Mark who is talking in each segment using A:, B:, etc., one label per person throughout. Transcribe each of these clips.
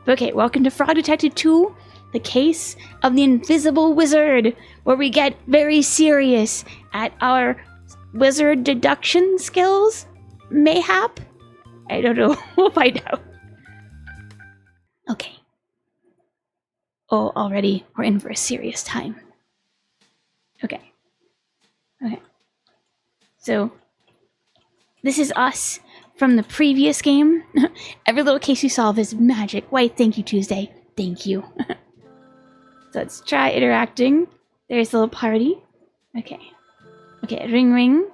A: Okay, welcome to Frog Detective 2, the case of the invisible wizard, where we get very serious at our wizard deduction skills, mayhap? I don't know. We'll find out. Okay. Oh, already we're in for a serious time. Okay. So, this is us from the previous game. Every little case you solve is magic. Why, thank you, Tuesday. Thank you. So let's try interacting. There's the little party. Okay. Ring ring.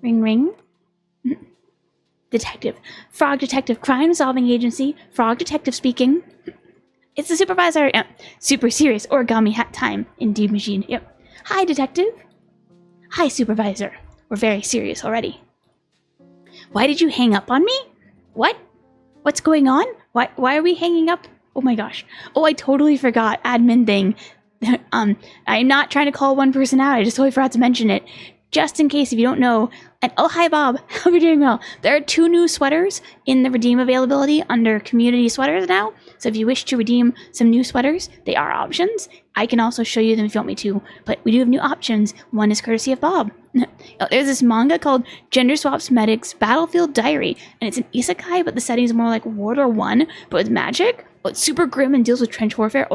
A: Ring ring. Detective. Frog Detective Crime Solving Agency. Frog Detective speaking. It's the supervisor. Super serious origami hat time. Indeed machine. Yep. Hi, Detective. Hi, Supervisor. We're very serious already. Why did you hang up on me? What? What's going on? Why are we hanging up? Oh my gosh. Oh, I totally forgot. Admin thing. I'm not trying to call one person out. I just totally forgot to mention it. Just in case if you don't know. And oh, hi, Bob. Hope you're doing well. There are 2 new sweaters in the redeem availability under community sweaters now. So if you wish to redeem some new sweaters, they are options. I can also show you them if you want me to. But we do have new options. One is courtesy of Bob. There's this manga called Gender Swaps Medics Battlefield Diary. And it's an isekai, but the setting's more like World War I, but with magic. But it's super grim and deals with trench warfare.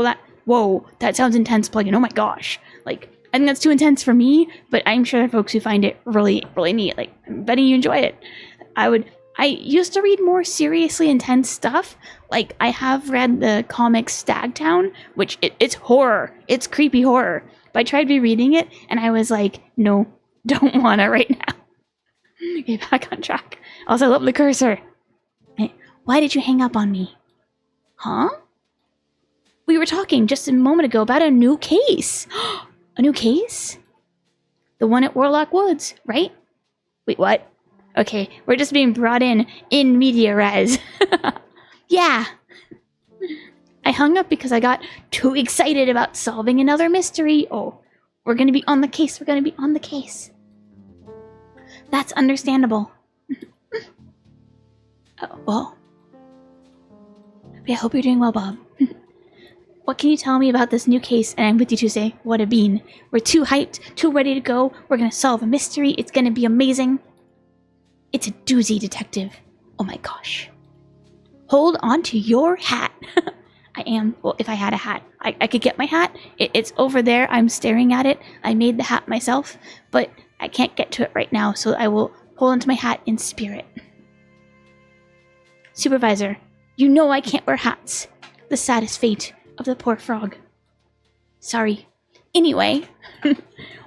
A: Whoa, that sounds intense plugin. Oh my gosh. Like, I think that's too intense for me, but I'm sure there are folks who find it really, really neat. Like, I'm betting you enjoy it. I used to read more seriously intense stuff. Like, I have read the comic Stagtown, which it's horror. It's creepy horror. But I tried rereading it, and I was like, no, don't wanna right now. Okay, back on track. Also, I love the cursor. Hey, why did you hang up on me? Huh? We were talking just a moment ago about a new case. A new case? The one at Warlock Woods, right? Wait, what? Okay, we're just being brought in media res. Yeah. I hung up because I got too excited about solving another mystery. Oh, we're gonna be on the case. We're gonna be on the case. That's understandable. Oh, well. I hope you're doing well, Bob. What can you tell me about this new case? And I'm with you, Tuesday. What a bean. We're too hyped, too ready to go. We're gonna solve a mystery. It's gonna be amazing. It's a doozy, Detective. Oh my gosh. Hold on to your hat. I am. Well, if I had a hat, I could get my hat. It's over there. I'm staring at it. I made the hat myself, but I can't get to it right now, so I will hold onto my hat in spirit. Supervisor, you know I can't wear hats. The saddest fate of the poor frog. Sorry. Anyway,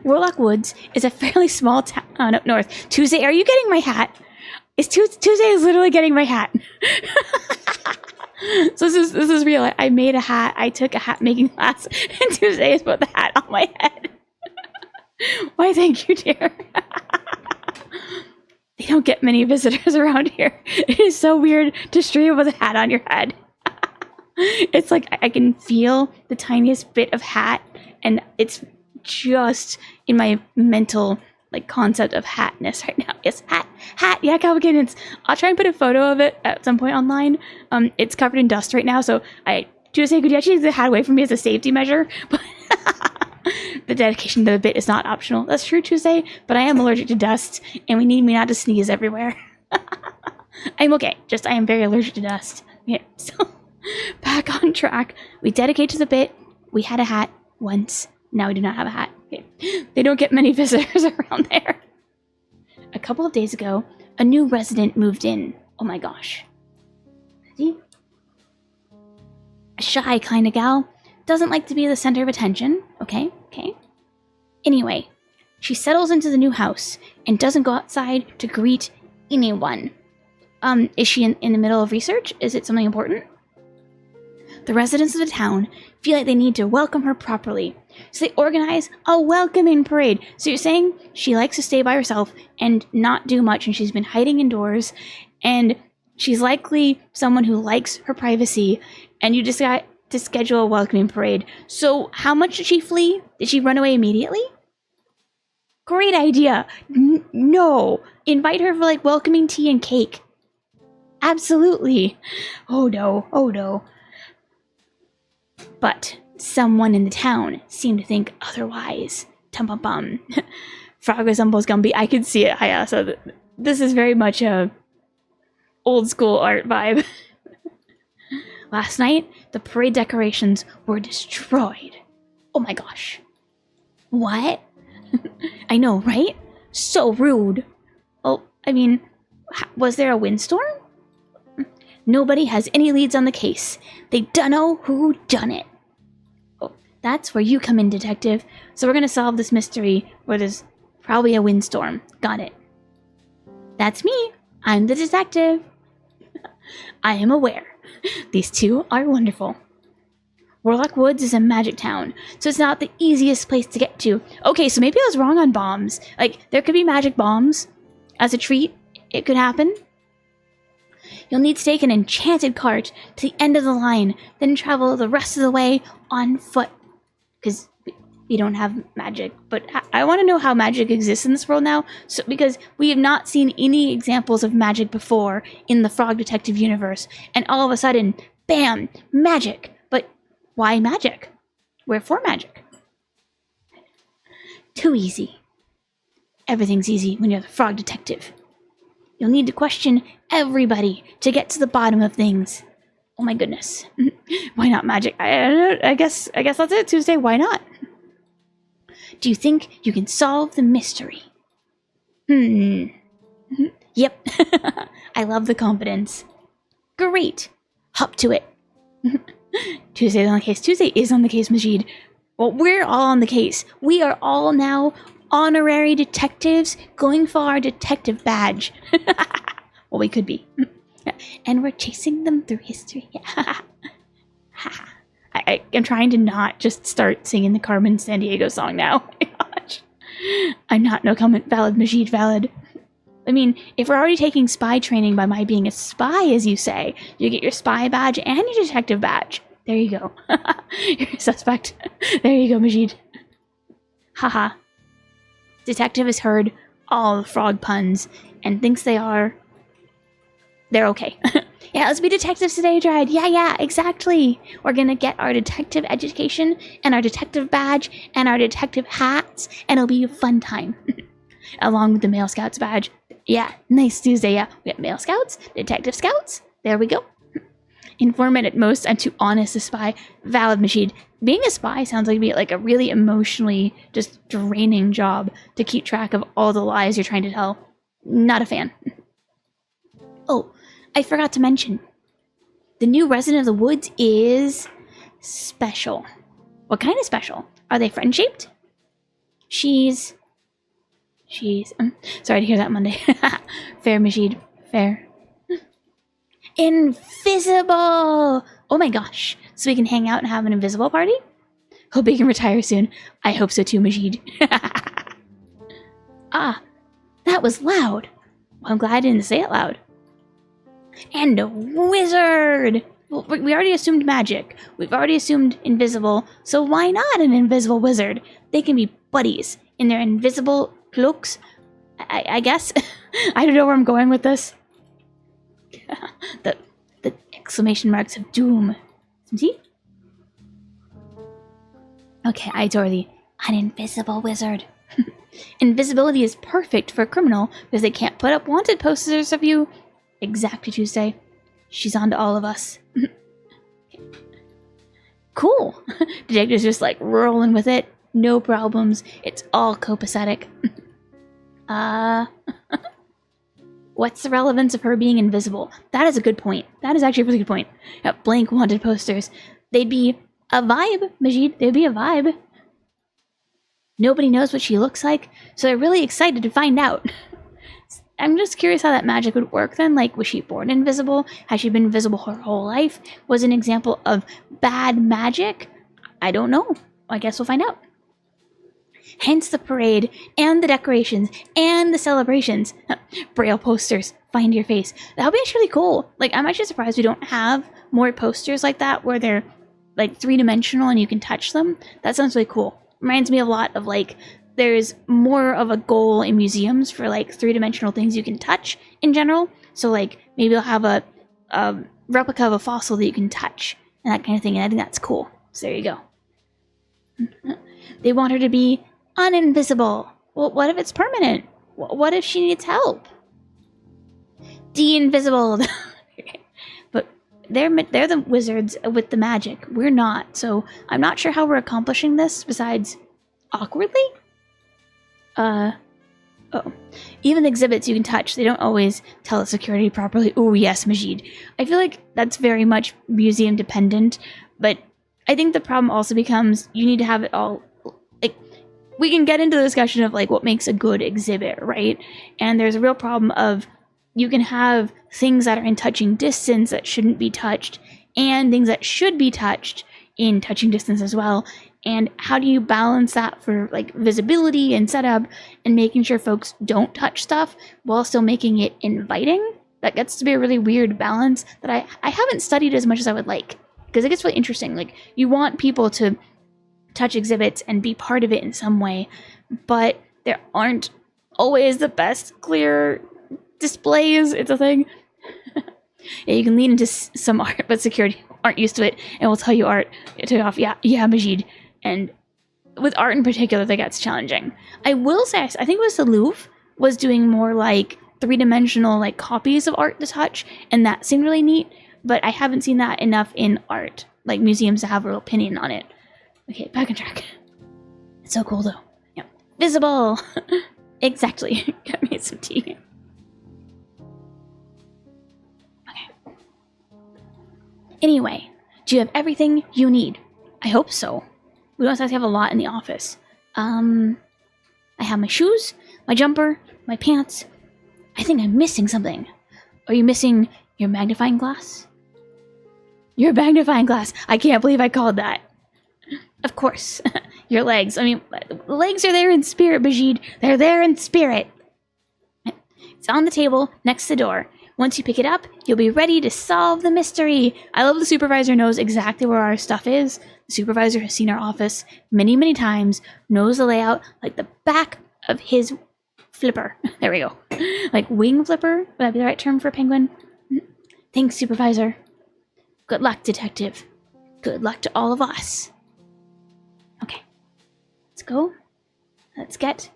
A: Warlock Woods is a fairly small town up north. Tuesday, are you getting my hat? Tuesday is literally getting my hat. So this is real. I made a hat. I took a hat making class, and Tuesday has put the hat on my head. Why, thank you, dear. They don't get many visitors around here. It is so weird to stream with a hat on your head. It's like I can feel the tiniest bit of hat, and it's just in my mental concept of hatness right now. Yes, hat. Yeah, complicated. I'll try and put a photo of it at some point online. It's covered in dust right now, so Tuesday, could you actually take the hat away from me as a safety measure? But the dedication to the bit is not optional. That's true, Tuesday, but I am allergic to dust, and we need me not to sneeze everywhere. I'm okay. Just I am very allergic to dust. Yeah. So back on track. We dedicate to the bit. We had a hat once. Now we do not have a hat. Okay. They don't get many visitors around there. A couple of days ago, a new resident moved in. Oh my gosh. See? A shy kind of gal. Doesn't like to be the center of attention. Okay. Anyway, she settles into the new house and doesn't go outside to greet anyone. Is she in the middle of research? Is it something important? The residents of the town feel like they need to welcome her properly, so they organize a welcoming parade. So you're saying she likes to stay by herself and not do much, and she's been hiding indoors, and she's likely someone who likes her privacy, and you just got to schedule a welcoming parade. So how much did she flee? Did she run away immediately? Great idea. No. Invite her for welcoming tea and cake. Absolutely. Oh no, oh no. But someone in the town seemed to think otherwise. Tum-bum-bum. Frog resembles Gumby. I can see it, Hayasa. This is very much a old school art vibe. Last night, the parade decorations were destroyed. Oh my gosh. What? I know, right? So rude. Oh, I mean, was there a windstorm? Nobody has any leads on the case. They dunno who done it. Oh, that's where you come in, detective. So we're gonna solve this mystery where there's probably a windstorm. Got it. That's me. I'm the detective. I am aware. These two are wonderful. Warlock Woods is a magic town, so it's not the easiest place to get to. Okay, so maybe I was wrong on bombs. Like, there could be magic bombs. As a treat, it could happen. You'll need to take an enchanted cart to the end of the line, then travel the rest of the way on foot. Because we don't have magic. But I want to know how magic exists in this world now, so because we have not seen any examples of magic before in the Frog Detective universe, and all of a sudden, bam, magic! But why magic? Wherefore magic? Too easy. Everything's easy when you're the Frog Detective. You'll need to question everybody to get to the bottom of things. Oh my goodness. Why not magic? I guess that's it, Tuesday. Why not? Do you think you can solve the mystery? Yep. I love the confidence. Great. Hop to it. Tuesday's on the case. Tuesday is on the case, Majid. Well, we're all on the case. We are all now honorary detectives going for our detective badge. Well, we could be. And we're chasing them through history. I'm trying to not just start singing the Carmen Sandiego song now. Oh my gosh. I'm not no comment valid, Majid valid. I mean, if we're already taking spy training by my being a spy, as you say, you get your spy badge and your detective badge. There you go. You're a suspect. There you go, Majid. Haha. Detective has heard all the frog puns and thinks they're okay. Yeah, let's be detectives today, Dryad. Yeah, exactly. We're gonna get our detective education and our detective badge and our detective hats, and it'll be a fun time. Along with the Male Scouts badge. Yeah, nice Tuesday, yeah. We have Male Scouts, Detective Scouts. There we go. Informant at most, I'm too honest to spy. Valid, Majid. Being a spy sounds like a really emotionally just draining job to keep track of all the lies you're trying to tell. Not a fan. Oh, I forgot to mention. The new resident of the woods is special. What kind of special? Are they friend-shaped? She's sorry to hear that, Monday. Fair, Majid. Fair. Invisible! Oh my gosh. So we can hang out and have an invisible party? Hope he can retire soon. I hope so too, Majid. Ah, that was loud. Well, I'm glad I didn't say it loud. And a wizard! Well, we already assumed magic. We've already assumed invisible, so why not an invisible wizard? They can be buddies in their invisible cloaks. I guess. I don't know where I'm going with this. the exclamation marks of doom. See? Okay, I adore the an invisible wizard. Invisibility is perfect for a criminal because they can't put up wanted posters of you. Exactly, Tuesday. She's on to all of us. Cool. Detective's just like rolling with it. No problems. It's all copacetic. What's the relevance of her being invisible? That is a good point. That is actually a really good point. Blank wanted posters. They'd be a vibe, Majid. They'd be a vibe. Nobody knows what she looks like, so they're really excited to find out. I'm just curious how that magic would work then. Like, was she born invisible? Has she been invisible her whole life? Was it an example of bad magic? I don't know. I guess we'll find out. Hence the parade, and the decorations, and the celebrations. Braille posters, find your face. That would be actually really cool. Like, I'm actually surprised we don't have more posters like that where they're, like, three-dimensional and you can touch them. That sounds really cool. Reminds me a lot of, like, there's more of a goal in museums for, like, three-dimensional things you can touch in general. So, like, maybe they'll have a replica of a fossil that you can touch and that kind of thing, and I think that's cool. So there you go. They want her to be uninvisible. Well, what if it's permanent? What if she needs help? De-invisible. But they're the wizards with the magic. We're not. So I'm not sure how we're accomplishing this besides awkwardly. Oh. Even exhibits you can touch, they don't always tell the security properly. Oh yes, Majid. I feel like that's very much museum dependent, but I think the problem also becomes you need to have it all, like, we can get into the discussion of like what makes a good exhibit, right? And there's a real problem of you can have things that are in touching distance that shouldn't be touched, and things that should be touched in touching distance as well. And how do you balance that for like visibility and setup and making sure folks don't touch stuff while still making it inviting? That gets to be a really weird balance that I haven't studied as much as I would like, because it gets really interesting. Like, you want people to touch exhibits and be part of it in some way, but there aren't always the best clear displays. It's a thing. Yeah, you can lean into some art, but security aren't used to it and will tell you art to off. Yeah, Majid. And with art in particular, that gets challenging. I will say, I think it was the Louvre was doing more like three-dimensional like copies of art to touch, and that seemed really neat, but I haven't seen that enough in art, like museums to have a real opinion on it. Okay, back on track. It's so cool though. Yeah, visible. Exactly. Got me some tea. Okay. Anyway, do you have everything you need? I hope so. We don't have to have a lot in the office. I have my shoes, my jumper, my pants. I think I'm missing something. Are you missing your magnifying glass? Your magnifying glass. I can't believe I called that. Of course. Your legs. I mean, the legs are there in spirit, Majid. They're there in spirit. It's on the table next to the door. Once you pick it up, you'll be ready to solve the mystery. I love the supervisor knows exactly where our stuff is. The supervisor has seen our office many, many times, knows the layout like the back of his flipper. There we go. Like wing flipper? Would that be the right term for a penguin? Thanks, supervisor. Good luck, detective. Good luck to all of us. Okay. Let's go. Let's get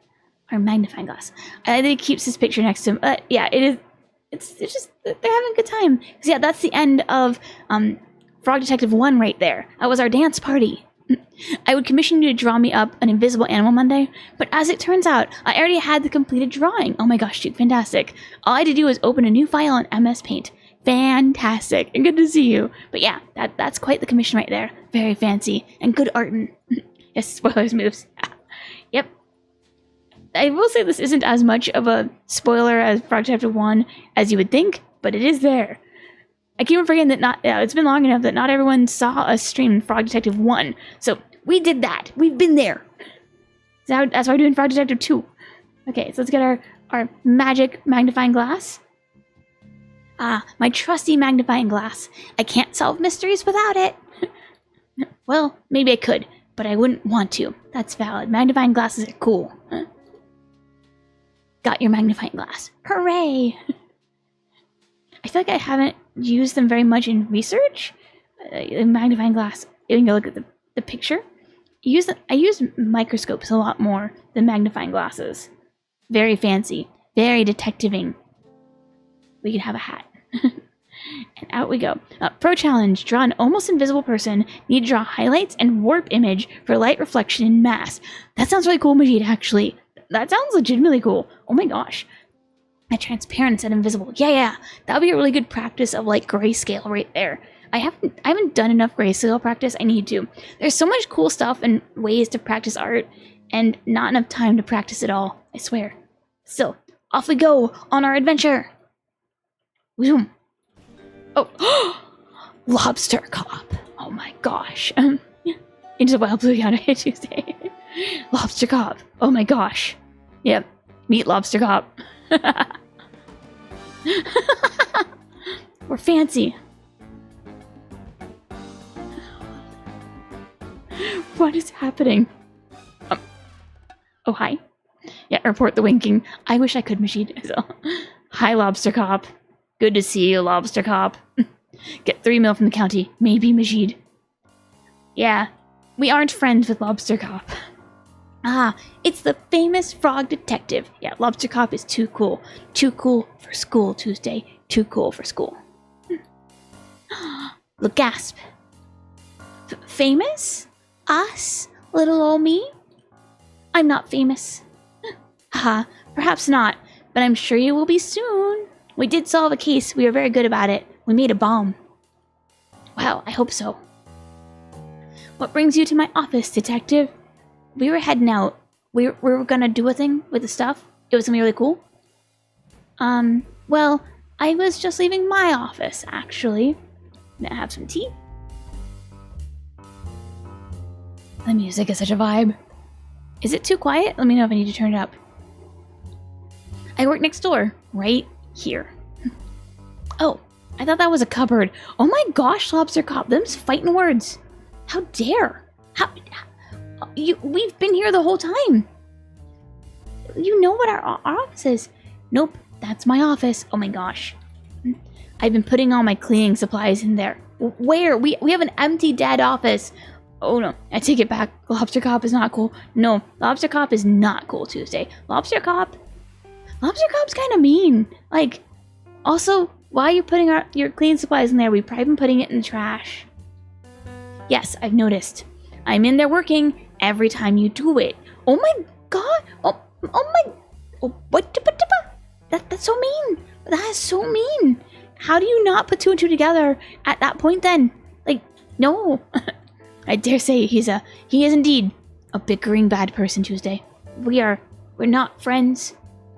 A: our magnifying glass. I think he keeps his picture next to him. Yeah, it is. It's just, they're having a good time. 'Cause yeah, that's the end of Frog Detective 1 right there. That was our dance party. I would commission you to draw me up an invisible animal Monday, but as it turns out, I already had the completed drawing. Oh my gosh, dude, fantastic. All I had to do was open a new file in MS Paint. Fantastic, and good to see you. But yeah, that's quite the commission right there. Very fancy, and good art. Yes, spoilers moves. Yep. I will say this isn't as much of a spoiler as Frog Detective 1 as you would think, but it is there. I keep forgetting that it's been long enough that not everyone saw us stream Frog Detective 1. So we did that. We've been there. That's why we're doing Frog Detective 2. Okay, so let's get our magic magnifying glass. Ah, my trusty magnifying glass. I can't solve mysteries without it. Well, maybe I could, but I wouldn't want to. That's valid. Magnifying glasses are cool. Got your magnifying glass. Hooray! I feel like I haven't used them very much in research. The magnifying glass, you can go look at the picture. I use microscopes a lot more than magnifying glasses. Very fancy. Very detectiving. We can have a hat. And out we go. Pro challenge. Draw an almost invisible person. Need to draw highlights and warp image for light reflection in mass. That sounds really cool, Majid, actually. That sounds legitimately cool. Oh my gosh. A transparent and invisible. Yeah. That would be a really good practice of like grayscale right there. I haven't done enough grayscale practice. I need to. There's so much cool stuff and ways to practice art, and not enough time to practice it all. I swear. Still, off we go on our adventure. Zoom. Oh, lobster cop. Oh my gosh. Into the wild blue yonder Tuesday. Lobster cop. Oh my gosh. Yep. Meet lobster cop. We're fancy. What is happening? Oh, hi. Yeah, report the winking. I wish I could, Majid. So, hi, lobster cop. Good to see you, Lobster Cop. Get 3 mil from the county. Maybe Majid. Yeah, we aren't friends with Lobster Cop. Ah, it's the famous frog detective. Yeah, Lobster Cop is too cool. Too cool for school, Tuesday. Too cool for school. Look, gasp. Famous? Us? Little old me? I'm not famous. Haha, perhaps not, but I'm sure you will be soon. We did solve a case. We were very good about it. We made a bomb. Well, I hope so. What brings you to my office, detective? We were heading out. We were gonna do a thing with the stuff. It was gonna be really cool. Well, I was just leaving my office, actually. Gonna have some tea. The music is such a vibe. Is it too quiet? Let me know if I need to turn it up. I work next door, right here. Oh, I thought that was a cupboard. Oh my gosh, Lobster Cop, them's fighting words. How dare? We've been here the whole time. You know what our office is. Nope, that's my office. Oh my gosh. I've been putting all my cleaning supplies in there. Where? We have an empty dead office. Oh no, I take it back. Lobster Cop is not cool. No, Lobster Cop is not cool, Tuesday. Lobster Cop's kind of mean. Like, also, why are you putting your cleaning supplies in there? We've probably been putting it in the trash. Yes, I've noticed. I'm in there working every time you do it. Oh my god. Oh my. Oh, what? That's so mean. That is so mean. How do you not put 2 and 2 together at that point then? Like, no. I dare say he is indeed a bickering bad person, Tuesday. We're not friends.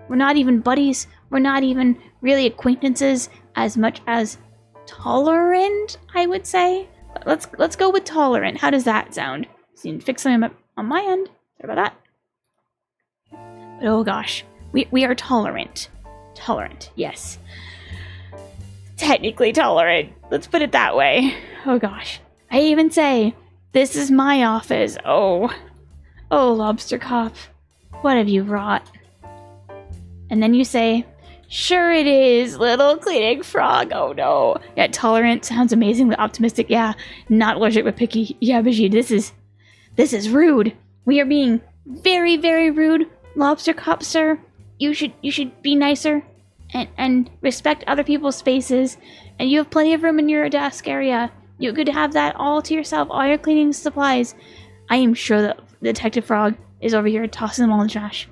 A: We're not even buddies. We're not even really acquaintances as much as tolerant, I would say. Let's go with tolerant. How does that sound? So you can fix something on my end. Sorry about that. But oh gosh, we are tolerant. Tolerant, yes. Technically tolerant. Let's put it that way. Oh gosh. I even say, this is my office. Oh, Lobster Cop, what have you wrought? And then you say, sure it is, little cleaning frog. Oh no. Yeah, tolerant sounds amazingly optimistic. Yeah, not allergic but picky. Yeah, Bijid, this is rude. We are being very, very rude, Lobster Cop, sir. You should be nicer and respect other people's spaces. And you have plenty of room in your desk area. You could have that all to yourself, all your cleaning supplies. I am sure that Detective Frog is over here tossing them all in the trash.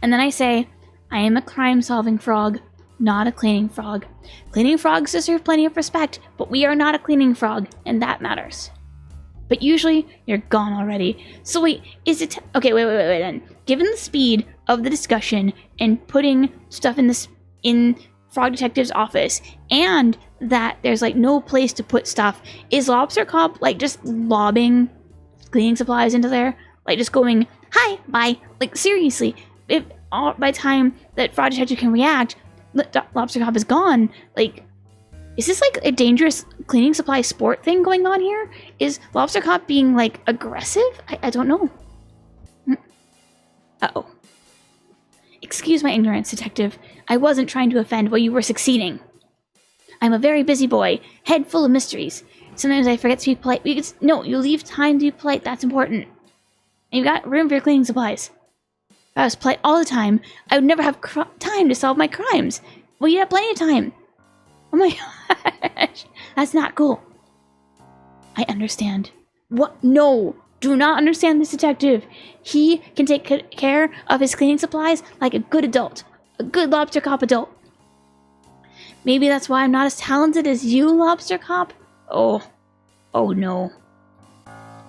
A: And then I say, I am a crime-solving frog, not a cleaning frog. Cleaning frogs deserve plenty of respect, but we are not a cleaning frog, and that matters. But usually, you're gone already. So wait, is it... Okay, wait then. Given the speed of the discussion and putting stuff in Frog Detective's office, and that there's like no place to put stuff, is Lobster Cop like just lobbing cleaning supplies into there? Like just going, hi, bye. Like seriously, if by the time that Frog Detective can react, Lobster Cop is gone. Like, is this like a dangerous cleaning supply sport thing going on here? Is Lobster Cop being like aggressive? I don't know. Uh-oh. Excuse my ignorance, Detective. I wasn't trying to offend while you were succeeding. I'm a very busy boy, head full of mysteries. Sometimes I forget to be polite. No, you leave time to be polite. That's important. And you've got room for your cleaning supplies. If I was polite all the time, I would never have time to solve my crimes. Well, you have plenty of time. Oh my gosh. That's not cool. I understand. What? No. Do not understand this detective. He can take care of his cleaning supplies like a good adult. A good Lobster Cop adult. Maybe that's why I'm not as talented as you, Lobster Cop? Oh no.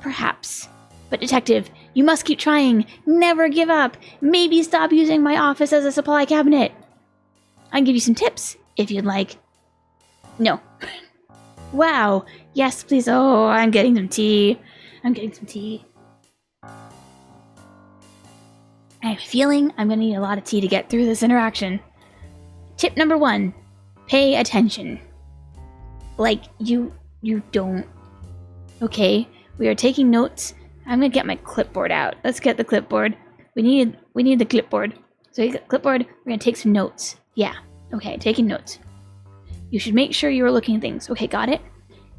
A: Perhaps. But detective, you must keep trying. Never give up. Maybe stop using my office as a supply cabinet. I can give you some tips, if you'd like. No. Wow. Yes, please. Oh, I'm getting some tea. I have a feeling I'm going to need a lot of tea to get through this interaction. Tip number 1. Pay attention. Like, you don't. Okay, we are taking notes. I'm going to get my clipboard out. Let's get the clipboard. We need the clipboard. So you got clipboard, we're going to take some notes. Yeah, okay, taking notes. You should make sure you're looking at things. Okay, got it?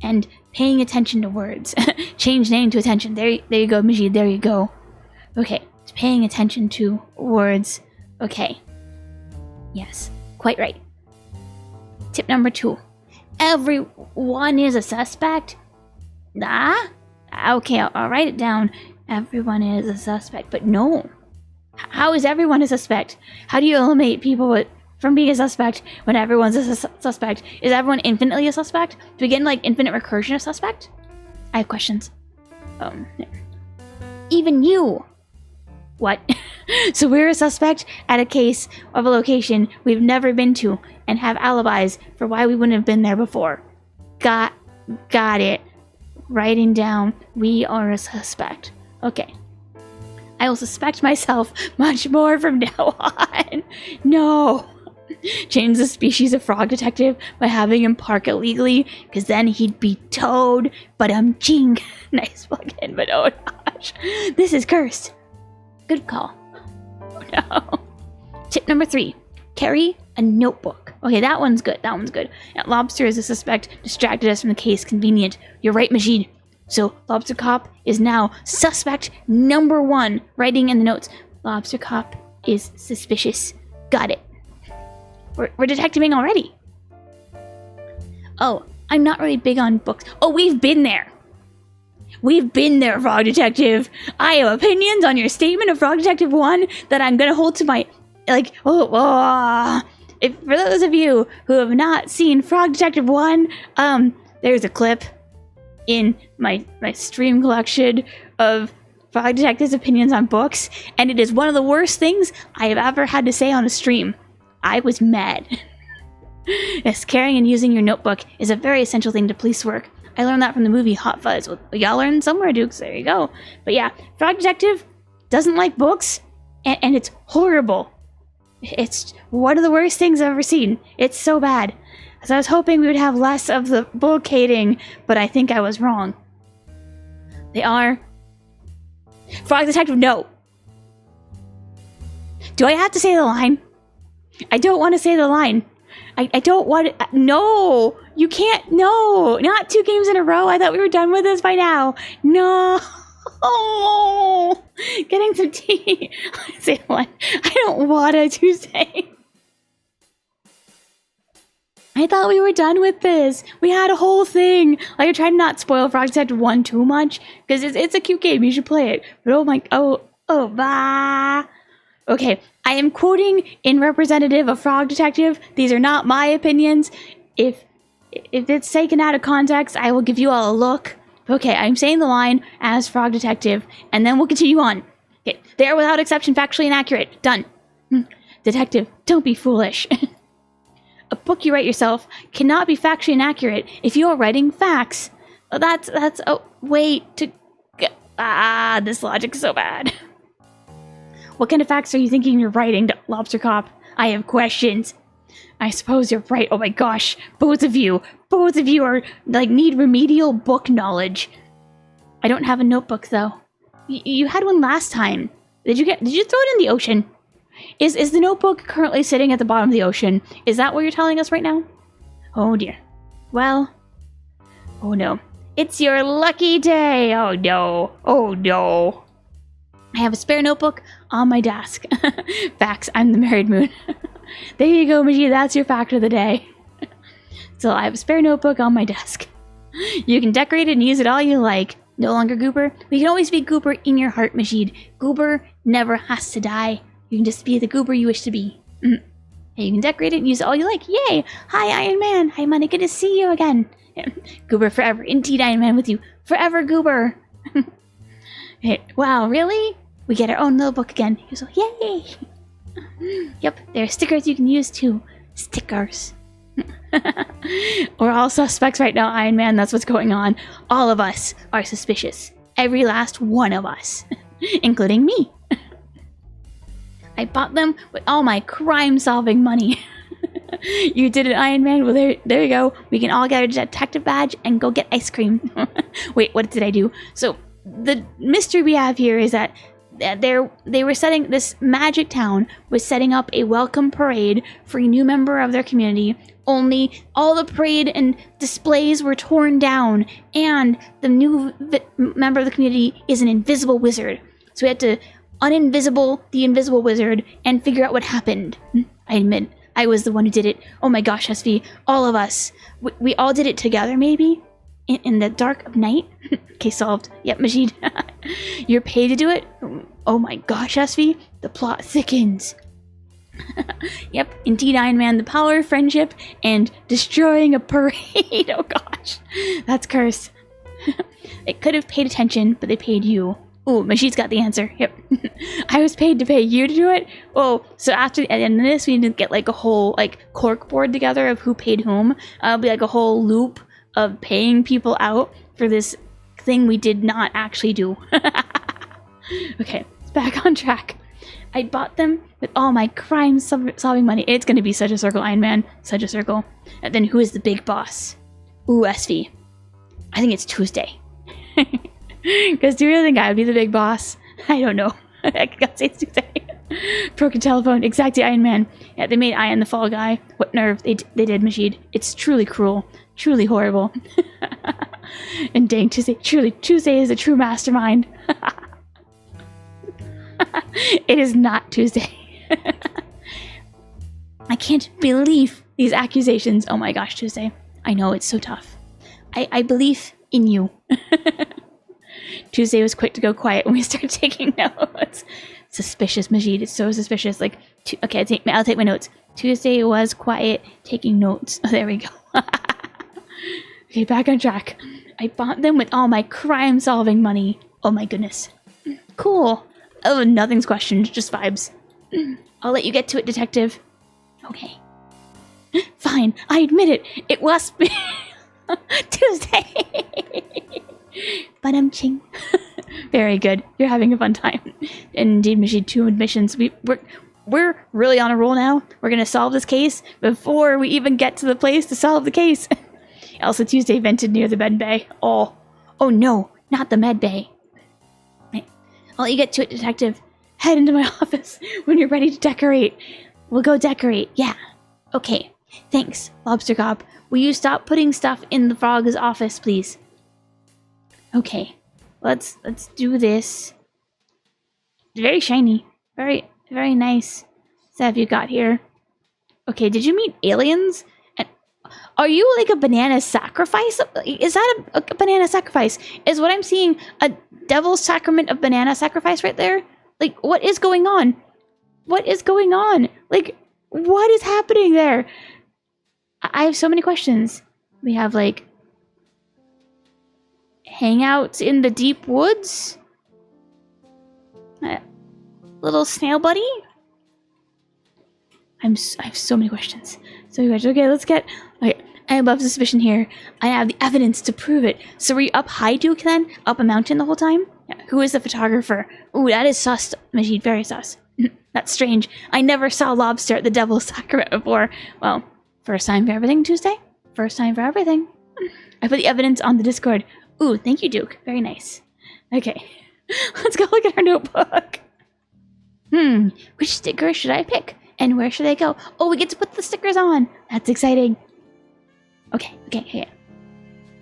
A: And paying attention to words. Change name to attention. There you go, Majid. There you go. Okay, paying attention to words. Okay. Yes, quite right. Tip number 2. Everyone is a suspect? Okay, I'll write it down. Everyone is a suspect. But no. How is everyone a suspect? How do you eliminate people from being a suspect when everyone's a suspect? Is everyone infinitely a suspect? Do we get like infinite recursion of suspect? I have questions. Even you. What? So we're a suspect at a case of a location we've never been to and have alibis for why we wouldn't have been there before. Got it. Writing down, we are a suspect. Okay. I will suspect myself much more from now on. No. Change the species of frog detective by having him park illegally, because then he'd be towed. But ching. Nice plug-in, but oh gosh. This is cursed. Good call. Oh no. Tip number 3. Carry a notebook. Okay, that one's good. That one's good. Now, Lobster is a suspect, distracted us from the case. Convenient. You're right, Majid. So, Lobster Cop is now suspect number 1. Writing in the notes. Lobster Cop is suspicious. Got it. We're detectiving already. Oh, I'm not really big on books. Oh, we've been there. We've been there, Frog Detective. I have opinions on your statement of Frog Detective 1 that I'm going to hold to my... Like, If, for those of you who have not seen Frog Detective 1, there's a clip in my stream collection of Frog Detective's opinions on books, and it is one of the worst things I have ever had to say on a stream. I was mad. Yes, carrying and using your notebook is a very essential thing to police work. I learned that from the movie Hot Fuzz. Well, y'all learned somewhere, Dukes. There you go. But yeah, Frog Detective doesn't like books, and it's horrible. It's one of the worst things I've ever seen. It's so bad. So I was hoping we would have less of the book hating, but I think I was wrong. They are... Frog Detective, no. Do I have to say the line? I don't want to say the line. I don't want to... No! You can't... No! Not 2 games in a row. I thought we were done with this by now. No! Oh, getting some tea. Say one. I don't want to say. I thought we were done with this. We had a whole thing. Like, I tried to not spoil Frog Detective 1 too much, because it's a cute game. You should play it. But bah. Okay, I am quoting in representative of Frog Detective. These are not my opinions. If it's taken out of context, I will give you all a look. Okay, I'm saying the line as Frog Detective, and then we'll continue on. Okay, they are without exception factually inaccurate. Done. Detective, don't be foolish. A book you write yourself cannot be factually inaccurate if you are writing facts. That's a way to... this logic's so bad. What kind of facts are you thinking you're writing, Lobster Cop? I have questions. I suppose you're right. Oh my gosh, both of you are like need remedial book knowledge. I don't have a notebook though. You had one last time. Did you throw it in the ocean? Is the notebook currently sitting at the bottom of the ocean? Is that what you're telling us right now? Oh dear. Well, oh no. It's your lucky day. Oh no. Oh no. I have a spare notebook on my desk. Facts, I'm the married moon. There you go, Majid. That's your fact of the day. So I have a spare notebook on my desk. You can decorate it and use it all you like. No longer Goober. We can always be Goober in your heart, Majid. Goober never has to die. You can just be the Goober you wish to be. And you can decorate it and use it all you like. Yay! Hi, Iron Man. Hi, Money. Good to see you again. Goober forever. Indeed, Iron Man with you. Forever, Goober. Wow, really? We get our own little book again. So, yay! Yep, there are stickers you can use too. Stickers. We're all suspects right now, Iron Man. That's what's going on. All of us are suspicious. Every last one of us. Including me. I bought them with all my crime-solving money. You did it, Iron Man. Well, there you go. We can all get a detective badge and go get ice cream. Wait, what did I do? So, the mystery we have here is that they were setting, this magic town was setting up a welcome parade for a new member of their community, only all the parade and displays were torn down, and the new member of the community is an invisible wizard. So we had to uninvisible the invisible wizard and figure out what happened. I admit, I was the one who did it. Oh my gosh, SV, all of us. We all did it together, maybe? In the dark of night? Okay, solved. Yep, Majid. You're paid to do it? Oh my gosh, SV, the plot thickens. Yep, indeed, Iron Man, the power of friendship and destroying a parade. Oh gosh, that's cursed. They could have paid attention, but they paid you. Ooh, Majid's got the answer. Yep. I was paid to pay you to do it? Oh, so after at the end of this, we need to get like a whole like cork board together of who paid whom. It'll be like a whole loop of paying people out for this thing we did not actually do. Okay, it's back on track. I bought them with all my crime-solving money. It's going to be such a circle, Iron Man. Such a circle. And then who is the big boss? Ooh, SV. I think it's Tuesday. Because do you really think I would be the big boss? I don't know. I gotta say it's Tuesday. Broken telephone. Exactly, Iron Man. Yeah, they made Iron the fall guy. What nerve they did, Majid. It's truly cruel. Truly horrible. And dang, Tuesday. Truly, Tuesday is a true mastermind. It is not Tuesday. I can't believe these accusations. Oh my gosh, Tuesday. I know, it's so tough. I believe in you. Tuesday was quick to go quiet when we started taking notes. Suspicious, Majid. It's so suspicious. Like, okay, I'll take my notes. Tuesday was quiet, taking notes. Oh, there we go. Okay, back on track. I bought them with all my crime-solving money. Oh my goodness. Cool. Oh, nothing's questioned, just vibes. I'll let you get to it, detective. Okay. Fine, I admit it. It was Tuesday. But I'm ching. Very good. You're having a fun time. Indeed, Majid, 2 admissions. We're really on a roll now. We're gonna solve this case before we even get to the place to solve the case. Also, Tuesday vented near the med bay. Oh no, not the med bay. I'll let you get to it, detective. Head into my office when you're ready to decorate. We'll go decorate. Yeah. Okay. Thanks, Lobster Cop. Will you stop putting stuff in the frog's office, please? Okay. Let's do this. Very shiny. Very, very nice stuff you got here. Okay, did you meet aliens? And are you like a banana sacrifice? Is that a banana sacrifice? Is what I'm seeing a devil's sacrament of banana sacrifice right there? Like, what is going on? What is going on? Like, what is happening there? I have so many questions. We have, like, hangouts in the deep woods? Little snail buddy? I have so many questions. So many questions. Okay, let's get... Okay, I have love suspicion here. I have the evidence to prove it. So were you up high, Duke, then? Up a mountain the whole time? Yeah. Who is the photographer? Ooh, that is sus, Majid. Very sus. That's strange. I never saw lobster at the Devil's Sacrament before. Well, first time for everything, Tuesday? First time for everything. I put the evidence on the Discord. Ooh, thank you, Duke. Very nice. Okay. Let's go look at our notebook. Which sticker should I pick? And where should they go? Oh, we get to put the stickers on. That's exciting. Okay.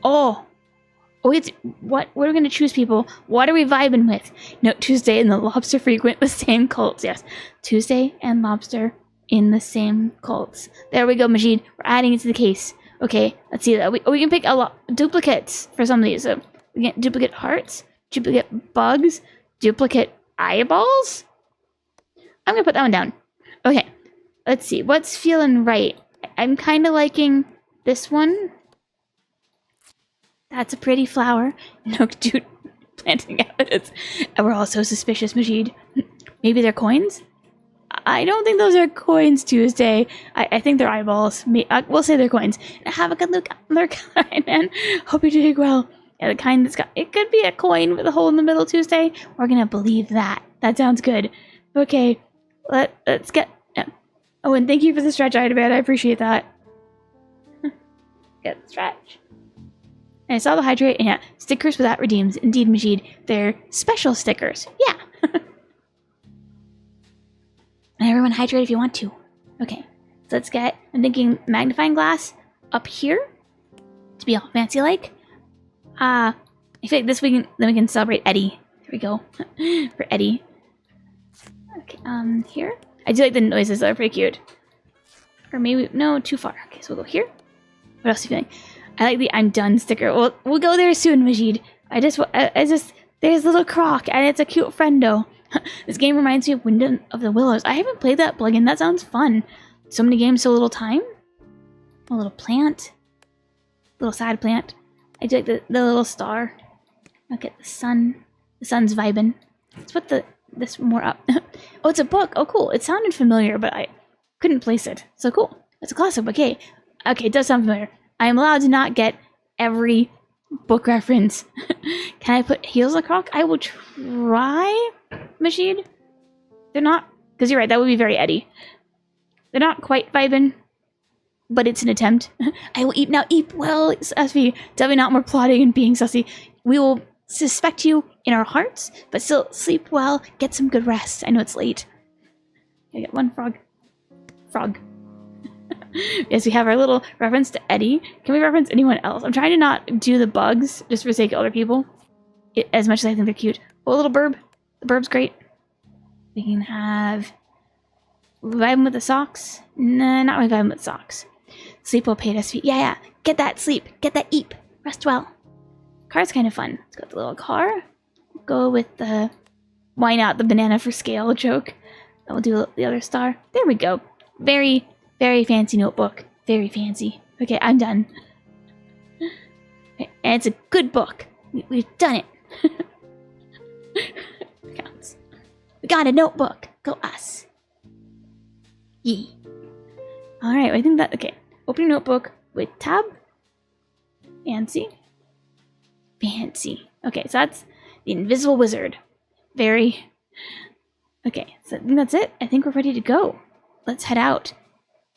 A: Oh, it's what are we gonna choose, people? What are we vibing with? No, Tuesday and the lobster frequent the same cults. Yes, Tuesday and lobster in the same cults. There we go, Majid. We're adding it to the case. Okay, let's see that. We can pick a lot duplicates for some of these. So we get duplicate hearts, duplicate bugs, duplicate eyeballs. I'm gonna put that one down. Okay, let's see. What's feeling right? I'm kind of liking this one. That's a pretty flower. No, dude, planting evidence. And we're all so suspicious, Majid. Maybe they're coins? I don't think those are coins, Tuesday. I think they're eyeballs. We'll say they're coins. Have a good look, man. Hope you're doing well. Yeah, the kind that's got... It could be a coin with a hole in the middle, Tuesday. We're gonna believe that. That sounds good. Okay, let's get... Oh, and thank you for the stretch item, man. I appreciate that. Get the stretch. And I saw the hydrate, and yeah, stickers without redeems. Indeed, Majid. They're special stickers. Yeah. And everyone hydrate if you want to. Okay, so let's get, I'm thinking magnifying glass up here to be all fancy like. I feel like then we can celebrate Eddie. Here we go. For Eddie. Okay, here. I do like the noises, they're pretty cute. Or maybe, no, too far. Okay, so we'll go here. What else are you feeling? I like the I'm done sticker. We'll go there soon, Majid. I just, there's little Croc, and it's a cute friendo. This game reminds me of Wind of the Willows. I haven't played that plugin. That sounds fun. So many games, so little time. A little plant. Little sad plant. I do like the little star. Look at the sun. The sun's vibing. Let's put this more up. Oh, it's a book. Oh, cool. It sounded familiar, but I couldn't place it. So cool. It's a classic book. Okay. Okay, it does sound familiar. I am allowed to not get every book reference. Can I put Heels of Croc? I will try, Majid. They're not, because you're right, that would be very Eddie. They're not quite vibing, but it's an attempt. I will eat now. Eat well, Sassy. Definitely not more plotting and being sussy. We will suspect you in our hearts, but still sleep well. Get some good rest. I know it's late. I get one frog. Frog. Yes, we have our little reference to Eddie. Can we reference anyone else? I'm trying to not do the bugs just for the sake of other people, as much as I think they're cute. Oh, a little burb. The burb's great. We can have vibing with the socks. Nah, not really vibing with socks. Sleep well, paid us feet. Yeah. Get that sleep. Get that eep. Rest well. Car's kind of fun. Let's go with the little car. Go with the why not the banana for scale joke. Then we'll do the other star. There we go. Very, very fancy notebook. Very fancy. Okay, I'm done. Okay, and it's a good book. We've done it. Counts. We got a notebook. Go us. Yee. Alright, I think that, okay. Opening notebook with tab. Fancy. Fancy. Okay, so that's the Invisible Wizard. Very. Okay, so I think that's it. I think we're ready to go. Let's head out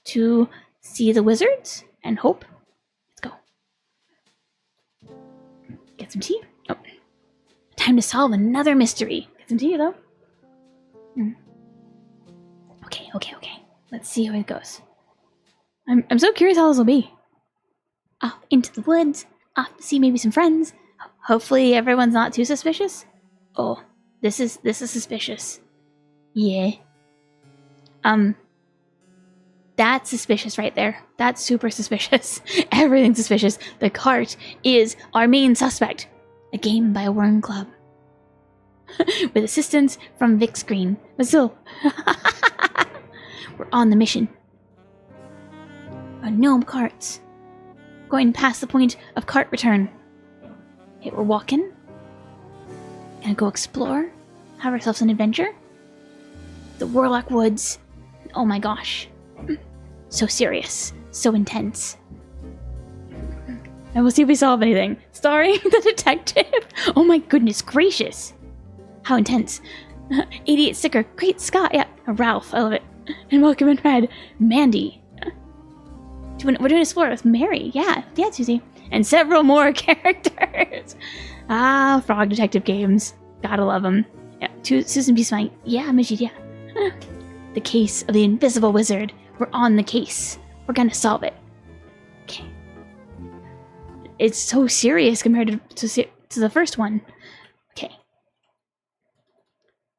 A: to see the wizards and hope. Let's go. Get some tea. Oh. Time to solve another mystery. Get some tea, though. Okay. Let's see how it goes. I'm so curious how this will be. Off into the woods. Off to see maybe some friends. Hopefully everyone's not too suspicious. Oh, this is suspicious. Yeah. That's suspicious right there. That's super suspicious. Everything's suspicious. The cart is our main suspect. A game by a worm club. With assistance from Vic's Green. But still. We're on the mission. A gnome carts. Going past the point of cart return. Okay, we're walking. Gonna go explore. Have ourselves an adventure. The Warlock Woods. Oh my gosh. So serious. So intense. And we'll see if we solve anything. Starring the detective. Oh my goodness gracious. How intense. 88 sticker. Great Scott. Yeah. Ralph. I love it. And welcome in red. Mandy. We're doing Explore with Mary. Yeah, Susie. And several more characters. Ah, Frog Detective games. Gotta love them. Yeah, Susan B. Smite. Yeah, Majid, yeah. The case of the Invisible Wizard. We're on the case. We're gonna solve it. Okay. It's so serious compared to the first one. Okay.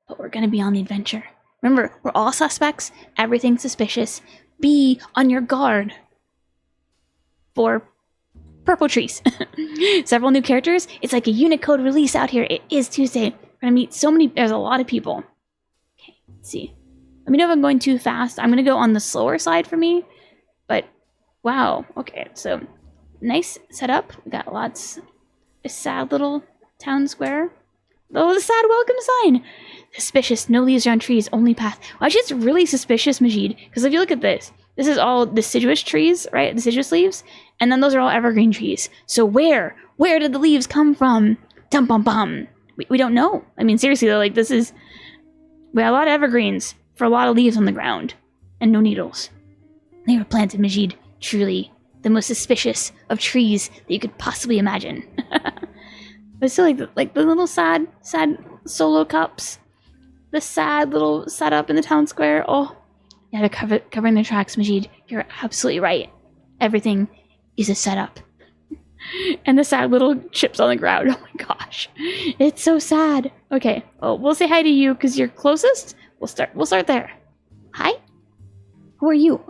A: But we're gonna be on the adventure. Remember, we're all suspects. Everything's suspicious. Be on your guard for purple trees. Several new characters. It's like a Unicode release out here. It is Tuesday. We're gonna meet so many. There's a lot of people. Okay, let's see. Let me know if I'm going too fast. I'm gonna go on the slower side for me. But wow. Okay, so nice setup. We got lots. A sad little town square. Oh, the sad welcome sign. Suspicious. No leaves around trees. Only path. Well, actually, it's really suspicious, Majid. Because if you look at this. This is all deciduous trees, right? Deciduous leaves. And then those are all evergreen trees. So where did the leaves come from? Dum bum bum. We don't know. I mean, seriously though, like this is, we have a lot of evergreens for a lot of leaves on the ground. And no needles. They were planted, Majid. Truly the most suspicious of trees that you could possibly imagine. But still like the little sad solo cups. The sad little setup in the town square. Oh, Yeah, they're covering their tracks, Majid. You're absolutely right. Everything is a setup. And the sad little chips on the ground. Oh my gosh. It's so sad. Okay. Well, we'll say hi to you because you're closest. We'll start there. Hi? Who are you?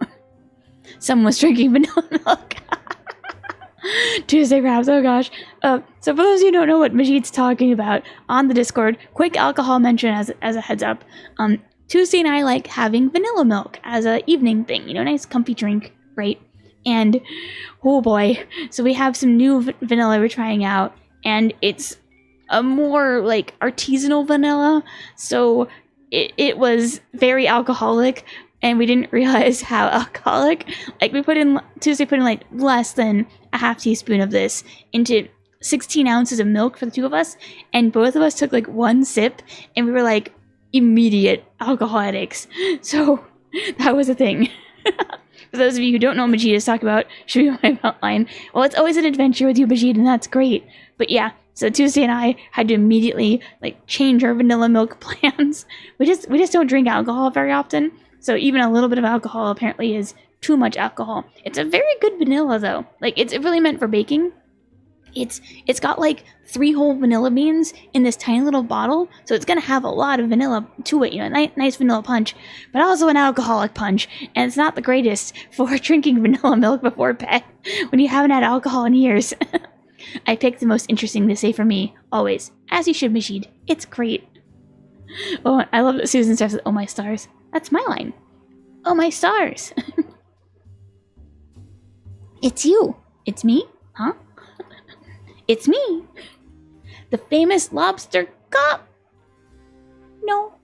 A: Someone was drinking vanilla milk. Tuesday Raps, oh gosh. So for those of you who don't know what Majid's talking about, on the Discord, quick alcohol mention as a heads up. Tuesday and I like having vanilla milk as a evening thing. You know, nice comfy drink, right? And oh boy, so we have some new vanilla we're trying out, and it's a more like artisanal vanilla, so it was very alcoholic, and we didn't realize how alcoholic. Like Tuesday put in like less than a half teaspoon of this into 16 ounces of milk for the two of us, and both of us took like one sip, and we were like immediate alcohol addicts. So that was a thing. For those of you who don't know what Majid is talking about, should be my outline. Well, it's always an adventure with you, Majid, and that's great. But yeah, so Tuesday and I had to immediately like change our vanilla milk plans. We just don't drink alcohol very often, so even a little bit of alcohol apparently is too much alcohol. It's a very good vanilla though. Like it's really meant for baking. It's got like 3 whole vanilla beans in this tiny little bottle, so it's gonna have a lot of vanilla to it, you know, nice vanilla punch, but also an alcoholic punch, and it's not the greatest for drinking vanilla milk before bed when you haven't had alcohol in years. I picked the most interesting to say for me, always, as you should, Majid. It's great. Oh, I love that Susan starts with, "Oh my stars." That's my line. Oh my stars. It's you. It's me, huh? It's me, the famous lobster cop. No,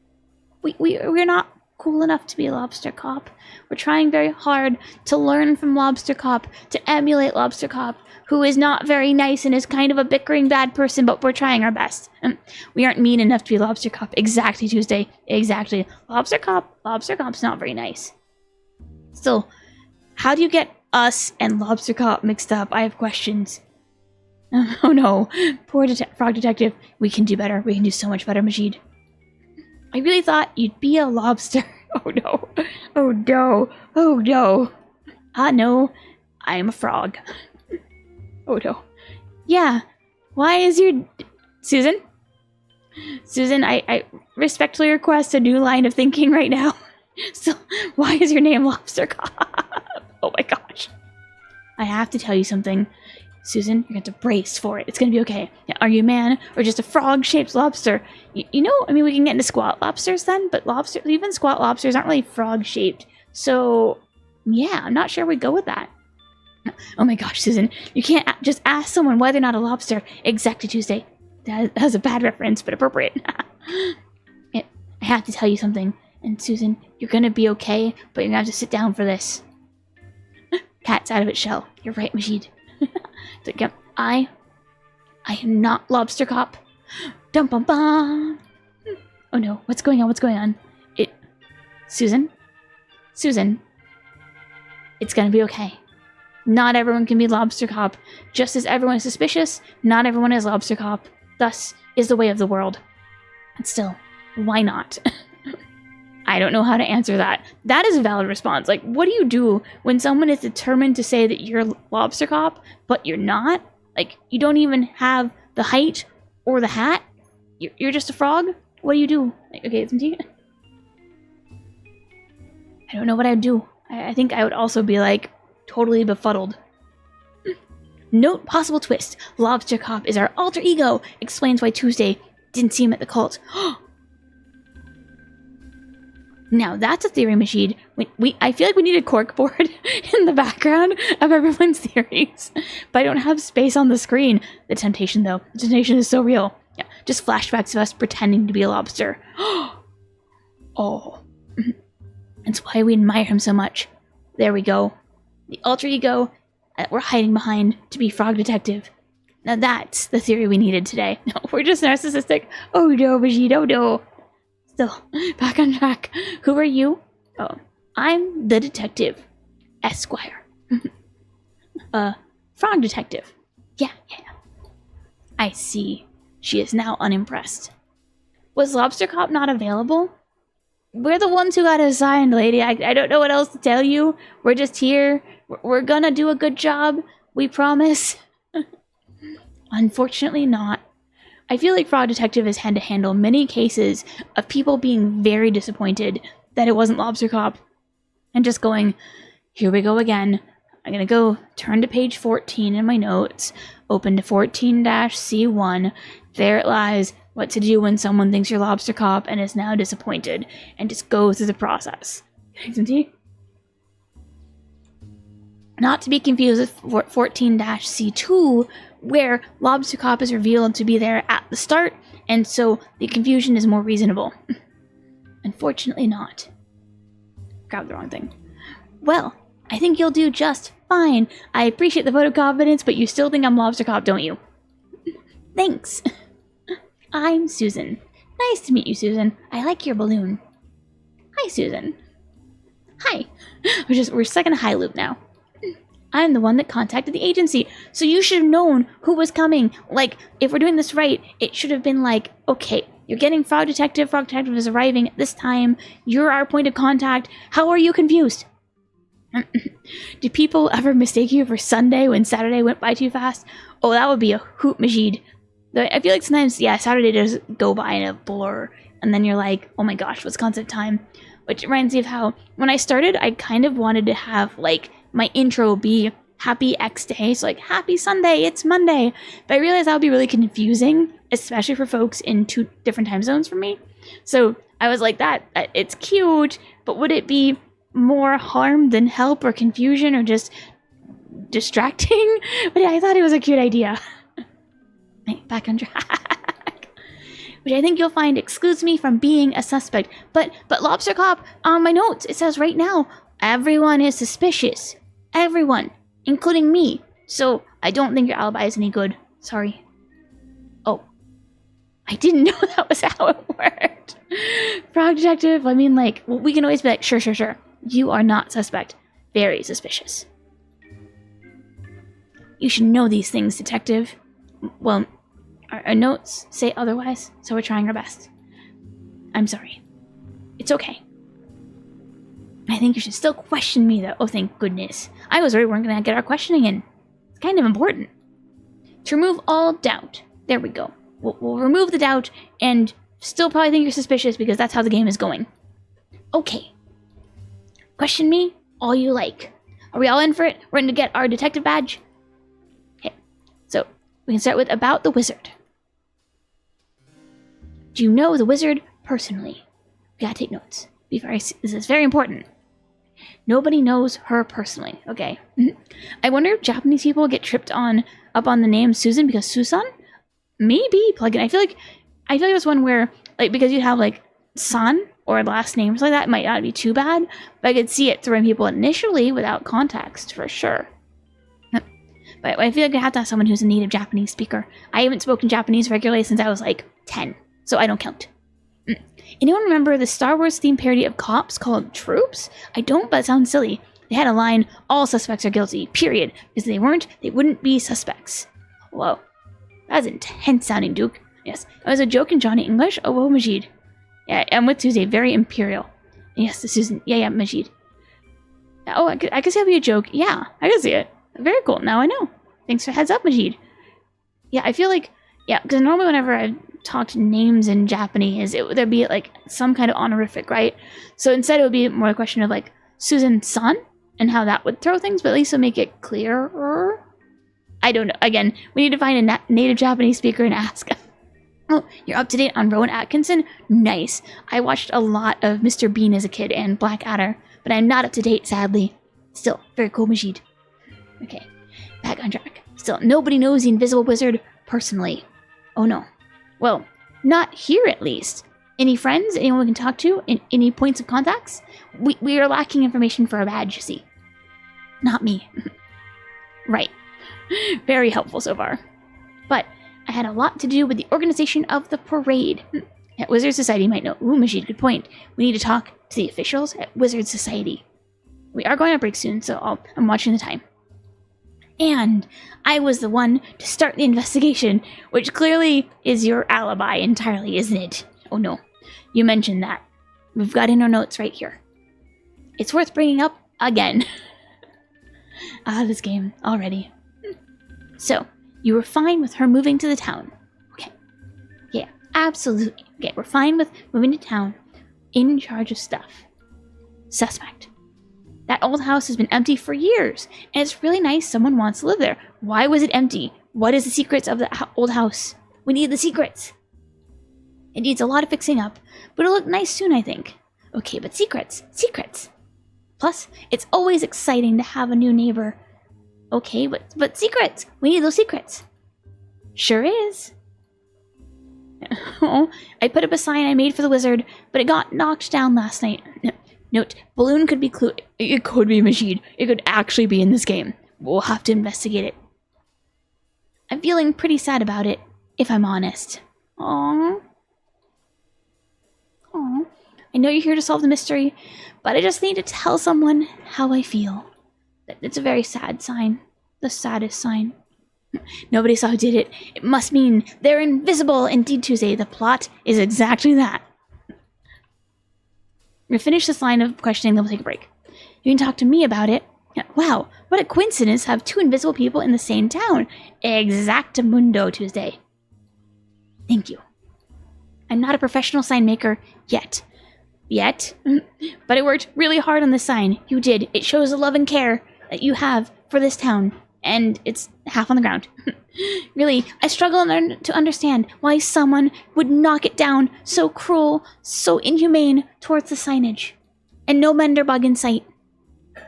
A: we're not cool enough to be a lobster cop. We're trying very hard to learn from Lobster Cop, to emulate Lobster Cop, who is not very nice and is kind of a bickering bad person, but we're trying our best. We aren't mean enough to be Lobster Cop. Exactly, Tuesday. Exactly. Lobster Cop's not very nice. Still, how do you get us and Lobster Cop mixed up? I have questions. Oh no, poor frog detective. We can do better. We can do so much better, Majid. I really thought you'd be a lobster. Oh no. Oh no. Oh no. No. I am a frog. Oh no. Yeah. Why is your... Susan? Susan, I respectfully request a new line of thinking right now. So, why is your name Lobster Cop? Oh my gosh. I have to tell you something. Susan, you're going to have to brace for it. It's going to be okay. Now, are you a man or just a frog-shaped lobster? You know, I mean, we can get into squat lobsters then, but even squat lobsters aren't really frog-shaped. So, yeah, I'm not sure we'd go with that. Oh my gosh, Susan, you can't just ask someone why they're not a lobster. Exactly, Tuesday. That was a bad reference, but appropriate. I have to tell you something. And Susan, you're going to be okay, but you're going to have to sit down for this. Cat's out of its shell. You're right, Majid. So, yeah, I am not Lobster Cop. Dum bum bum. Oh no, what's going on? What's going on? Susan, it's gonna be okay. Not everyone can be Lobster Cop. Just as everyone is suspicious, not everyone is Lobster Cop. Thus is the way of the world. And still, why not? I don't know how to answer that. That is a valid response. Like, what do you do when someone is determined to say that you're Lobster Cop, but you're not? Like, you don't even have the height or the hat? You're just a frog? What do you do? Like, okay, I don't know what I'd do. I think I would also be, like, totally befuddled. Note possible twist. Lobster Cop is our alter ego. Explains why Tuesday didn't see him at the cult. Now, that's a theory, Majid. I feel like we need a corkboard in the background of everyone's theories. But I don't have space on the screen. The temptation, though. The temptation is so real. Yeah, just flashbacks of us pretending to be a lobster. Oh. That's why we admire him so much. There we go. The alter ego that we're hiding behind to be Frog Detective. Now that's the theory we needed today. No, we're just narcissistic. Oh no, Majid, oh no. Still, back on track. Who are you? Oh, I'm the detective. Esquire. Frog detective. Yeah. I see. She is now unimpressed. Was Lobster Cop not available? we're the ones who got assigned, lady. I don't know what else to tell you. We're just here. We're gonna do a good job. We promise. Unfortunately not. I feel like Frog Detective has had to handle many cases of people being very disappointed that it wasn't Lobster Cop. And just going, here we go again. I'm gonna go turn to page 14 in my notes. Open to 14-C1. There it lies. What to do when someone thinks you're Lobster Cop and is now disappointed. And just go through the process. Can I some tea? Not to be confused with 14-C2, where Lobster Cop is revealed to be there at the start, and so the confusion is more reasonable. Unfortunately not. Grabbed the wrong thing. Well, I think you'll do just fine. I appreciate the vote of confidence, but you still think I'm Lobster Cop, don't you? Thanks. I'm Susan. Nice to meet you, Susan. I like your balloon. Hi, Susan. Hi. We're stuck in a high loop now. I'm the one that contacted the agency, so you should have known who was coming. Like, if we're doing this right, it should have been like, okay, you're getting Frog Detective is arriving at this time, you're our point of contact, how are you confused? Do people ever mistake you for Sunday when Saturday went by too fast? Oh, that would be a hoot majid. I feel like sometimes, yeah, Saturday does go by in a blur, and then you're like, oh my gosh, what's concept time? Which reminds me of how, when I started, I kind of wanted to have, like, my intro be Happy X Day, so like, Happy Sunday, it's Monday. But I realized that would be really confusing, especially for folks in 2 different time zones from me. So I was like, it's cute, but would it be more harm than help or confusion or just distracting? But yeah, I thought it was a cute idea. Back on track. Which I think you'll find excludes me from being a suspect. But Lobster Cop, on my notes, it says right now, everyone is suspicious. Everyone, including me. So I don't think your alibi is any good. Sorry. Oh. I didn't know that was how it worked. Frog Detective, I mean, like, well, we can always be like, sure. You are not suspect. Very suspicious. You should know these things, Detective. Well, our notes say otherwise, so we're trying our best. I'm sorry. It's okay. I think you should still question me, though. Oh, thank goodness. I was worried we weren't going to get our questioning in. It's kind of important. To remove all doubt. There we go. We'll remove the doubt and still probably think you're suspicious because that's how the game is going. Okay. Question me all you like. Are we all in for it? We're going to get our detective badge? Okay. So, we can start with about the wizard. Do you know the wizard personally? We gotta take notes. This is very important. Nobody knows her personally. Okay. I wonder if Japanese people get tripped up on the name Susan because Susan? Maybe plugin. I feel like it was one where, like, because you have like San or last names like that, it might not be too bad. But I could see it throwing people initially without context for sure. But I feel like I have to have someone who's a native Japanese speaker. I haven't spoken Japanese regularly since I was like 10, so I don't count. Anyone remember the Star Wars themed parody of Cops called Troops? I don't, but it sounds silly. They had a line, all suspects are guilty, period. Because if they weren't, they wouldn't be suspects. Whoa. That was intense sounding, Duke. Yes, it was a joke in Johnny English. Oh, whoa, Majid. Yeah, I'm with Tuesday, very imperial. Yes, the Susan. Yeah, Majid. Oh, I could see it be a joke. Yeah, I can see it. Very cool. Now I know. Thanks for heads up, Majid. Yeah, I feel like, yeah, because normally whenever I've talked names in Japanese, there'd be like some kind of honorific, right? So instead it would be more a question of like Susan-san and how that would throw things, but at least it'll make it clearer. I don't know. Again, we need to find a native Japanese speaker and ask. Oh, you're up to date on Rowan Atkinson? Nice. I watched a lot of Mr. Bean as a kid and Blackadder, but I'm not up to date, sadly. Still, very cool, Majid. Okay, back on track. Still, nobody knows the Invisible Wizard personally. Oh no. Well, not here at least. Any friends? Anyone we can talk to? Any points of contacts? We are lacking information for a badge, you see. Not me. Right. Very helpful so far. But I had a lot to do with the organization of the parade. At Wizard Society might know. Ooh, Majid, good point. We need to talk to the officials at Wizard Society. We are going on break soon, so I'm watching the time. And I was the one to start the investigation, which clearly is your alibi entirely, isn't it? Oh no, you mentioned that. we've got in our notes right here. It's worth bringing up again. This game already. So, you were fine with her moving to the town. Okay. Yeah, absolutely. Okay, we're fine with moving to town. In charge of stuff. Suspect. That old house has been empty for years, and it's really nice someone wants to live there. Why was it empty? What is the secrets of the old house? We need the secrets. It needs a lot of fixing up, but it'll look nice soon, I think. Okay, but secrets. Secrets. Plus, it's always exciting to have a new neighbor. Okay, but secrets. We need those secrets. Sure is. Oh, I put up a sign I made for the wizard, but it got knocked down last night. Note, balloon could be it could be a machine. It could actually be in this game. We'll have to investigate it. I'm feeling pretty sad about it, if I'm honest. Aww. Aww. I know you're here to solve the mystery, but I just need to tell someone how I feel. It's a very sad sign. The saddest sign. Nobody saw who did it. It must mean they're invisible. Indeed, Tuesday, the plot is exactly that. We'll finish this line of questioning, then we'll take a break. You can talk to me about it. Wow, what a coincidence to have two invisible people in the same town. Exactamundo, Tuesday. Thank you. I'm not a professional sign maker yet. But I worked really hard on this sign. You did. It shows the love and care that you have for this town. And it's half on the ground. Really, I struggle to understand why someone would knock it down so cruel, so inhumane towards the signage. And no mender bug in sight.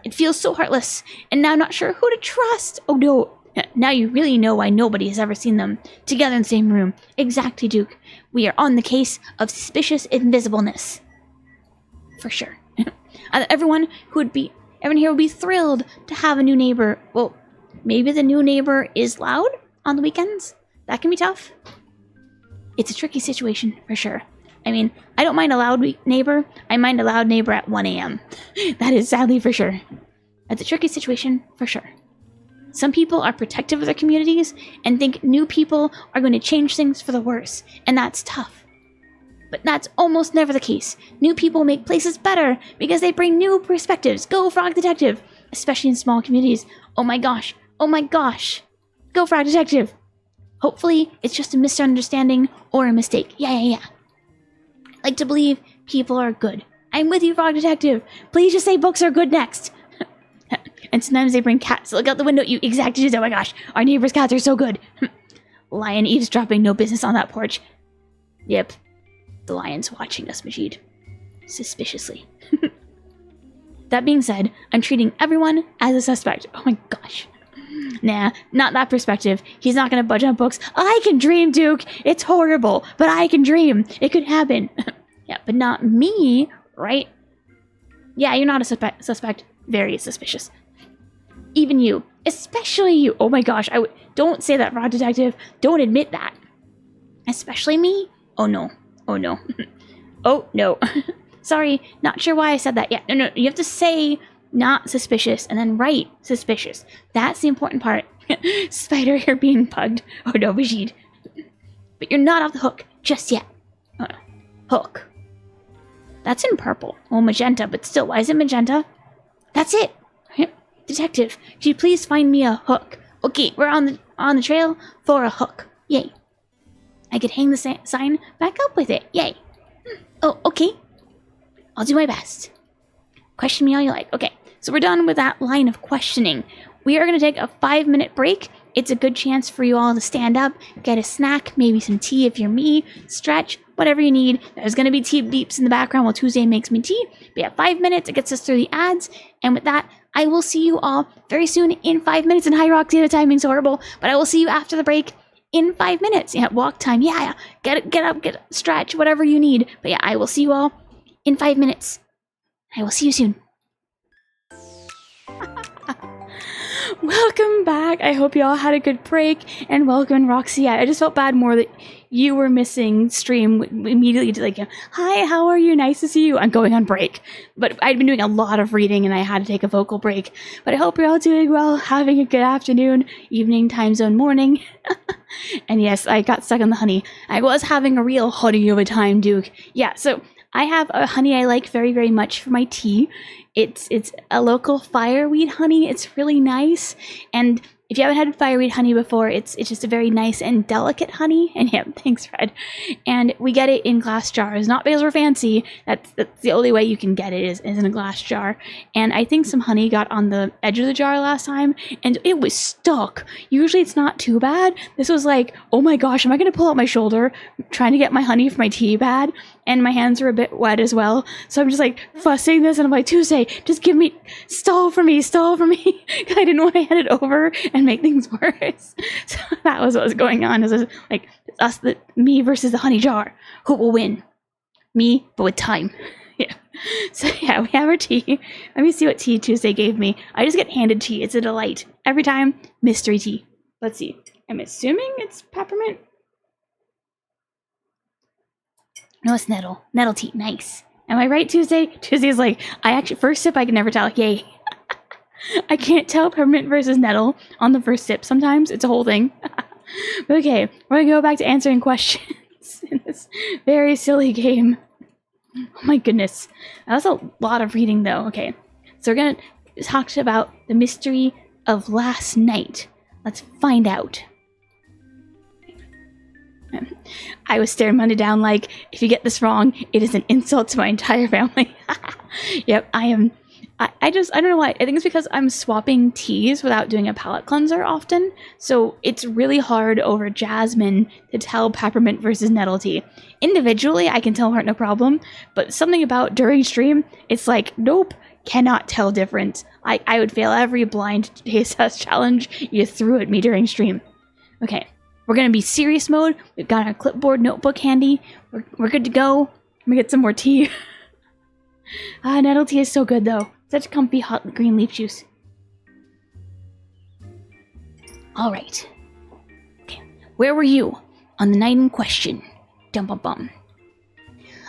A: It feels so heartless, and now I'm not sure who to trust. Oh no, now you really know why nobody has ever seen them together in the same room. Exactly, Duke. We are on the case of suspicious invisibleness. For sure. Everyone here would be thrilled to have a new neighbor. Well, maybe the new neighbor is loud on the weekends? That can be tough. It's a tricky situation, for sure. I mean, I don't mind a loud neighbor. I mind a loud neighbor at 1 a.m. That is sadly for sure. It's a tricky situation, for sure. Some people are protective of their communities and think new people are going to change things for the worse, and that's tough. But that's almost never the case. New people make places better because they bring new perspectives. Go Frog Detective! Especially in small communities. Oh my gosh. Oh my gosh. Go Frog Detective! Hopefully, it's just a misunderstanding or a mistake. Yeah. I like to believe people are good. I'm with you, Frog Detective. Please just say books are good next. And sometimes they bring cats. Look out the window, you exactly. Oh my gosh, our neighbor's cats are so good. Lion eavesdropping, no business on that porch. Yep, the lion's watching us, Majid. Suspiciously. That being said, I'm treating everyone as a suspect. Oh my gosh. Nah, not that perspective. He's not gonna budge on books. I can dream, Duke! It's horrible, but I can dream. It could happen. Yeah, but not me, right? Yeah, you're not a suspect. Very suspicious. Even you. Especially you. Oh my gosh, don't say that, Frog Detective. Don't admit that. Especially me? Oh no. Oh no. Oh no. Sorry, not sure why I said that. Yeah, no, you have to say not suspicious and then write suspicious. That's the important part. Spider, you're being bugged. Oh no, Majid. But you're not off the hook just yet. Oh no. Hook. That's in purple. Well, magenta, but still, why is it magenta? That's it. Detective, could you please find me a hook? Okay, we're on the trail for a hook. Yay. I could hang the sign back up with it. Yay. Oh, okay. I'll do my best. Question me all you like. Okay, so we're done with that line of questioning. We are going to take a 5-minute break. It's a good chance for you all to stand up, get a snack, maybe some tea if you're me, stretch, whatever you need. There's going to be tea beeps in the background while Tuesday makes me tea. But yeah, 5 minutes, it gets us through the ads. And with that, I will see you all very soon in 5 minutes. And hi, Roxy, the timing's horrible. But I will see you after the break in 5 minutes. Yeah, walk time. Yeah. Get up, stretch, whatever you need. But yeah, I will see you all in 5 minutes. I will see you soon. Welcome back. I hope you all had a good break, and welcome, Roxy. I just felt bad more that you were missing stream immediately to like, hi, how are you? Nice to see you. I'm going on break. But I'd been doing a lot of reading and I had to take a vocal break. But I hope you're all doing well, having a good afternoon, evening, time zone, morning. And yes, I got stuck on the honey. I was having a real honey of a time, Duke. Yeah, so I have a honey I like very, very much for my tea. It's a local fireweed honey. It's really nice. And if you haven't had fireweed honey before, it's just a very nice and delicate honey. And yeah, thanks, Fred. And we get it in glass jars, not because we're fancy. That's the only way you can get it is in a glass jar. And I think some honey got on the edge of the jar last time, and it was stuck. Usually it's not too bad. This was like, oh my gosh, am I going to pull out my shoulder trying to get my honey for my tea bad? And my hands are a bit wet as well. So I'm just like fussing this, and I'm like, Tuesday, just stall for me. I didn't want to hand it over and make things worse. So that was what was going on. It was like me versus the honey jar. Who will win? Me, but with time. Yeah. So yeah, we have our tea. Let me see what tea Tuesday gave me. I just get handed tea. It's a delight. Every time, mystery tea. Let's see. I'm assuming it's peppermint. No, it's nettle. Nettle tea. Nice. Am I right, Tuesday? Tuesday's like, first sip I can never tell. Yay. I can't tell peppermint versus nettle on the first sip. Sometimes it's a whole thing. Okay, we're gonna go back to answering questions in this very silly game. Oh my goodness. That's a lot of reading though. Okay, so we're gonna talk about the mystery of last night. Let's find out. I was staring Monday down like, if you get this wrong, it is an insult to my entire family. Yep, I am. I don't know why. I think it's because I'm swapping teas without doing a palate cleanser often. So it's really hard over jasmine to tell peppermint versus nettle tea. Individually, I can tell apart no problem. But something about during stream, it's like, nope, cannot tell difference. I would fail every blind taste test challenge you threw at me during stream. Okay. We're going to be serious mode. We've got our clipboard notebook handy. We're good to go. Let me get some more tea. Nettle tea is so good, though. Such comfy hot green leaf juice. All right. Okay. Where were you on the night in question? Dum-bum-bum.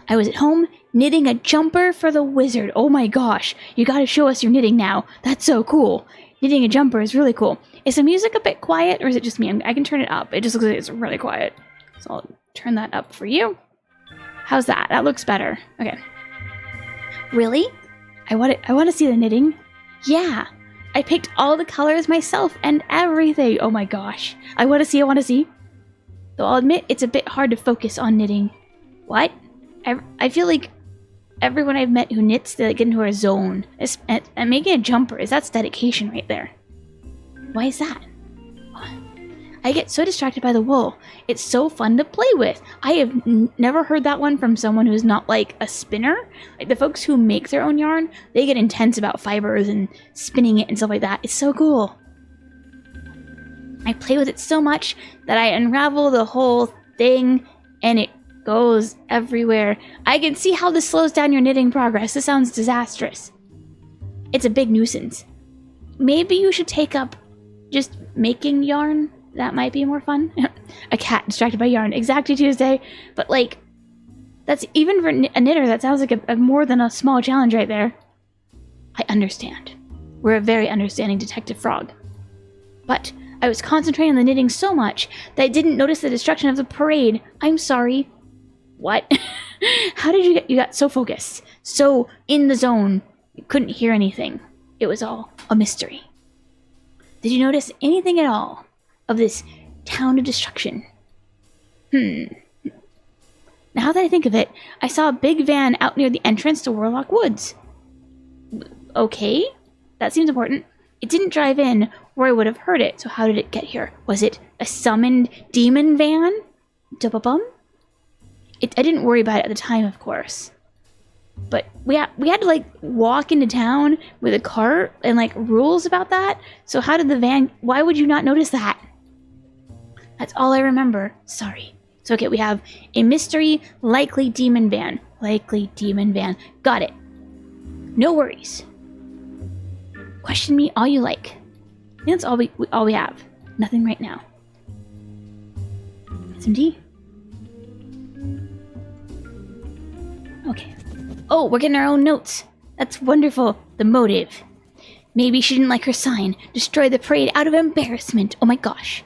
A: I was at home knitting a jumper for the wizard. Oh my gosh. You got to show us your knitting now. That's so cool. Knitting a jumper is really cool. Is the music a bit quiet, or is it just me? I can turn it up. It just looks like it's really quiet. So I'll turn that up for you. How's that? That looks better. Okay. Really? I want to see the knitting. Yeah. I picked all the colors myself and everything. Oh my gosh. I want to see. Though I'll admit, it's a bit hard to focus on knitting. What? I feel like everyone I've met who knits, they get into a zone. And making a jumper, that's dedication right there. Why is that? I get so distracted by the wool. It's so fun to play with. I have never heard that one from someone who's not like a spinner. Like the folks who make their own yarn, they get intense about fibers and spinning it and stuff like that. It's so cool. I play with it so much that I unravel the whole thing and it goes everywhere. I can see how this slows down your knitting progress. This sounds disastrous. It's a big nuisance. Maybe you should take up just making yarn. That might be more fun. A cat distracted by yarn. Exactly, Tuesday. But like, that's even for a knitter, that sounds like a more than a small challenge right there. I understand. We're a very understanding Detective Frog. But I was concentrating on the knitting so much that I didn't notice the destruction of the parade. I'm sorry. What? How did you got so focused? So in the zone, you couldn't hear anything. It was all a mystery. Did you notice anything at all of this town of destruction? Now that I think of it, I saw a big van out near the entrance to Warlock Woods. Okay, that seems important. It didn't drive in, or I would have heard it, so how did it get here? Was it a summoned demon van? Dum-bum? I didn't worry about it at the time, of course. But we had to like walk into town with a cart and like rules about that. So how did the van, why would you not notice that? That's all I remember. Sorry. So okay, we have a mystery, likely demon van. Likely demon van. Got it. No worries. Question me all you like. I think that's all we have. Nothing right now. Some tea. Okay. Oh, we're getting our own notes. That's wonderful. The motive. Maybe she didn't like her sign. Destroy the parade out of embarrassment. Oh my gosh.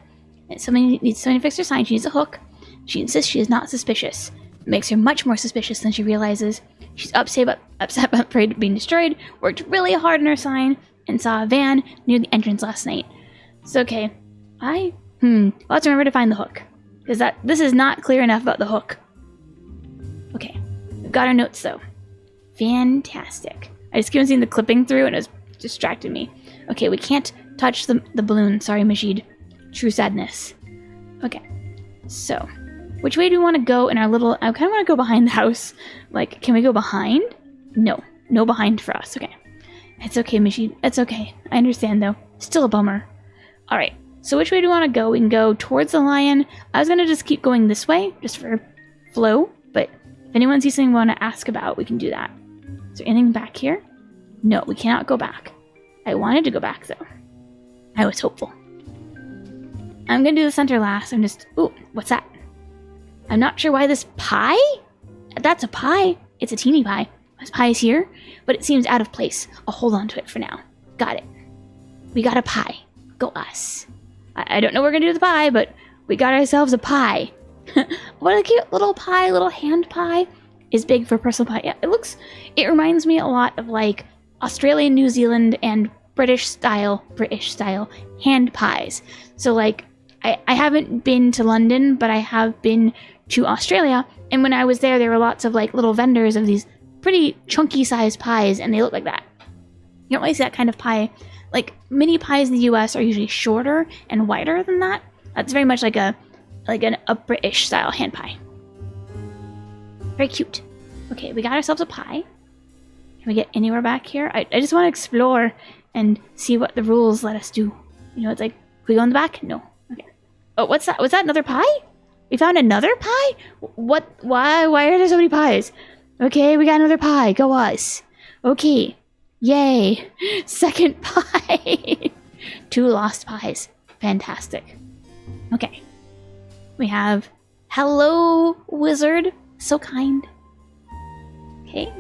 A: Somebody needs to fix her sign. She needs a hook. She insists she is not suspicious. makes her much more suspicious than she realizes. She's upset but afraid of being destroyed, worked really hard on her sign, and saw a van near the entrance last night. So okay, let's remember to find the hook. Because this is not clear enough about the hook. Okay, we've got our notes though. Fantastic. I just kept seeing the clipping through and it was distracted me. Okay, we can't touch the balloon. Sorry, Majid. True sadness. Okay, so which way do we want to go in our little... I kind of want to go behind the house. Like, can we go behind? No. No behind for us. Okay. It's okay, Majid. It's okay. I understand, though. Still a bummer. Alright, so which way do we want to go? We can go towards the lion. I was going to just keep going this way, just for flow. But if anyone sees something we want to ask about, we can do that. Is there anything back here? No, we cannot go back. I wanted to go back, though. I was hopeful. I'm going to do the center last. Ooh, what's that? I'm not sure why this pie? That's a pie. It's a teeny pie. This pie is here, but it seems out of place. I'll hold on to it for now. Got it. We got a pie. Go us. I don't know what we're going to do with the pie, but we got ourselves a pie. What a cute little pie, little hand pie. Is big for personal pie. Yeah, it reminds me a lot of like Australian, New Zealand, and British style hand pies. So like, I haven't been to London, but I have been to Australia. And when I was there were lots of like little vendors of these pretty chunky sized pies, and they look like that. You don't really see that kind of pie. Like mini pies in the US are usually shorter and wider than that. That's very much like a British style hand pie. Very cute. Okay, we got ourselves a pie. Can we get anywhere back here? I just want to explore and see what the rules let us do. You know, it's like, can we go in the back? No. Okay. Oh, what's that? Was that another pie? We found another pie? What? Why are there so many pies? Okay, we got another pie. Go us. Okay. Yay. Second pie. 2 lost pies. Fantastic. Okay. We have, hello, wizard. So kind. Okay.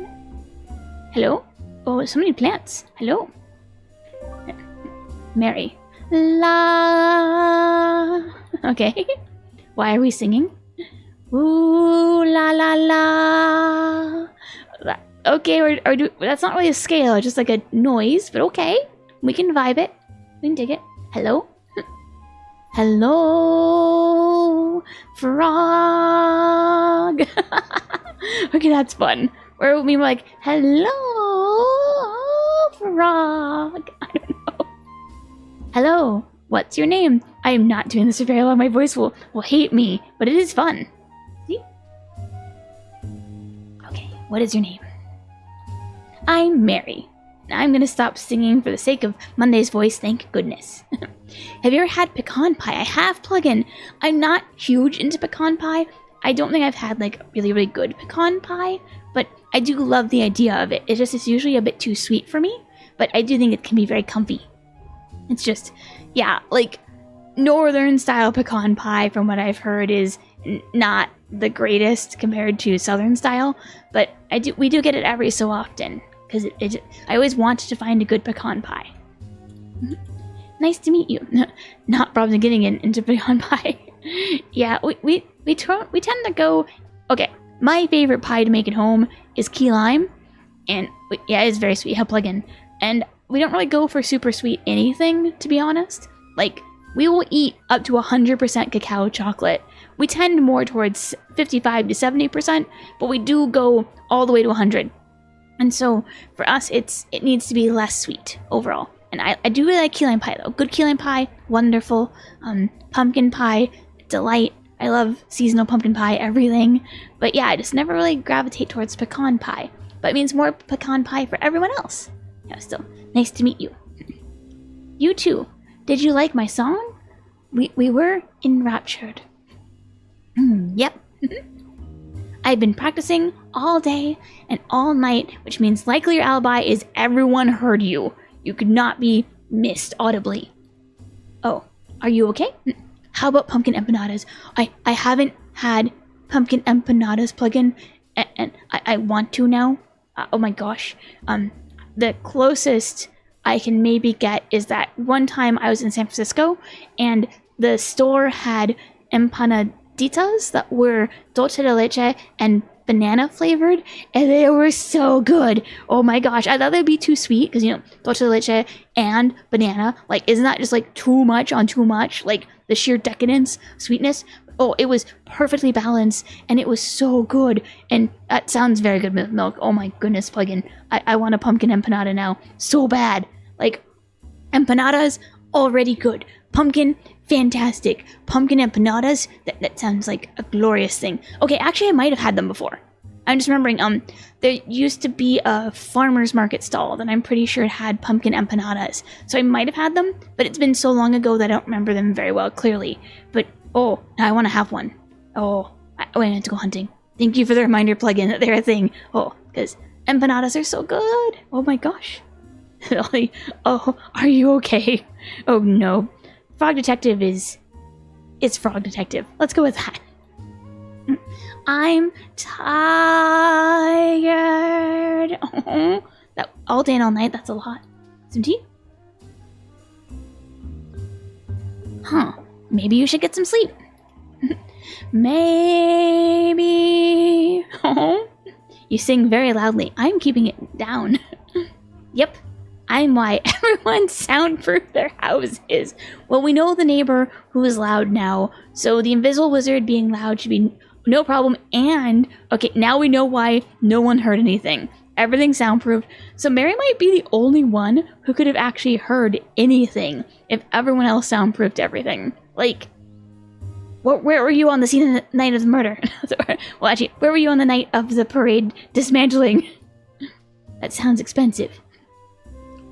A: Hello? Oh, so many plants. Hello. Mary. La. Okay. Why are we singing? Ooh, la la la. Okay, that's not really a scale, it's just like a noise, but okay. We can vibe it. We can dig it. Hello? Hello, frog. Okay, that's fun. Or we were like, hello, frog. I don't know. Hello, what's your name? I am not doing this for very long. My voice will hate me, but it is fun. See? Okay, what is your name? I'm Mary. I'm gonna stop singing for the sake of Monday's voice, thank goodness. Have you ever had pecan pie? I have, plugin. I'm not huge into pecan pie. I don't think I've had like really, really good pecan pie, but I do love the idea of it. It's usually a bit too sweet for me, but I do think it can be very comfy. It's just, yeah, like northern style pecan pie from what I've heard is not the greatest compared to southern style, but we do get it every so often because I always wanted to find a good pecan pie. Nice to meet you. Not probably getting into pecan pie. Yeah, we tend to go. Okay, my favorite pie to make at home is key lime, and yeah, it's very sweet. Have plug-in, and we don't really go for super sweet anything, to be honest. Like we will eat up to 100% cacao chocolate. We tend more towards 55 to 70%, but we do go all the way to 100. And so for us, it needs to be less sweet overall. And I do really like key lime pie though. Good key lime pie, wonderful. Pumpkin pie, delight. I love seasonal pumpkin pie, everything. But yeah, I just never really gravitate towards pecan pie. But it means more pecan pie for everyone else. Yeah, still, nice to meet you. You too. Did you like my song? We were enraptured. Yep. I've been practicing all day and all night, which means likely your alibi is everyone heard you. You could not be missed audibly. Oh, are you okay? How about pumpkin empanadas? I haven't had pumpkin empanadas plugin, and I want to now. Oh my gosh. The closest I can maybe get is that one time I was in San Francisco, and the store had palmaditas that were dulce de leche and banana flavored, and they were so good. Oh my gosh, I thought they'd be too sweet because, you know, dulce de leche and banana, like, isn't that just like too much on too much? Like the sheer decadence, sweetness. Oh, it was perfectly balanced, and it was so good. And that sounds very good with milk. Oh my goodness, plugin. I want a pumpkin empanada now. So bad. Like, empanadas, already good. Pumpkin, fantastic. Pumpkin empanadas, that sounds like a glorious thing. Okay, actually, I might have had them before. I'm just remembering, there used to be a farmer's market stall that I'm pretty sure had pumpkin empanadas. So I might have had them, but it's been so long ago that I don't remember them very well, clearly. But, oh, now I want to have one. Oh, I need to go hunting. Thank you for the reminder plugin that they're a thing. Oh, because empanadas are so good. Oh my gosh. Oh, are you okay? Oh no. Frog Detective it's Frog Detective. Let's go with that. I'm tired. Oh, that all day and all night, that's a lot. Some tea? Huh. Maybe you should get some sleep. Maybe. Oh, you sing very loudly. I'm keeping it down. Yep. I'm why everyone soundproof their houses. Well, we know the neighbor who is loud now, so the invisible wizard being loud should be no problem. And, okay, now we know why no one heard anything. Everything's soundproofed. So Mary might be the only one who could have actually heard anything if everyone else soundproofed everything. Like, where were you on the scene of the night of the murder? Well, actually, where were you on the night of the parade dismantling? That sounds expensive.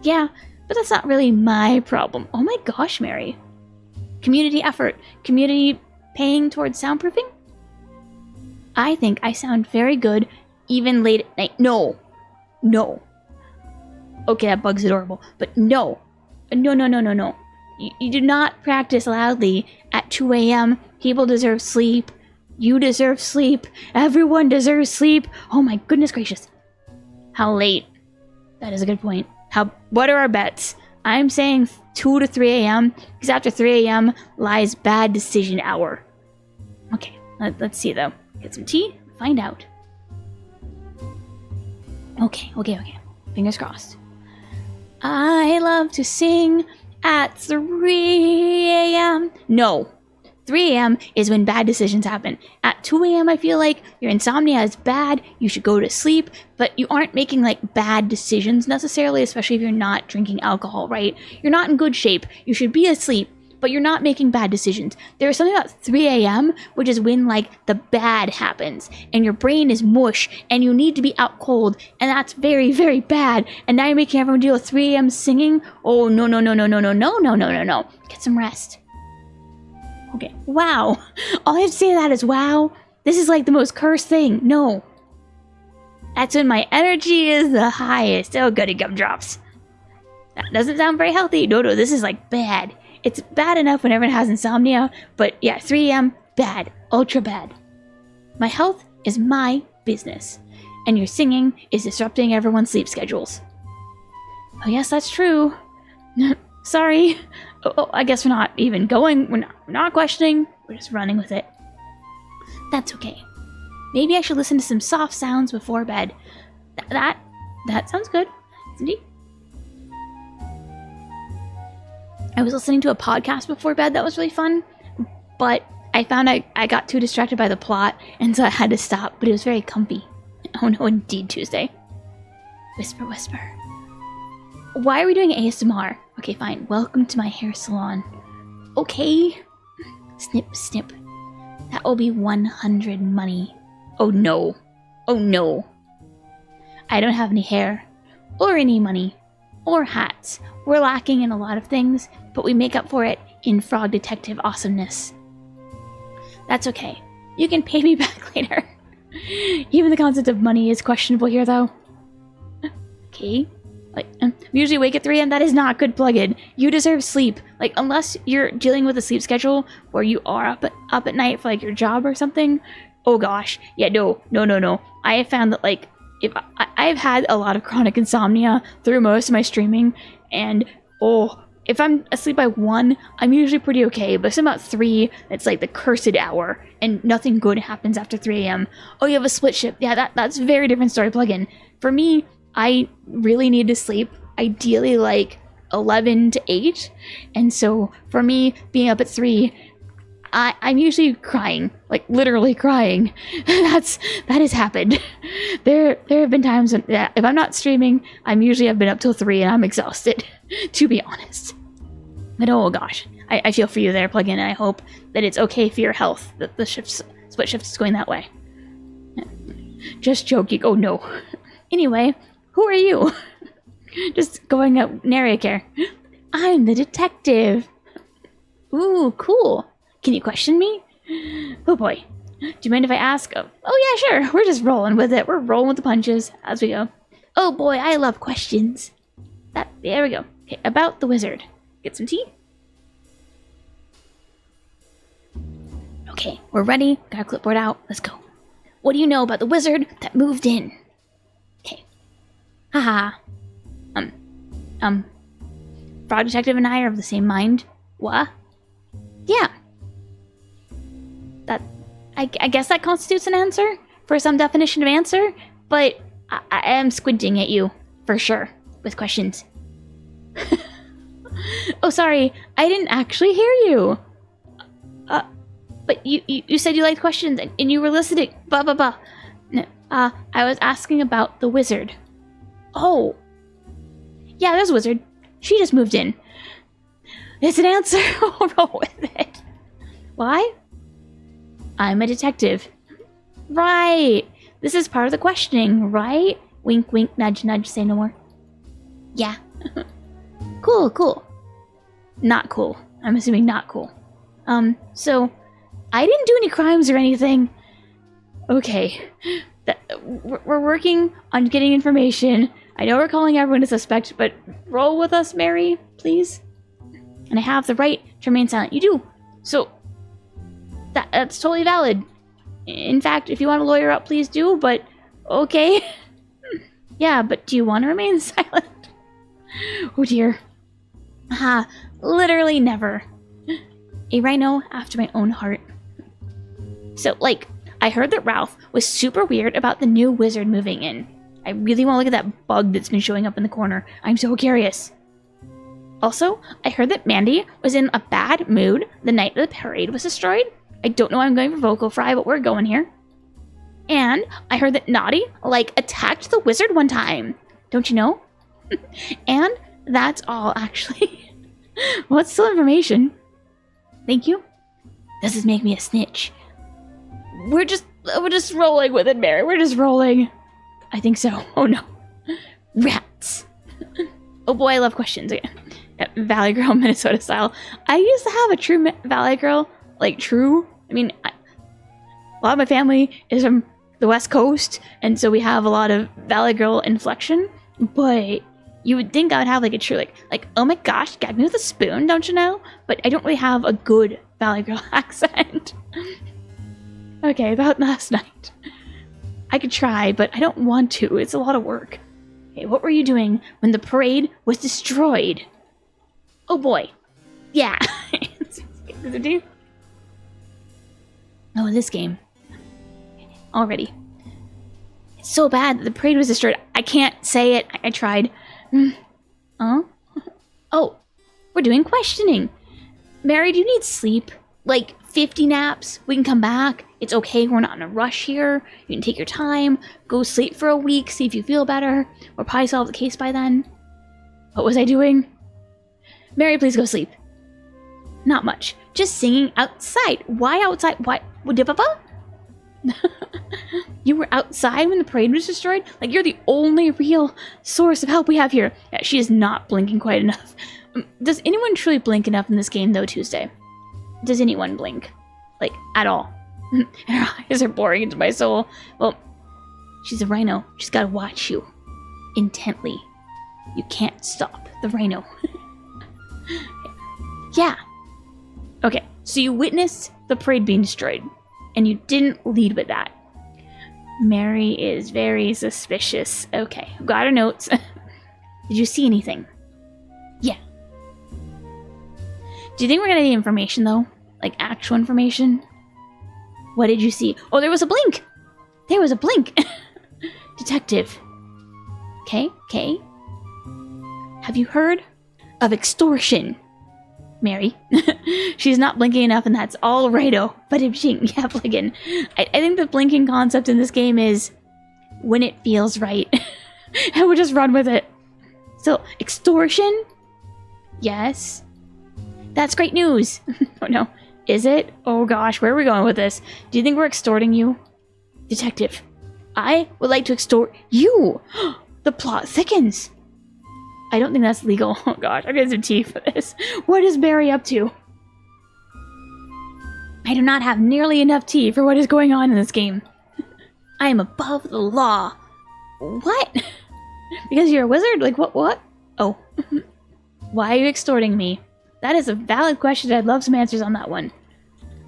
A: Yeah, but that's not really my problem. Oh my gosh, Mary. Community effort. Community paying towards soundproofing? I think I sound very good even late at night. No. Okay, that bug's adorable. But no. No. You do not practice loudly at 2 a.m. People deserve sleep. You deserve sleep. Everyone deserves sleep. Oh my goodness gracious. How late? That is a good point. What are our bets? I'm saying 2 to 3 a.m. because after 3 a.m. lies bad decision hour. Okay, let's see though. Get some tea, find out. Okay. Fingers crossed. I love to sing at 3 a.m. No. 3 a.m. is when bad decisions happen. At 2 a.m. I feel like your insomnia is bad, you should go to sleep, but you aren't making like bad decisions necessarily, especially if you're not drinking alcohol, right? You're not in good shape, you should be asleep, but you're not making bad decisions. There's something about 3 a.m. which is when like the bad happens, and your brain is mush, and you need to be out cold, and that's very, very bad, and now you're making everyone deal with 3 a.m. singing? Oh, no. Get some rest. Okay, wow. All I have to say to that is wow. This is like the most cursed thing. No. That's when my energy is the highest. Oh, goody gumdrops. That doesn't sound very healthy. No, this is like bad. It's bad enough when everyone has insomnia, but yeah, 3 a.m., bad. Ultra bad. My health is my business, and your singing is disrupting everyone's sleep schedules. Oh, yes, that's true. Sorry. Oh, I guess we're not even going. We're not questioning. We're just running with it. That's okay. Maybe I should listen to some soft sounds before bed. That sounds good. Cindy? I was listening to a podcast before bed that was really fun, but I found I got too distracted by the plot, and so I had to stop, but it was very comfy. Oh no, indeed, Tuesday. Whisper, whisper. Why are we doing ASMR? Okay, fine. Welcome to my hair salon. Okay. Snip, snip. That will be 100 money. Oh no. Oh no. I don't have any hair, or any money, or hats. We're lacking in a lot of things, but we make up for it in Frog Detective awesomeness. That's okay. You can pay me back later. Even the concept of money is questionable here, though. Okay. Like, usually awake at 3 a.m. That is not good plug-in. You deserve sleep. Like, unless you're dealing with a sleep schedule where you are up at night for like your job or something. Oh gosh. Yeah, no. I have found that like, if I've had a lot of chronic insomnia through most of my streaming, and oh, if I'm asleep by 1, I'm usually pretty okay, but it's about 3, it's like the cursed hour, and nothing good happens after 3 a.m. Oh, you have a split shift. Yeah, that's a very different story, plugin. For me, I really need to sleep, ideally like 11 to 8, and so for me, being up at 3, I'm usually crying, like literally crying. That has happened. There have been times when, yeah, if I'm not streaming, I've been up till 3 and I'm exhausted, to be honest. But oh gosh, I feel for you there, plugin, and I hope that it's okay for your health that the split shift is going that way. Just joking. Oh no. Anyway, who are you? Just going up Narracare. I'm the detective. Ooh, cool. Can you question me? Oh boy. Do you mind if I ask? Oh yeah, sure. We're just rolling with it. We're rolling with the punches as we go. Oh boy, I love questions. There we go. Okay, about the wizard. Get some tea? Okay, we're ready. Got our clipboard out. Let's go. What do you know about the wizard that moved in? Okay. Haha. Frog Detective and I are of the same mind. What? Yeah. I guess that constitutes an answer for some definition of answer, but I am squinting at you, for sure, with questions. Oh, sorry, I didn't actually hear you. But you said you liked questions, and you were listening, blah, blah, blah. No, I was asking about the wizard. Oh. Yeah, there's a wizard. She just moved in. It's an answer. I'll roll with it. Why? I'm a detective. Right. This is part of the questioning, right? Wink, wink, nudge, nudge, say no more. Yeah. Cool. Not cool. I'm assuming not cool. So, I didn't do any crimes or anything. Okay. We're working on getting information. I know we're calling everyone a suspect, but roll with us, Mary, please. And I have the right to remain silent. You do. So, that's totally valid. In fact, if you want to lawyer up, please do, but okay. Yeah, but do you want to remain silent? Oh dear. Literally never. A rhino after my own heart. So, I heard that Ralph was super weird about the new wizard moving in. I really want to look at that bug that's been showing up in the corner. I'm so curious. Also, I heard that Mandy was in a bad mood the night the parade was destroyed. I don't know why I'm going for vocal fry, but we're going here. And I heard that Naughty, attacked the wizard one time. Don't you know? And that's all, actually. Well, it's still information. Thank you. Does this make me a snitch? We're just rolling with it, Mary. We're just rolling. I think so. Oh no. Rats. Oh boy, I love questions. Valley Girl, Minnesota style. I used to have a true Valley Girl, true. I mean, a lot of my family is from the West Coast, and so we have a lot of Valley Girl inflection, but you would think I would have a true, oh my gosh, gag me with a spoon, don't you know? But I don't really have a good Valley Girl accent. Okay, about last night. I could try, but I don't want to. It's a lot of work. Okay, what were you doing when the parade was destroyed? Oh boy. Yeah. Oh, this game. Already. It's so bad that the parade was destroyed. I can't say it. I tried. Oh, we're doing questioning. Mary, do you need sleep? 50 naps? We can come back. It's okay. We're not in a rush here. You can take your time. Go sleep for a week. See if you feel better. We'll probably solve the case by then. What was I doing? Mary, please go sleep. Not much. Just singing outside. Why outside? Why? Papa? You were outside when the parade was destroyed? You're the only real source of help we have here. Yeah, she is not blinking quite enough. Does anyone truly blink enough in this game, though, Tuesday? Does anyone blink? At all? And her eyes are boring into my soul. Well, she's a rhino. She's gotta watch you. Intently. You can't stop the rhino. Yeah. Okay, so you witnessed the parade being destroyed, and you didn't lead with that. Mary is very suspicious. Okay, got her notes. Did you see anything? Yeah. Do you think we're gonna need information though? Like actual information? What did you see? Oh, there was a blink! There was a blink! Detective. Okay. Have you heard of extortion? Mary. She's not blinking enough and that's all righto. But if she, yeah, blinking. I think the blinking concept in this game is when it feels right. And we'll just run with it. So, extortion? Yes. That's great news. Oh no. Is it? Oh gosh, where are we going with this? Do you think we're extorting you? Detective. I would like to extort you. The plot thickens. I don't think that's legal. Oh gosh, I got some tea for this. What is Barry up to? I do not have nearly enough tea for what is going on in this game. I am above the law. What? Because you're a wizard? Like what? Oh. Why are you extorting me? That is a valid question. I'd love some answers on that one.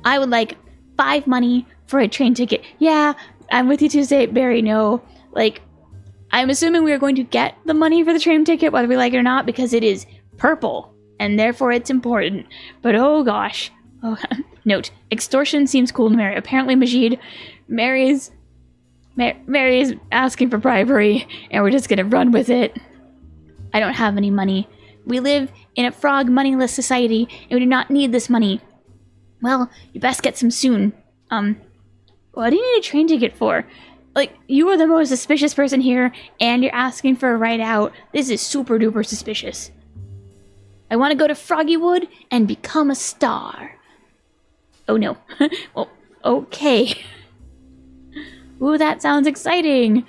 A: I would like 5 money for a train ticket. Yeah, I'm with you Tuesday, Barry. No, like, I'm assuming we are going to get the money for the train ticket, whether we like it or not, because it is purple, and therefore it's important. But oh gosh. Oh, note, extortion seems cool to Mary. Apparently Majid, Mary is asking for bribery, and we're just gonna run with it. I don't have any money. We live in a frog moneyless society, and we do not need this money. Well, you best get some soon. What do you need a train ticket for? Like, you are the most suspicious person here, and you're asking for a ride out. This is super duper suspicious. I want to go to Froggywood and become a star. Oh no. Well, okay. Ooh, that sounds exciting.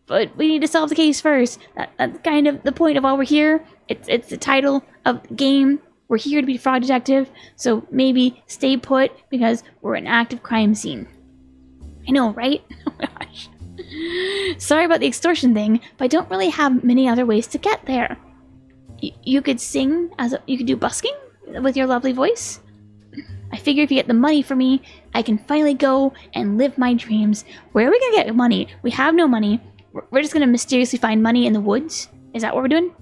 A: But we need to solve the case first. That's kind of the point of why we're here. It's the title of the game. We're here to be fraud detective, so maybe stay put because we're an active crime scene. I know, right? Oh my gosh. Sorry about the extortion thing, but I don't really have many other ways to get there. You could sing you could do busking with your lovely voice. I figure if you get the money for me, I can finally go and live my dreams. Where are we gonna get money? We have no money. We're just gonna mysteriously find money in the woods? Is that what we're doing?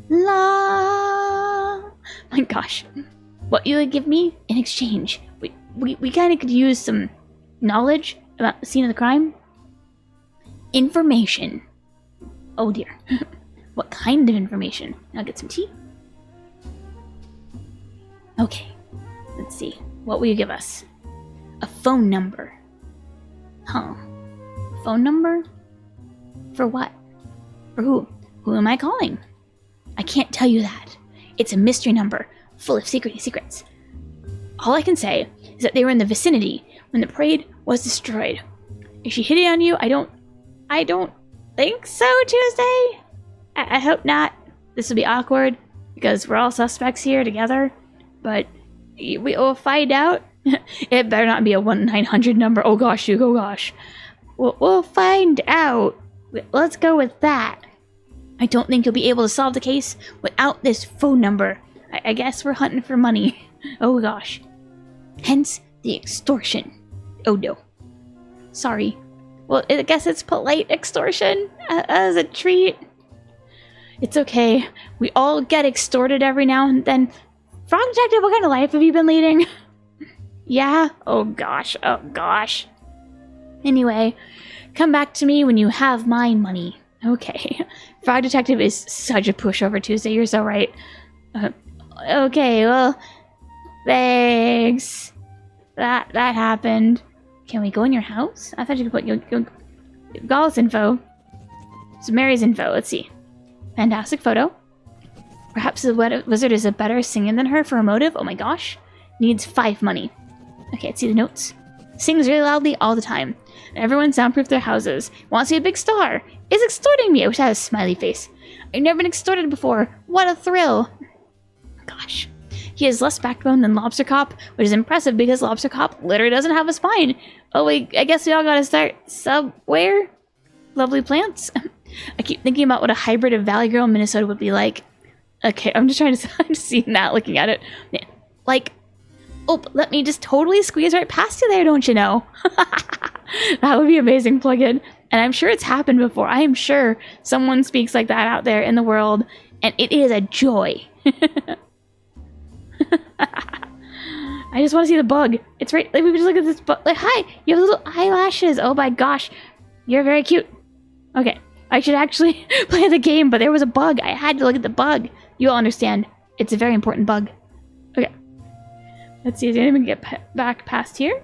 A: La. My gosh. What you would give me in exchange? We kind of could use some knowledge about the scene of the crime. Information. Oh dear. What kind of information? I'll get some tea. Okay. Let's see. What will you give us? A phone number. Huh. Phone number? For what? For who? Who am I calling? I can't tell you that. It's a mystery number, full of secrets. All I can say is that they were in the vicinity when the parade was destroyed. Is she hitting on you? I don't think so, Tuesday. I hope not. This will be awkward because we're all suspects here together. But we will find out. It better not be a 1-900 number. Oh gosh, oh gosh. We'll find out. Let's go with that. I don't think you'll be able to solve the case without this phone number. I guess we're hunting for money. Oh gosh. Hence the extortion. Oh no. Sorry. Well, I guess it's polite extortion as a treat. It's okay. We all get extorted every now and then. Frog Detective, what kind of life have you been leading? Yeah? Oh gosh. Oh gosh. Anyway, come back to me when you have my money. Okay. Frog Detective is such a pushover, Tuesday. You're so right. Okay, well, thanks. That happened. Can we go in your house? I thought you could put Gall's info. So Mary's info. Let's see. Fantastic photo. Perhaps the wizard is a better singer than her for a motive. Oh my gosh. Needs 5 money. Okay, let's see the notes. Sings really loudly all the time. Everyone soundproof their houses. Wants to be a big star. Is extorting me. I wish I had a smiley face. I've never been extorted before. What a thrill. Gosh. He has less backbone than Lobster Cop, which is impressive because Lobster Cop literally doesn't have a spine. Oh wait, I guess we all gotta start somewhere. Lovely plants. I keep thinking about what a hybrid of Valley Girl, Minnesota would be like. Okay, I'm just trying to I'm just seeing that, looking at it. Like, oh, let me just totally squeeze right past you there, don't you know? That would be amazing plugin. And I'm sure it's happened before. I am sure someone speaks like that out there in the world. And it is a joy. I just want to see the bug. It's right. Like, we can just look at this bug. Like, hi, you have little eyelashes. Oh my gosh, you're very cute. Okay, I should actually play the game, but there was a bug. I had to look at the bug. You all understand. It's a very important bug. Okay. Let's see. Is anyone get back past here?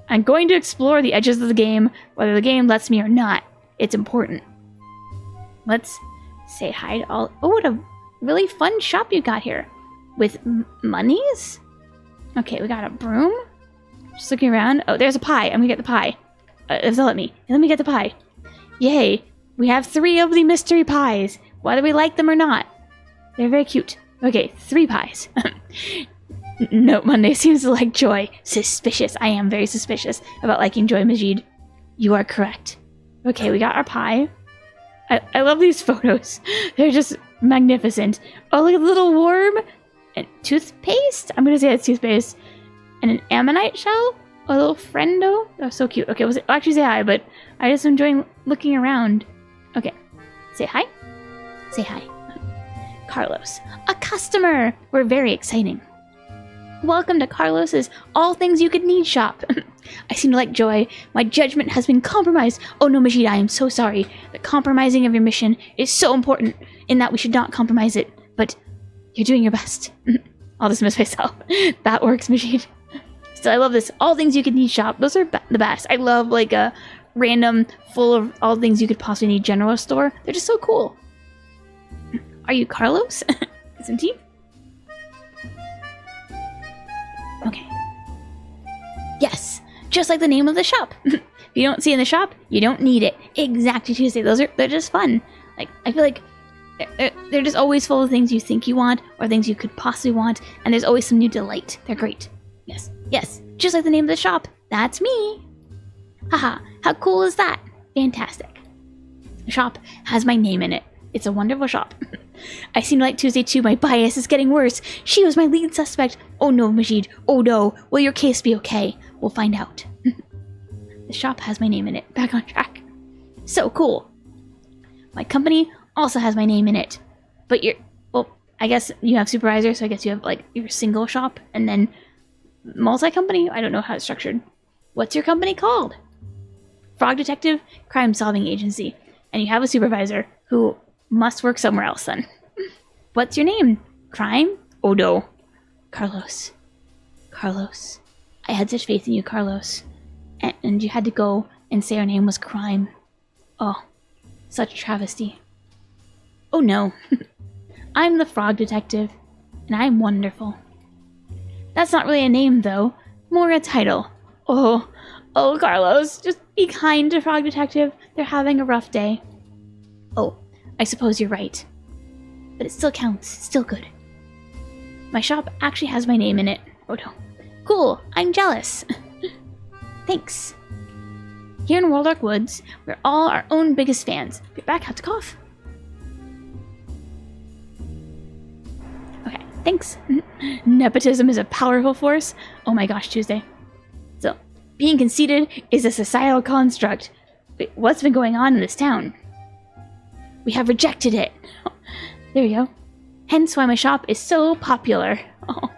A: I'm going to explore the edges of the game, whether the game lets me or not. It's important. Let's say hi to all. Oh, what a really fun shop you got here. With monies? Okay, we got a broom. Just looking around. Oh, there's a pie. I'm gonna get the pie. If they'll let me. Let me get the pie. Yay. We have 3 of the mystery pies, whether we like them or not. They're very cute. Okay, 3 pies. No, Monday seems to like Joy. Suspicious. I am very suspicious about liking Joy Majid. You are correct. Okay, we got our pie. I love these photos. They're just magnificent. Oh, look at the little worm. And toothpaste? I'm gonna say it's toothpaste. And an ammonite shell? A little friendo? That's so cute. Okay, I'll actually say hi, but I just enjoy looking around. Okay. Say hi. Say hi. Carlos. A customer! We're very exciting. Welcome to Carlos's All Things You Could Need shop. I seem to like Joy. My judgment has been compromised. Oh no, Majid, I am so sorry. The compromising of your mission is so important in that we should not compromise it. But you're doing your best. I'll dismiss myself. That works, Majid. Still, I love this All Things You Could Need shop. Those are the best. I love like a random, full of all things you could possibly need general store. They're just so cool. Are you Carlos? Isn't he? Okay. Yes, just like the name of the shop. If you don't see it in the shop, you don't need it. Exactly, Tuesday. They're just fun. Like, I feel like they're just always full of things you think you want or things you could possibly want, and there's always some new delight. They're great. Yes, yes, just like the name of the shop. That's me. Haha, how cool is that? Fantastic. The shop has my name in it. It's a wonderful shop. I seem to like Tuesday too. My bias is getting worse. She was my lead suspect. Oh no, Majid. Oh no. Will your case be okay? We'll find out. The shop has my name in it. Back on track. So cool. My company also has my name in it. But well, I guess you have supervisor, so I guess you have like your single shop and then multi-company? I don't know how it's structured. What's your company called? Frog Detective Crime Solving Agency. And you have a supervisor who must work somewhere else then. What's your name? Crime? Oh no. Carlos. Carlos. I had such faith in you, Carlos. And you had to go and say our name was Crime. Oh, such a travesty. Oh no. I'm the Frog Detective, and I'm wonderful. That's not really a name though, more a title. Oh, Carlos, just be kind to Frog Detective. They're having a rough day. Oh, I suppose you're right. But it still counts. It's still good. My shop actually has my name in it. Oh no. Cool, I'm jealous. Thanks. Here in World Arc Woods, we're all our own biggest fans. Get back, have to cough. Okay, thanks. Nepotism is a powerful force. Oh my gosh, Tuesday. So, being conceited is a societal construct. Wait, what's been going on in this town? We have rejected it. There we go. Hence why my shop is so popular. Oh.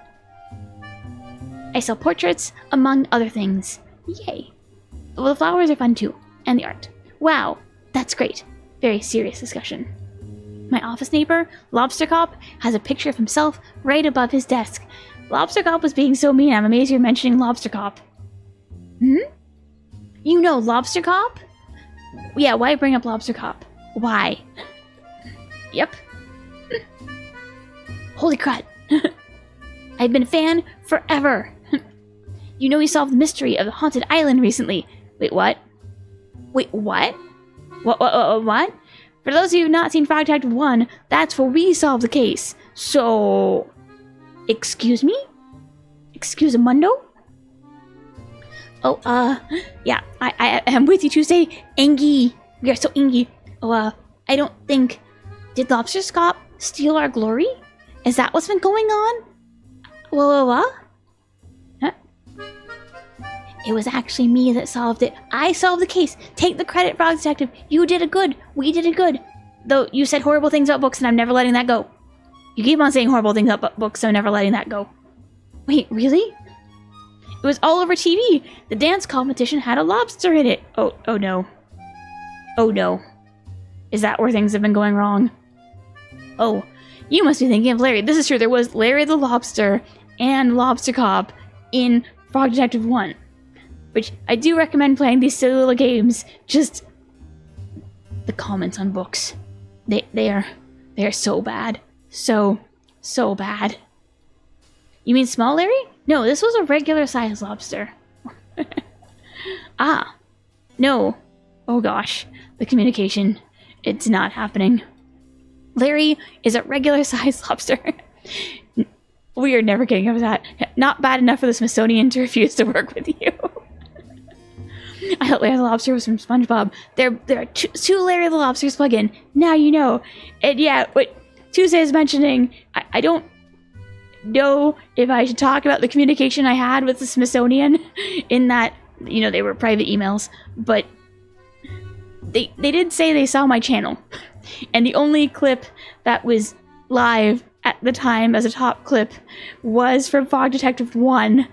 A: I sell portraits, among other things. Yay. Well, the flowers are fun too. And the art. Wow, that's great. Very serious discussion. My office neighbor, Lobster Cop, has a picture of himself right above his desk. Lobster Cop was being so mean. I'm amazed you're mentioning Lobster Cop. Hmm? You know Lobster Cop? Yeah, why bring up Lobster Cop? Why? Yep. Holy crap. I've been a fan forever. You know we solved the mystery of the haunted island recently. Wait, what? Wait, what? What? For those of you who have not seen Frog Detective 1, that's where we solved the case. So... Excuse me? Excuse a mundo? Oh, yeah, I am with you, Tuesday. Angie. We are so angy. Oh, I don't think... Did Lobster Cop steal our glory? Is that what's been going on? What? Huh? It was actually me that solved it. I solved the case. Take the credit, Frog Detective. You did it good. We did it good. Though you said horrible things about books and I'm never letting that go. You keep on saying horrible things about books, so I'm never letting that go. Wait, really? It was all over TV. The dance competition had a lobster in it. Oh no. Oh no. Is that where things have been going wrong? Oh, you must be thinking of Larry. This is true. There was Larry the Lobster and Lobster Cop in Frog Detective 1. Which I do recommend playing these silly little games. Just the comments on books. They are so bad. So bad. You mean small Larry? No, this was a regular size lobster. Ah. No. Oh gosh. The communication. It's not happening. Larry is a regular size lobster. We are never getting over that. Not bad enough for the Smithsonian to refuse to work with you. I thought Larry the Lobster was from SpongeBob. There are two Larry the Lobsters plug-in. Now you know. And yeah, what Tuesday is mentioning, I don't know if I should talk about the communication I had with the Smithsonian in that, you know, they were private emails, but they did say they saw my channel. And the only clip that was live at the time as a top clip was from Frog Detective 1.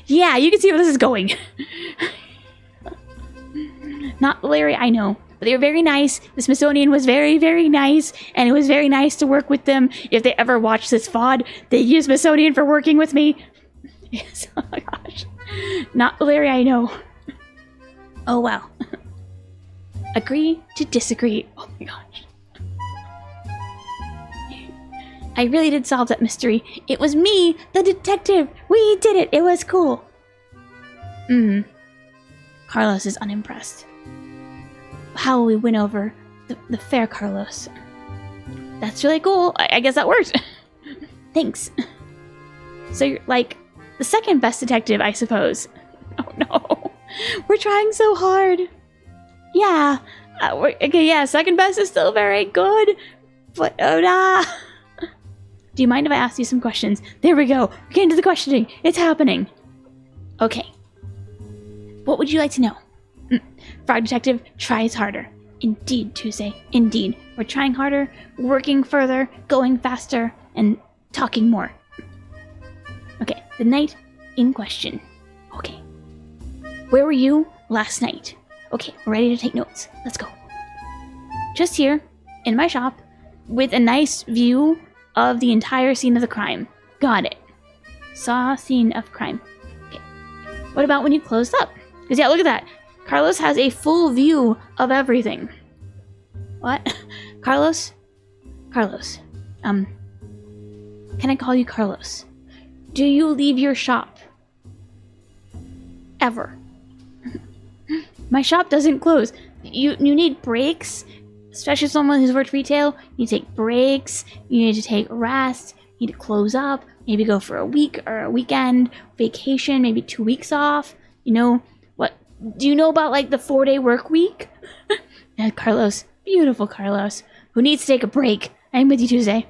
A: Yeah, you can see where this is going. Not Larry, I know. But they were very nice. The Smithsonian was very, very nice. And it was very nice to work with them. If they ever watch this VOD, thank you, Smithsonian, for working with me. Yes, oh my gosh. Not Larry, I know. Oh, wow. Agree to disagree. Oh my gosh. I really did solve that mystery. It was me, the detective. We did it. It was cool. Carlos is unimpressed. How will we win over the fair Carlos? That's really cool. I guess that worked. Thanks. So you're like the second best detective, I suppose. Oh no. We're trying so hard. Yeah. Okay, yeah, second best is still very good. But oh nah. Do you mind if I ask you some questions? There we go. We're getting to the questioning. It's happening. Okay. What would you like to know? Frog Detective tries harder. Indeed, Tuesday. Indeed. We're trying harder, working further, going faster, and talking more. Okay. The night in question. Okay. Where were you last night? Okay, we're ready to take notes. Let's go. Just here, in my shop, with a nice view of the entire scene of the crime. Got it. Saw scene of crime. Okay. What about when you closed up? Because yeah, look at that. Carlos has a full view of everything. What? Carlos? Carlos. Can I call you Carlos? Do you leave your shop? Ever? My shop doesn't close. You need breaks. Especially someone who's worked retail, you take breaks, you need to take rest, you need to close up, maybe go for a week or a weekend, vacation, maybe 2 weeks off. You know, what? Do you know about like the 4-day work week? Yeah, Carlos, beautiful Carlos, who needs to take a break. I'm with you Tuesday.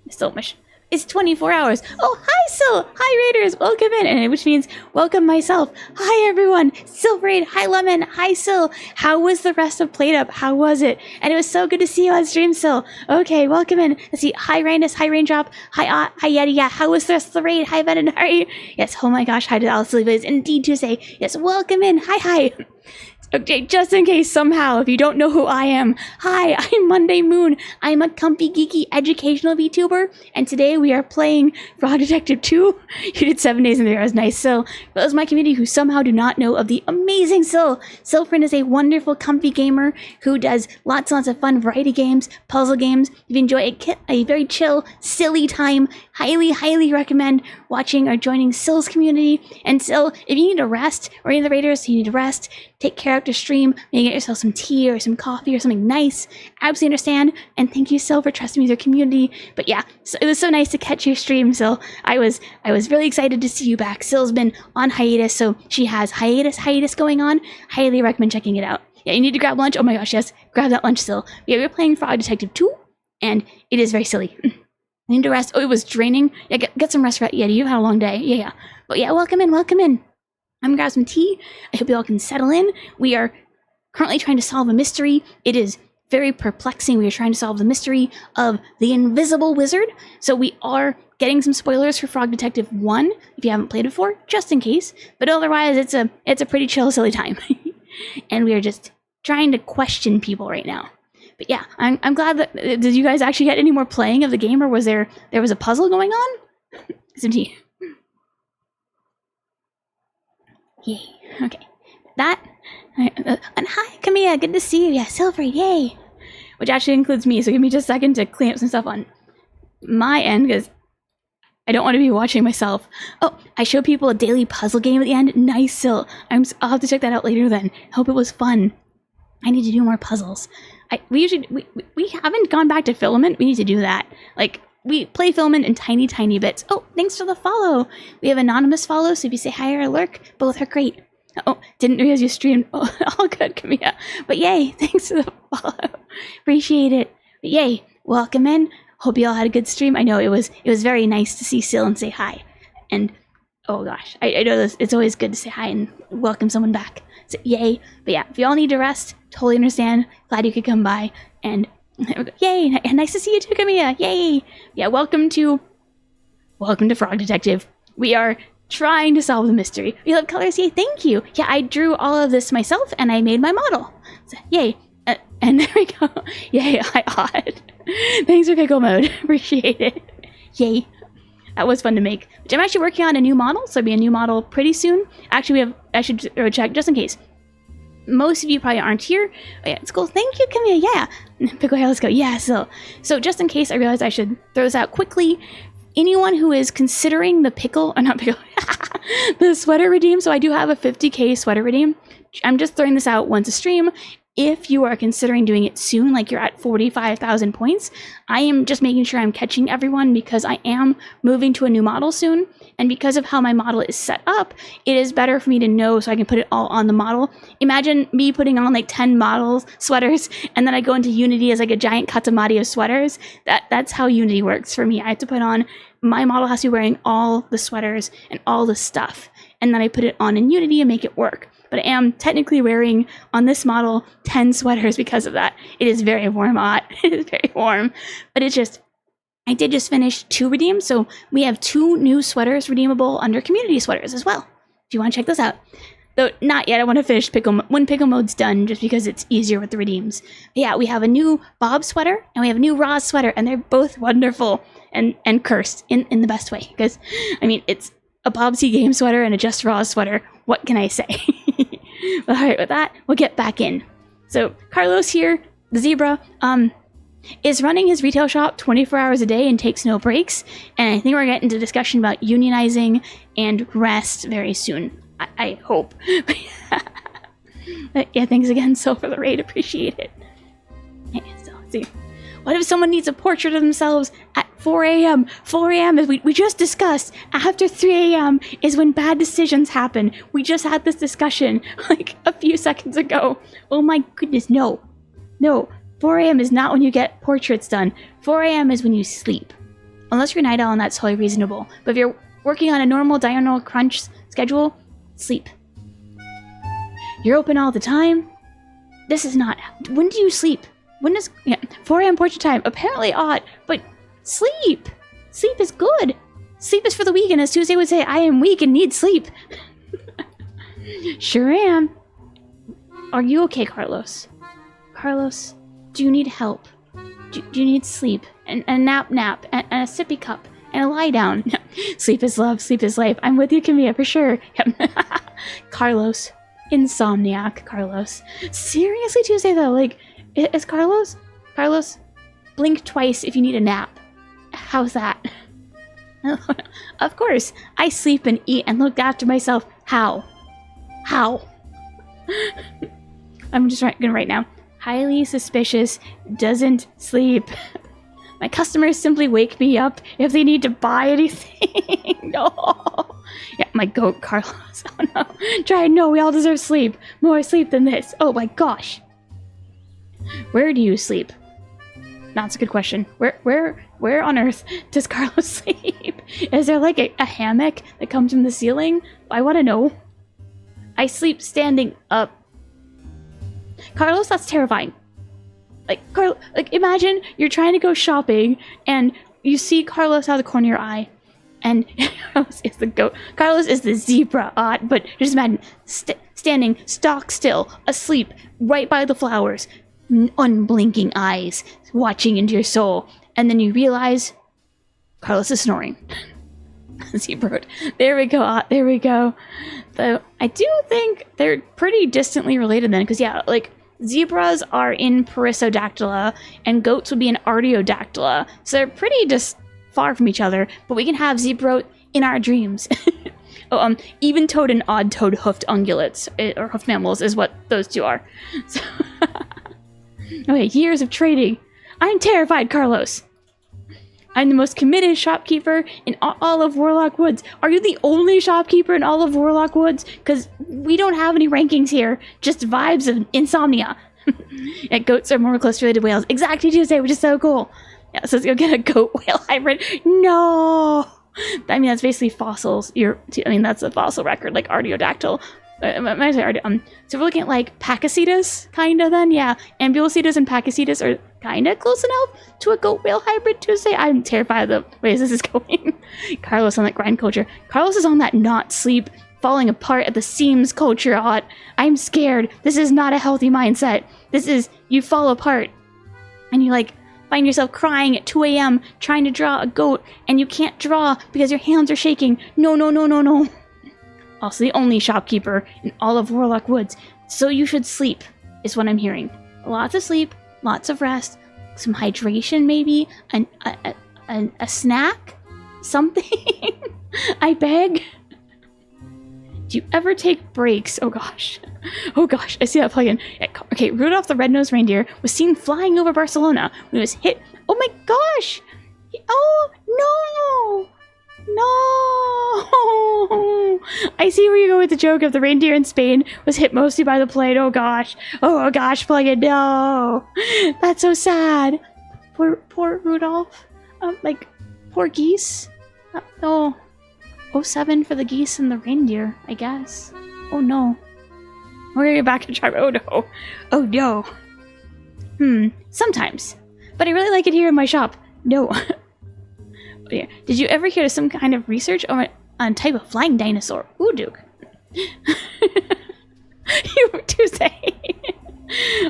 A: So much. It's 24 hours. Oh, hi, Sil. Hi, Raiders. Welcome in. And which means welcome myself. Hi, everyone. Sil Raid. Hi, Lemon. Hi, Sil. How was the rest of Played Up? How was it? And it was so good to see you on stream, Sil. Okay, welcome in. Let's see. Hi, Randus. Hi, Raindrop. Hi, hi, Yeti. Yeah, how was the rest of the raid? Hi, Ben and Harry. Yes, oh my gosh. Hi to Alice Liz. Indeed, Tuesday. Yes, welcome in. Hi, hi. Okay, just in case somehow, if you don't know who I am, hi, I'm Monday Moon. I'm a comfy, geeky, educational VTuber, and today we are playing Frog Detective 2. You did 7 days in there, that was nice, Sil. For those of my community who somehow do not know of the amazing Sil, Silfrin is a wonderful, comfy gamer who does lots and lots of fun variety games, puzzle games. If you enjoy a very chill, silly time, highly, highly recommend watching or joining Sil's community. And Sil, if you need a rest, or any of the raiders, you need to rest, take care after stream, maybe get yourself some tea or some coffee or something nice. Absolutely understand. And thank you, Sil, for trusting me with your community. But yeah, so it was so nice to catch your stream, Sil. I was really excited to see you back. Sil's been on hiatus, so she has hiatus going on. Highly recommend checking it out. Yeah, you need to grab lunch. Oh my gosh, yes, grab that lunch, Sil. Yeah, we're playing Frog Detective 2, and it is very silly. I need to rest. Oh, it was draining. Yeah, get some rest. Yeah, you had a long day. Yeah. But yeah, welcome in. I'm gonna grab some tea. I hope you all can settle in. We are currently trying to solve a mystery. It is very perplexing. We are trying to solve the mystery of the invisible wizard. So we are getting some spoilers for Frog Detective 1 if you haven't played it before, just in case. But otherwise, it's a pretty chill, silly time. And we are just trying to question people right now. But yeah, I'm glad that... Did you guys actually get any more playing of the game, or was there was a puzzle going on? SMT. Yay. Okay. That... and hi, Camilla. Good to see you. Yeah, Silver. Yay. Which actually includes me, so give me just a second to clean up some stuff on my end, because I don't want to be watching myself. Oh, I show people a daily puzzle game at the end. Nice, Sil. I'll have to check that out later then. Hope it was fun. I need to do more puzzles. We haven't gone back to Filament. We need to do that. Like, we play Filament in tiny bits. Oh, thanks for the follow. We have anonymous follow, so if you say hi or lurk, both are great. Oh, didn't realize you streamed. Oh, all good, Camilla. But yay, thanks for the follow. Appreciate it. But yay, welcome in. Hope you all had a good stream. I know it was very nice to see Sil and say hi. And oh gosh, I know this. It's always good to say hi and welcome someone back. So yay. But yeah, if you all need to rest, totally understand. Glad you could come by. And yay, and nice to see you too, Camilla. Yay. Yeah, welcome to Frog Detective. We are trying to solve the mystery. You love colors? Yay, thank you. Yeah, I drew all of this myself and I made my model. So, yay. And there we go. Yay, I odd. Thanks for pickle mode. Appreciate it. Yay. That was fun to make. Which I'm actually working on a new model, so it'll be a new model pretty soon. Actually, I should check just in case. Most of you probably aren't here. Oh, yeah, it's cool. Thank you, Camilla. Yeah. Pickle hair, let's go. Yeah, so just in case, I realized I should throw this out quickly. Anyone who is considering the the sweater redeem, so I do have a 50k sweater redeem. I'm just throwing this out once a stream. If you are considering doing it soon, like you're at 45,000 points, I am just making sure I'm catching everyone because I am moving to a new model soon. And because of how my model is set up, it is better for me to know so I can put it all on the model. Imagine me putting on like 10 sweaters, and then I go into Unity as like a giant katamari of sweaters. That's how Unity works for me. I have to put on, my model has to be wearing all the sweaters and all the stuff. And then I put it on in Unity and make it work. But I am technically wearing, on this model, 10 sweaters because of that. It is very warm hot. It is very warm. But it's just, I did just finish 2 redeems, so we have 2 new sweaters redeemable under community sweaters as well. If you want to check those out. Though, not yet. I want to finish when pickle mode's done, just because it's easier with the redeems. But yeah, we have a new Bob sweater, and we have a new Roz sweater, and they're both wonderful and cursed in the best way. Because, I mean, it's a Bob C Game sweater and a Just Roz sweater. What can I say? But alright, with that, we'll get back in. So, Carlos here, the zebra, is running his retail shop 24 hours a day and takes no breaks. And I think we're getting into discussion about unionizing and rest very soon. I hope. But yeah, thanks again, Sil, for the raid. Appreciate it. Yeah, so, let's see. What if someone needs a portrait of themselves at 4 a.m.? 4 a.m., as we just discussed, after 3 a.m. is when bad decisions happen. We just had this discussion like a few seconds ago. Oh my goodness, no. No, 4 a.m. is not when you get portraits done. 4 a.m. is when you sleep. Unless you're a night owl, and that's totally reasonable. But if you're working on a normal diurnal crunch schedule, sleep. You're open all the time? This is not... When do you sleep? When does... Yeah, 4 a.m. portrait time. Apparently odd, but sleep. Sleep is good. Sleep is for the weak, and as Tuesday would say, I am weak and need sleep. Sure am. Are you okay, Carlos? Carlos, do you need help? Do you need sleep? And a nap, and a sippy cup, and a lie down? Sleep is love, sleep is life. I'm with you, Camilla, for sure. Carlos. Insomniac, Carlos. Seriously, Tuesday, though, like... Is Carlos, blink twice if you need a nap. How's that? Of course, I sleep and eat and look after myself. How? I'm just gonna write now. Highly suspicious, doesn't sleep. My customers simply wake me up if they need to buy anything. No. Yeah, my goat, Carlos. Oh no. No, we all deserve sleep. More sleep than this. Oh my gosh. Where do you sleep? That's a good question. Where on earth does Carlos sleep? Is there like a hammock that comes from the ceiling? I want to know. I sleep standing up. Carlos, that's terrifying. Like imagine you're trying to go shopping and you see Carlos out of the corner of your eye, and Carlos is the goat. Carlos is the zebra, but just imagine standing stock still, asleep, right by the flowers, unblinking eyes, watching into your soul, and then you realize Carlos is snoring. Zebra. There we go. There we go. Though I do think they're pretty distantly related then, because yeah, like zebras are in Perissodactyla and goats would be in Artiodactyla, so they're pretty just far from each other. But we can have zebra in our dreams. Even-toed and odd-toed hoofed ungulates or hoofed mammals is what those two are. So okay, years of trading. I'm terrified, Carlos. I'm the most committed shopkeeper in all of Warlock Woods. Are you the only shopkeeper in all of Warlock Woods? Because we don't have any rankings here, just vibes of insomnia. Yeah, goats are more closely related to whales. Exactly Tuesday, which is so cool. Yeah, so you'll get a goat whale hybrid. No! I mean, that's basically fossils. That's a fossil record, like Artiodactyl. So we're looking at like Pakicetus, kinda then, yeah. Ambulocetus and Pakicetus are kinda close enough to a goat whale hybrid Tuesday. I'm terrified of the ways this is going. Carlos on that grind culture. Carlos is on that not sleep, falling apart at the seams culture hot. I'm scared. This is not a healthy mindset. This is, you fall apart and you like find yourself crying at 2 a.m. trying to draw a goat and you can't draw because your hands are shaking. No, no, no, no, no. Also the only shopkeeper in all of Warlock Woods. So you should sleep, is what I'm hearing. Lots of sleep, lots of rest, some hydration maybe, a snack, something. I beg. Do you ever take breaks? Oh gosh. Oh gosh, I see that plugin. Okay, Rudolph the Red-Nosed Reindeer was seen flying over Barcelona when he was hit. Oh my gosh! Oh no! No! I see where you go with the joke of the reindeer in Spain was hit mostly by the plane. Oh gosh. Oh gosh, plugin, no! That's so sad. Poor Rudolph. Poor geese. Oh. 07 for the geese and the reindeer, I guess. Oh no. We're gonna get back to tribe. Oh no. Oh no. Sometimes. But I really like it here in my shop. No. Yeah. Did you ever hear of some kind of research on type of flying dinosaur? Ooh, Duke. You were Tuesday.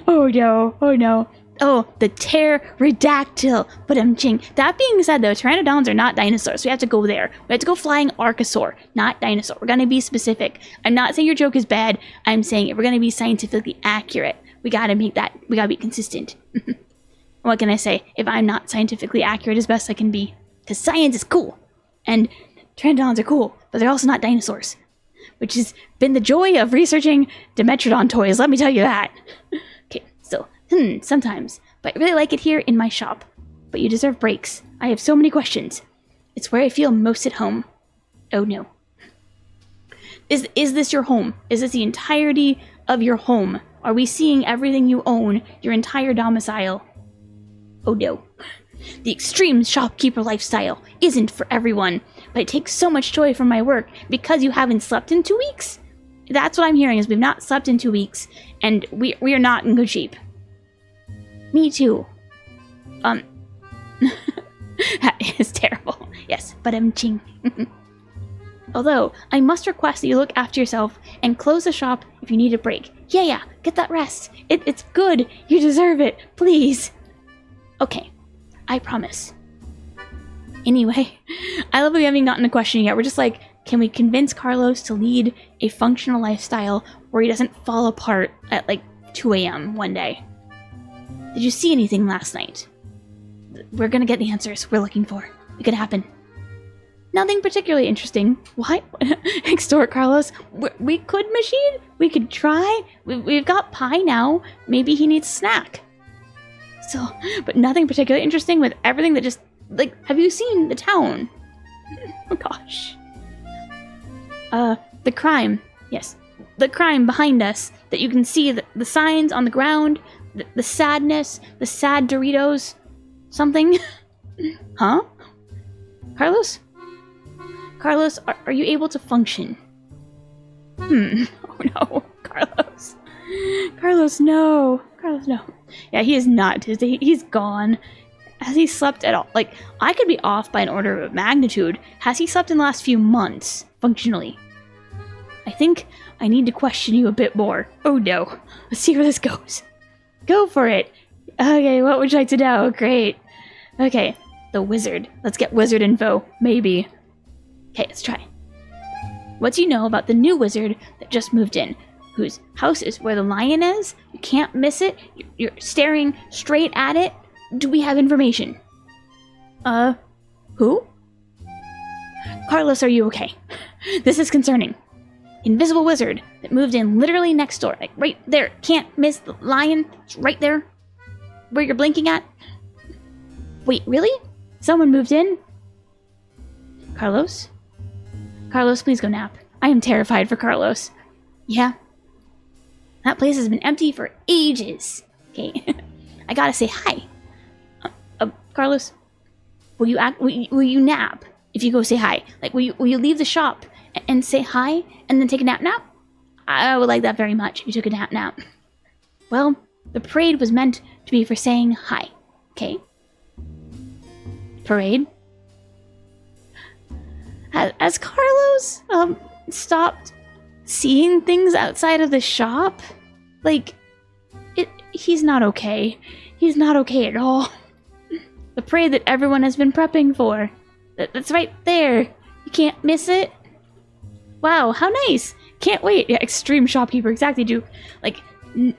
A: Oh no. Oh no. Oh, the pterodactyl. But ching. That being said, though, pteranodons are not dinosaurs. So we have to go there. We have to go flying archosaur, not dinosaur. We're gonna be specific. I'm not saying your joke is bad. I'm saying if we're gonna be scientifically accurate, we gotta be consistent. What can I say? If I'm not scientifically accurate as best I can be. Because science is cool, and pteranodons are cool, but they're also not dinosaurs, which has been the joy of researching Dimetrodon toys, let me tell you that. Okay, so, sometimes, but I really like it here in my shop, but you deserve breaks. I have so many questions. It's where I feel most at home. Oh no. Is this your home? Is this the entirety of your home? Are we seeing everything you own, your entire domicile? Oh no. The extreme shopkeeper lifestyle isn't for everyone, but it takes so much joy from my work because you haven't slept in 2 weeks. That's what I'm hearing, is we've not slept in 2 weeks, and we are not in good shape. Me too. That is terrible. Yes, but ching. Although, I must request that you look after yourself and close the shop if you need a break. Yeah, get that rest. It's good. You deserve it. Please. Okay. I promise. Anyway, I love that we haven't gotten a question yet. We're just like, can we convince Carlos to lead a functional lifestyle where he doesn't fall apart at like 2 a.m. one day? Did you see anything last night? We're gonna get the answers we're looking for. It could happen. Nothing particularly interesting. What? Extort Carlos? We could machine? We could try? We've got pie now. Maybe he needs a snack. So, but nothing particularly interesting with everything that just, like, have you seen the town? Oh gosh. The crime. Yes. The crime behind us. That you can see the signs on the ground. The sadness. The sad Doritos. Something. Huh? Carlos? Carlos, are you able to function? Oh no. Carlos. Carlos, no. Carlos, no. Yeah, he is not Tuesday. He's gone. Has he slept at all? Like, I could be off by an order of magnitude. Has he slept in the last few months, functionally? I think I need to question you a bit more. Oh no. Let's see where this goes. Go for it. Okay, what would you like to know? Great. Okay, the wizard. Let's get wizard info. Maybe. Okay, let's try. What do you know about the new wizard that just moved in? Whose house is where the lion is? You can't miss it? You're staring straight at it? Do we have information? Who? Carlos, are you okay? This is concerning. Invisible wizard that moved in literally next door. Like, right there. Can't miss the lion. It's right there. Where you're blinking at. Wait, really? Someone moved in? Carlos? Carlos, please go nap. I am terrified for Carlos. Yeah? That place has been empty for ages. Okay. I gotta say hi. Carlos, will you nap if you go say hi? Like, will you leave the shop and say hi and then take a nap? I would like that very much if you took a nap. Well, the parade was meant to be for saying hi. Okay? Parade? Has Carlos, stopped seeing things outside of the shop? Like, he's not okay. He's not okay at all. The parade that everyone has been prepping for. That's right there. You can't miss it. Wow, how nice. Can't wait. Yeah, extreme shopkeeper. Exactly, Duke. Like,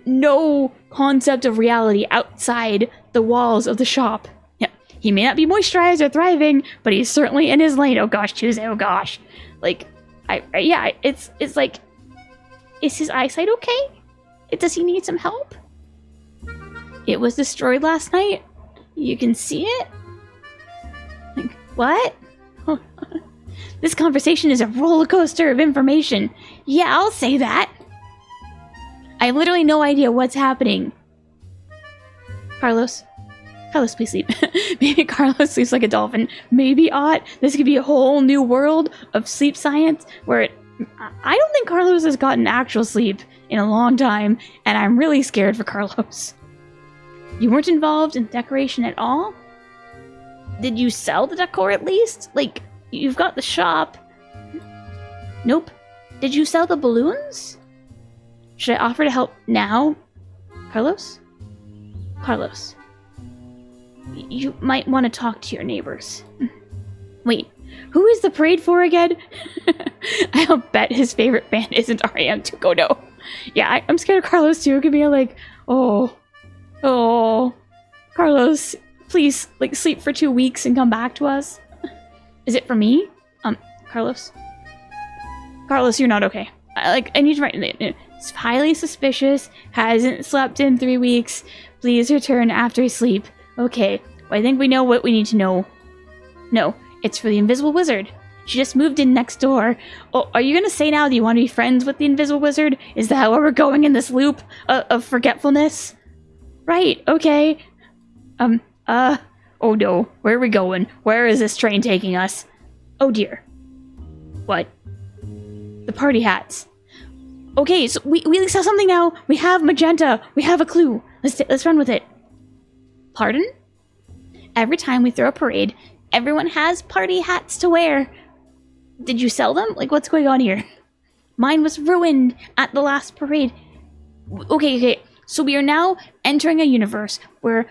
A: no concept of reality outside the walls of the shop. Yeah, he may not be moisturized or thriving, but he's certainly in his lane. Oh gosh, Tuesday. Oh gosh. Like, yeah, it's like, is his eyesight okay? Does he need some help? It was destroyed last night. You can see it? Like, what? This conversation is a roller coaster of information. Yeah, I'll say that. I have literally no idea what's happening. Carlos, please sleep. Maybe Carlos sleeps like a dolphin. Maybe this could be a whole new world of sleep science where I don't think Carlos has gotten actual sleep in a long time, and I'm really scared for Carlos. You weren't involved in decoration at all? Did you sell the decor at least? Like, you've got the shop. Nope. Did you sell the balloons? Should I offer to help now? Carlos? Carlos. You might want to talk to your neighbors. Wait, who is the parade for again? I'll bet his favorite band isn't R.E.M. Tuco, no. Yeah, I'm scared of Carlos too. It could be like, oh, Carlos, please, like, sleep for 2 weeks and come back to us. Is it for me? Carlos? Carlos, you're not okay. I need to write, it's highly suspicious, hasn't slept in 3 weeks. Please return after sleep. Okay, well, I think we know what we need to know. No, it's for the invisible wizard. She just moved in next door. Oh, are you gonna say now that you want to be friends with the invisible wizard? Is that where we're going in this loop of forgetfulness? Right, okay. Oh no, where are we going? Where is this train taking us? Oh dear. What? The party hats. Okay, so we at least have something now. We have magenta. We have a clue. Let's run with it. Pardon? Every time we throw a parade, everyone has party hats to wear. Did you sell them? Like, what's going on here? Mine was ruined at the last parade. Okay. So we are now entering a universe where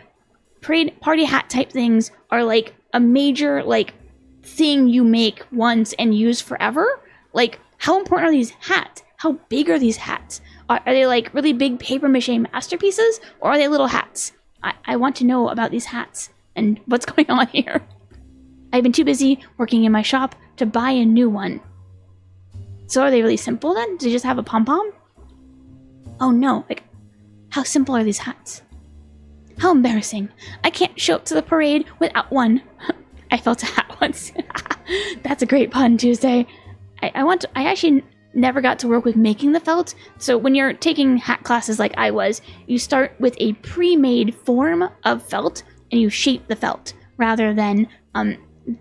A: party hat type things are like a major, like, thing you make once and use forever. Like, how important are these hats? How big are these hats? Are they like really big paper mache masterpieces, or are they little hats? I want to know about these hats and what's going on here. I've been too busy working in my shop to buy a new one. So are they really simple then? Do you just have a pom-pom? Oh no, like, how simple are these hats? How embarrassing. I can't show up to the parade without one. I felt a hat once. That's a great pun, Tuesday. I actually never got to work with making the felt. So when you're taking hat classes like I was, you start with a pre-made form of felt and you shape the felt rather than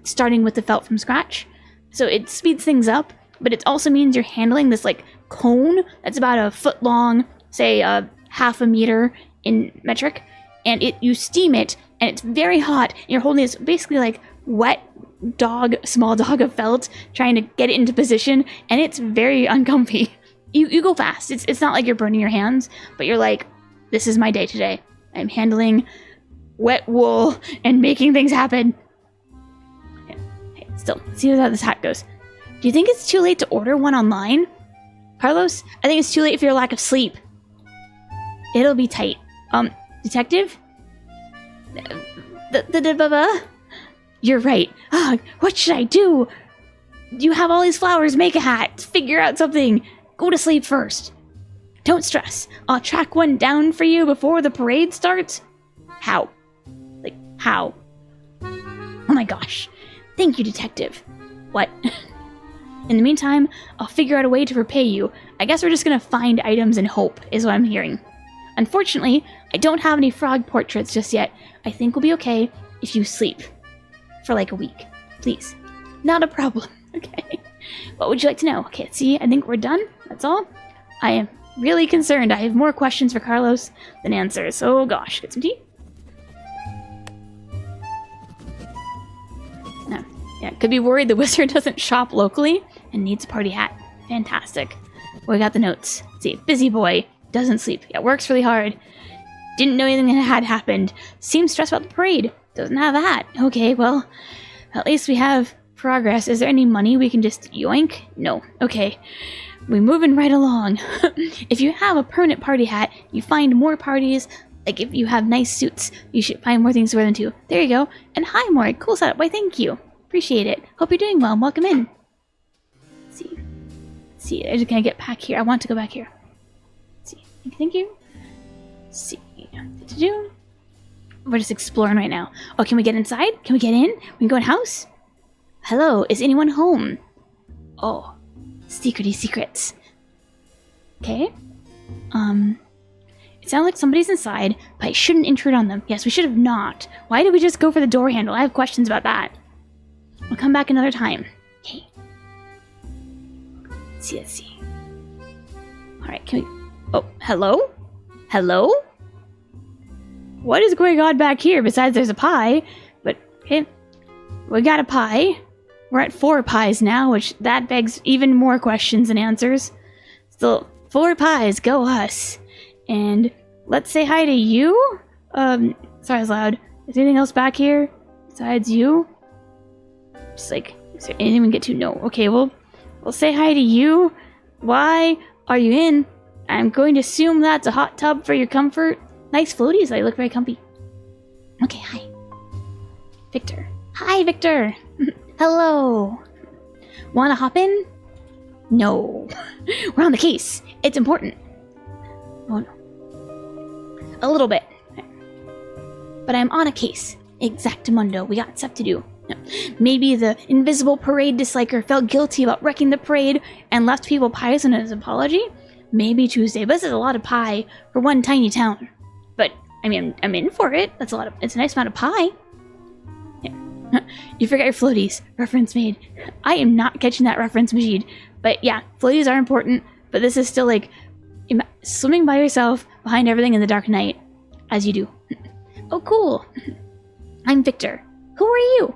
A: starting with the felt from scratch. So it speeds things up, but it also means you're handling this like cone that's about a foot long, say half a meter in metric, and you steam it, and it's very hot, and you're holding this basically like wet small dog of felt, trying to get it into position, and it's very uncomfy. You go fast. It's not like you're burning your hands, but you're like, this is my day today. I'm handling wet wool and making things happen. Okay, still, let's see how this hat goes. Do you think it's too late to order one online? Carlos, I think it's too late for your lack of sleep. It'll be tight. Detective? You're right. What should I do? You have all these flowers. Make a hat. Figure out something. Go to sleep first. Don't stress. I'll track one down for you before the parade starts. How? Like, how? Oh my gosh. Thank you, Detective. What? In the meantime, I'll figure out a way to repay you. I guess we're just gonna find items and hope, is what I'm hearing. Unfortunately, I don't have any frog portraits just yet. I think we'll be okay if you sleep. For like a week. Please. Not a problem. Okay. What would you like to know? Okay, see, I think we're done. That's all. I am really concerned. I have more questions for Carlos than answers. Oh gosh, get some tea. No. Yeah, could be worried the wizard doesn't shop locally and needs a party hat. Fantastic. We got the notes. Let's see, busy boy. Doesn't sleep. Yeah, works really hard. Didn't know anything had happened. Seems stressed about the parade. Doesn't have a hat. Okay, well, at least we have progress. Is there any money we can just yoink? No. Okay. We're moving right along. If you have a permanent party hat, you find more parties. Like if you have nice suits, you should find more things to wear them too. There you go. And hi, Maury. Cool setup. Why, thank you. Appreciate it. Hope you're doing well. Welcome in. Let's see. Let's see. I'm just gonna get back here. I want to go back here. Let's see. Thank you. Let's see. What to do? We're just exploring right now. Oh, can we get inside? Can we get in? We can go in house? Hello, is anyone home? Oh, secrety secrets. Okay. It sounds like somebody's inside, but I shouldn't intrude on them. Yes, we should have not. Why did we just go for the door handle? I have questions about that. We'll come back another time. Okay. Let's see. Alright, can we... Oh, hello? Hello? What is going on back here besides there's a pie? But, okay. We got a pie. We're at 4 pies now, which that begs even more questions than answers. Still, 4 pies, go us. And let's say hi to you? Sorry I was loud. Is there anything else back here besides you? Just like, is there anything we can get to? No. Okay, we'll say hi to you. Why are you in? I'm going to assume that's a hot tub for your comfort. Nice floaties, they look very comfy. Okay, hi. Victor. Hi, Victor. Hello. Wanna hop in? No. We're on the case. It's important. Oh no. A little bit. But I'm on a case. Exactamundo. We got stuff to do. Maybe the invisible parade disliker felt guilty about wrecking the parade and left people pies in his apology. Maybe Tuesday, but this is a lot of pie for one tiny town. But I mean, I'm in for it. It's a nice amount of pie. Yeah. You forgot your floaties. Reference made. I am not catching that reference machine. But yeah, floaties are important. But this is still like swimming by yourself behind everything in the dark night, as you do. Oh, cool. I'm Victor. Who are you?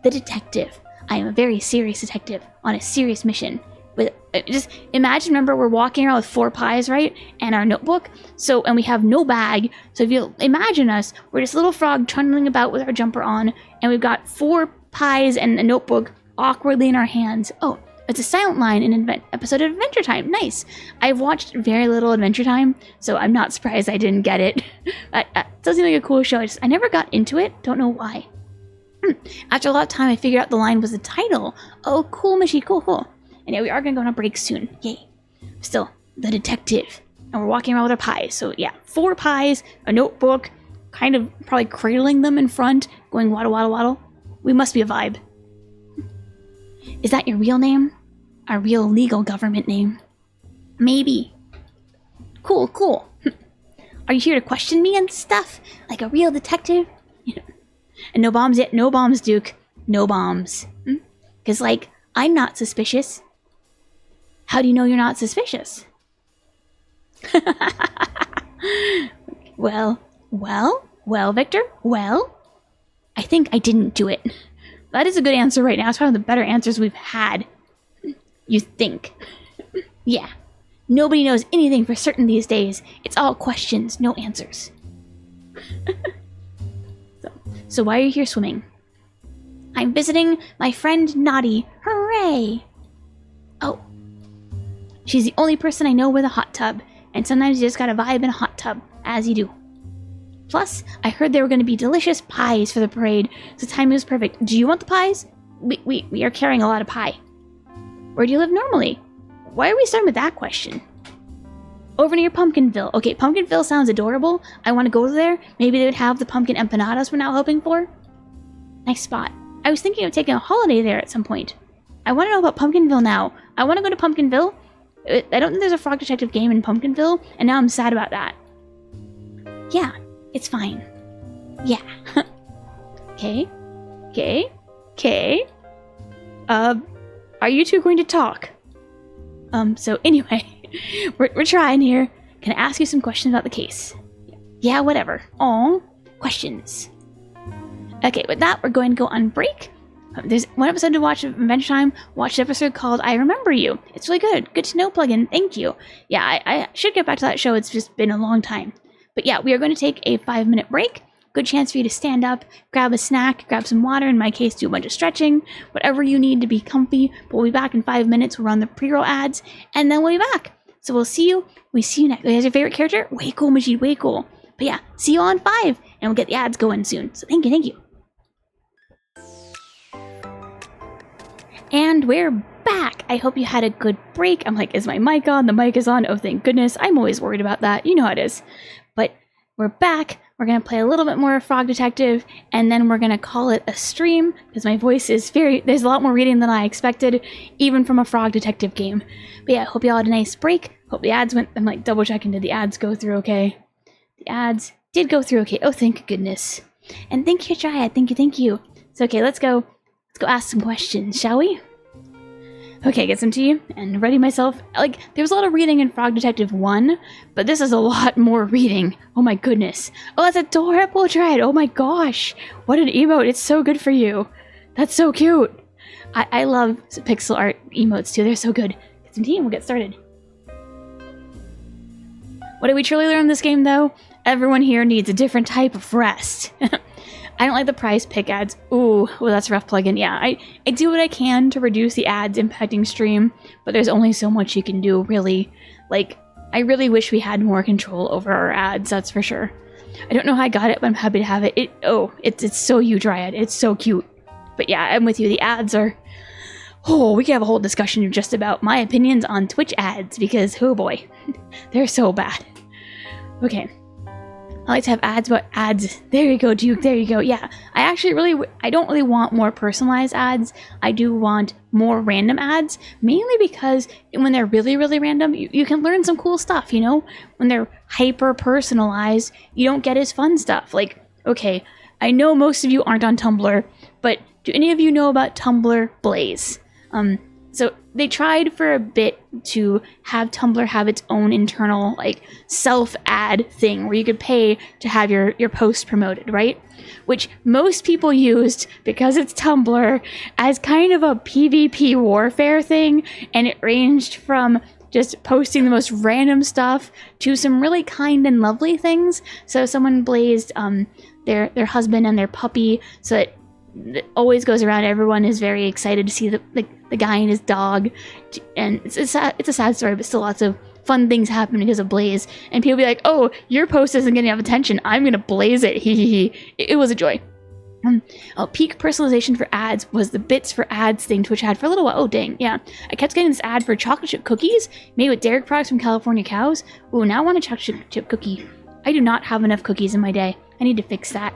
A: The detective. I am a very serious detective on a serious mission. With just imagine, remember, we're walking around with 4 pies, right? And our notebook. So, and we have no bag. So if you imagine us, we're just a little frog trundling about with our jumper on, and we've got 4 pies and a notebook awkwardly in our hands. Oh, it's a silent line in an episode of Adventure Time. Nice. I've watched very little Adventure Time, so I'm not surprised I didn't get it. It does seem like a cool show. I never got into it. Don't know why. After a lot of time, I figured out the line was the title. Oh, cool, Michi. Cool. And yeah, we are going to go on a break soon. Yay. Still, the detective. And we're walking around with our pies. So yeah, 4 pies, a notebook, kind of probably cradling them in front, going waddle, waddle, waddle. We must be a vibe. Is that your real name? Our real legal government name? Maybe. Cool. Are you here to question me and stuff? Like a real detective? And no bombs yet. No bombs, Duke. No bombs. Because, like, I'm not suspicious. How do you know you're not suspicious? Well, Victor, well? I think I didn't do it. That is a good answer right now. It's one of the better answers we've had. You think. Yeah. Nobody knows anything for certain these days. It's all questions, no answers. So why are you here swimming? I'm visiting my friend Naughty. Hooray! Oh. She's the only person I know with a hot tub, and sometimes you just gotta vibe in a hot tub, as you do. Plus, I heard there were going to be delicious pies for the parade, so timing was perfect. Do you want the pies? We are carrying a lot of pie. Where do you live normally? Why are we starting with that question? Over near Pumpkinville. Okay, Pumpkinville sounds adorable. I want to go there. Maybe they would have the pumpkin empanadas we're now hoping for. Nice spot. I was thinking of taking a holiday there at some point. I want to know about Pumpkinville now. I want to go to Pumpkinville. I don't think there's a Frog Detective game in Pumpkinville, and now I'm sad about that. Yeah, it's fine. Yeah. Okay. Are you two going to talk? So anyway, we're trying here. Can I ask you some questions about the case? Yeah, whatever. Aw, questions. Okay, with that, we're going to go on break. There's one episode to watch of Adventure Time. Watch an episode called I Remember You. It's really good. Good to know plugin. Thank you. Yeah, I should get back to that show. It's just been a long time. But yeah, we are going to take a 5-minute break. Good chance for you to stand up, grab a snack, grab some water, in my case, do a bunch of stretching, whatever you need to be comfy. But we'll be back in 5 minutes. We'll run the pre-roll ads, and then we'll be back. So we'll see you. We see you next. Is your favorite character? Way cool, Majid. Way cool. But yeah, see you on 5, and we'll get the ads going soon. So thank you. And we're back. I hope you had a good break. I'm like, is my mic on? The mic is on. Oh, thank goodness. I'm always worried about that. You know how it is. But we're back. We're going to play a little bit more Frog Detective, and then we're going to call it a stream, because my voice is there's a lot more reading than I expected, even from a Frog Detective game. But yeah, I hope you all had a nice break. Hope the ads went, I'm like double checking, did the ads go through okay? The ads did go through okay. Oh, thank goodness. And thank you, Triad. Thank you. So okay, let's go ask some questions, shall we? Okay, get some tea and ready myself. Like, there was a lot of reading in Frog Detective 1, but this is a lot more reading. Oh my goodness. Oh, that's adorable, Triad. Oh my gosh. What an emote. It's so good for you. That's so cute. I love pixel art emotes too. They're so good. Get some tea and we'll get started. What did we truly learn in this game, though? Everyone here needs a different type of rest. I don't like the prize pick ads. Ooh, well, that's a rough plugin. Yeah, I do what I can to reduce the ads impacting stream, but there's only so much you can do, really. Like, I really wish we had more control over our ads, that's for sure. I don't know how I got it, but I'm happy to have it. It's so you, Dryad. It's so cute. But yeah, I'm with you. The ads are... Oh, we can have a whole discussion just about my opinions on Twitch ads, because, oh boy, they're so bad. Okay. I like to have ads about ads. There you go, Duke. There you go. Yeah, I don't really want more personalized ads. I do want more random ads, mainly because when they're really, really random, you can learn some cool stuff, you know? When they're hyper personalized, you don't get as fun stuff. Like, okay, I know most of you aren't on Tumblr, but do any of you know about Tumblr Blaze? So they tried for a bit to have Tumblr have its own internal, like, self-ad thing where you could pay to have your post promoted, right? Which most people used, because it's Tumblr, as kind of a PvP warfare thing, and it ranged from just posting the most random stuff to some really kind and lovely things. So someone blazed their husband and their puppy, so that it always goes around. Everyone is very excited to see the guy and his dog, and it's a sad story, but still lots of fun things happen because of Blaze. And people be like, oh, your post isn't getting enough attention, I'm gonna blaze it. It was a joy. Peak personalization for ads was the bits for ads thing Twitch had for a little while. Oh dang, yeah, I kept getting this ad for chocolate chip cookies made with dairy products from California cows. Ooh, now I want a chocolate chip cookie. I do not have enough cookies in my day. I need to fix that.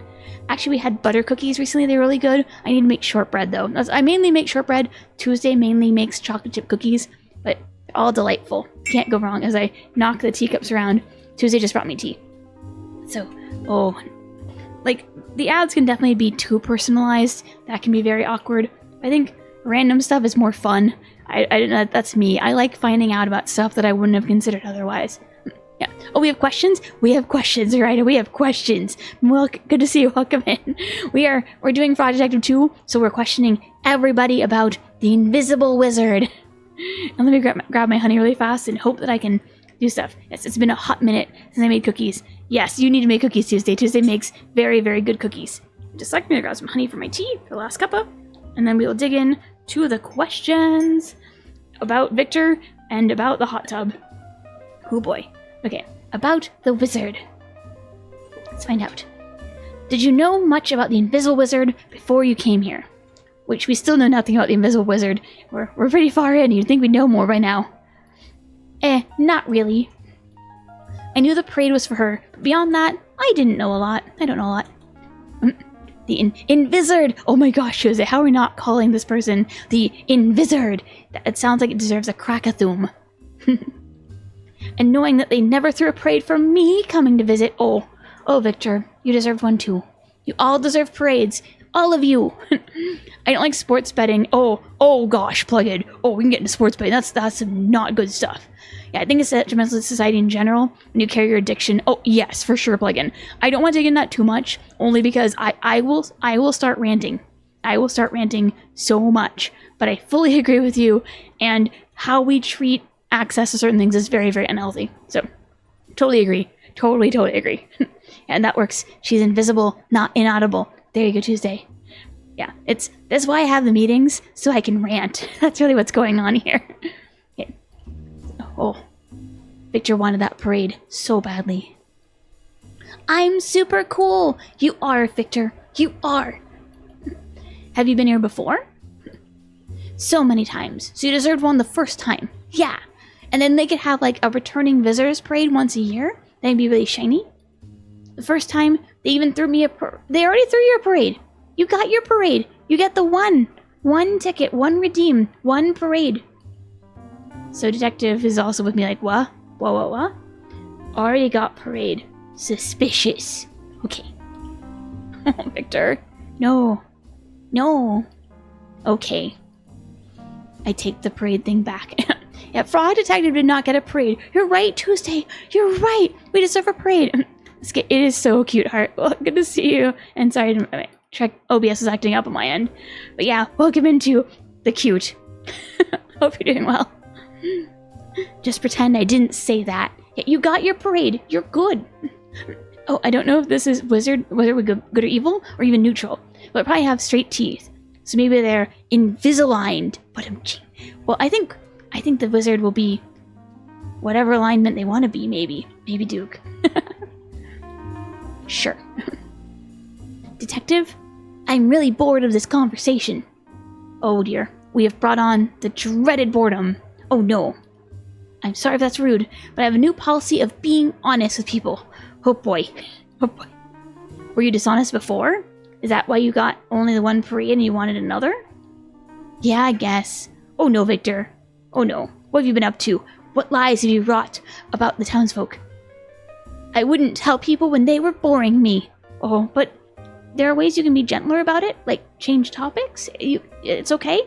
A: Actually, we had butter cookies recently. They were really good. I need to make shortbread, though. I mainly make shortbread. Tuesday mainly makes chocolate chip cookies, but all delightful. Can't go wrong as I knock the teacups around. Tuesday just brought me tea. So, like, the ads can definitely be too personalized. That can be very awkward. I think random stuff is more fun. I don't know, that's me. I like finding out about stuff that I wouldn't have considered otherwise. Yeah. Oh, we have questions? We have questions, right? We have questions. Well, good to see you. Welcome in. We're doing Fraud Detective 2, so we're questioning everybody about the invisible wizard. And let me grab my honey really fast and hope that I can do stuff. Yes, it's been a hot minute since I made cookies. Yes, you need to make cookies Tuesday. Tuesday makes very, very good cookies. Just a second, I'm gonna grab some honey for my tea, for the last cuppa, and then we will dig in to the questions about Victor and about the hot tub. Oh boy. Okay, about the wizard. Let's find out. Did you know much about the invisible wizard before you came here? Which we still know nothing about the invisible wizard. We're pretty far in. You'd think we'd know more by now. Not really. I knew the parade was for her, but beyond that, I didn't know a lot. I don't know a lot. The Invisard! Oh my gosh, Jose, how are we not calling this person the Invisard? It sounds like it deserves a crack-a-thoom. And knowing that they never threw a parade for me coming to visit. Oh, Victor, you deserve one too. You all deserve parades. All of you. I don't like sports betting. Oh gosh, Plug-in. Oh, we can get into sports betting. That's some not good stuff. Yeah, I think it's detrimental to society in general when you carry your addiction. Oh, yes, for sure, Plug-in. I don't want to dig in that too much, only because I will start ranting. I will start ranting so much. But I fully agree with you, and how we treat access to certain things is very, very unhealthy. So, totally agree. Totally agree. And that works. She's invisible, not inaudible. There you go, Tuesday. Yeah, that's why I have the meetings, so I can rant. That's really what's going on here. Okay. Oh, Victor wanted that parade so badly. I'm super cool. You are, Victor. You are. Have you been here before? So many times. So you deserved one the first time. Yeah. And then they could have like a returning visitors parade once a year. That'd be really shiny. The first time, they even threw me they already threw you a parade. You got your parade. You get the one ticket, one redeem, one parade. So Detective is also with me like, what? Already got parade. Suspicious. Okay. Victor. No. Okay. I take the parade thing back. Yeah, Fraud Detective did not get a parade. You're right, Tuesday. You're right. We deserve a parade. It is so cute, Heart. Well, good to see you. And sorry to check. OBS is acting up on my end. But yeah, welcome into the cute. Hope you're doing well. Just pretend I didn't say that. Yeah, you got your parade. You're good. Oh, I don't know if this is whether we're good or evil or even neutral. But it probably have straight teeth. So maybe they're Invisaligned. But well, I think the wizard will be whatever alignment they want to be, maybe. Maybe Duke. Sure. Detective, I'm really bored of this conversation. Oh dear, we have brought on the dreaded boredom. Oh no. I'm sorry if that's rude, but I have a new policy of being honest with people. Oh boy. Were you dishonest before? Is that why you got only the one parade and you wanted another? Yeah, I guess. Oh no, Victor. Oh no. What have you been up to? What lies have you wrought about the townsfolk? I wouldn't tell people when they were boring me. Oh, but there are ways you can be gentler about it, like change topics. It's okay.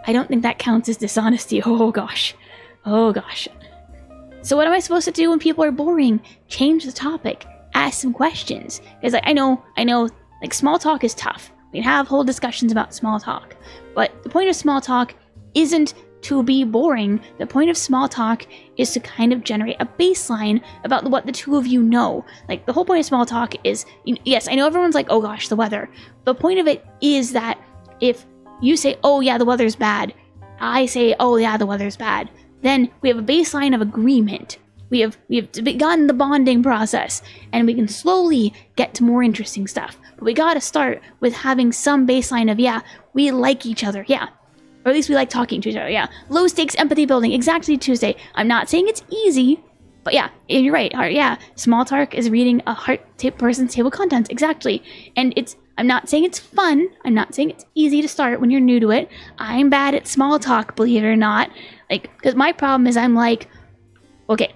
A: I don't think that counts as dishonesty. Oh gosh. So what am I supposed to do when people are boring? Change the topic. Ask some questions. Because I know, like small talk is tough. We can have whole discussions about small talk. But the point of small talk isn't to be boring. The point of small talk is to kind of generate a baseline about what the two of you know. Like, the whole point of small talk is, yes, I know everyone's like, oh gosh, the weather. The point of it is that if you say, oh yeah, the weather's bad, I say, oh yeah, the weather's bad, then we have a baseline of agreement. We have begun the bonding process, and we can slowly get to more interesting stuff. But we gotta start with having some baseline of, yeah, we like each other, yeah. Or at least we like talking to each other, yeah. Low stakes empathy building, exactly, Tuesday. I'm not saying it's easy, but yeah, you're right, Heart, yeah. Small talk is reading a person's table contents, exactly. And I'm not saying it's fun. I'm not saying it's easy to start when you're new to it. I'm bad at small talk, believe it or not. Like, because my problem is I'm like, okay,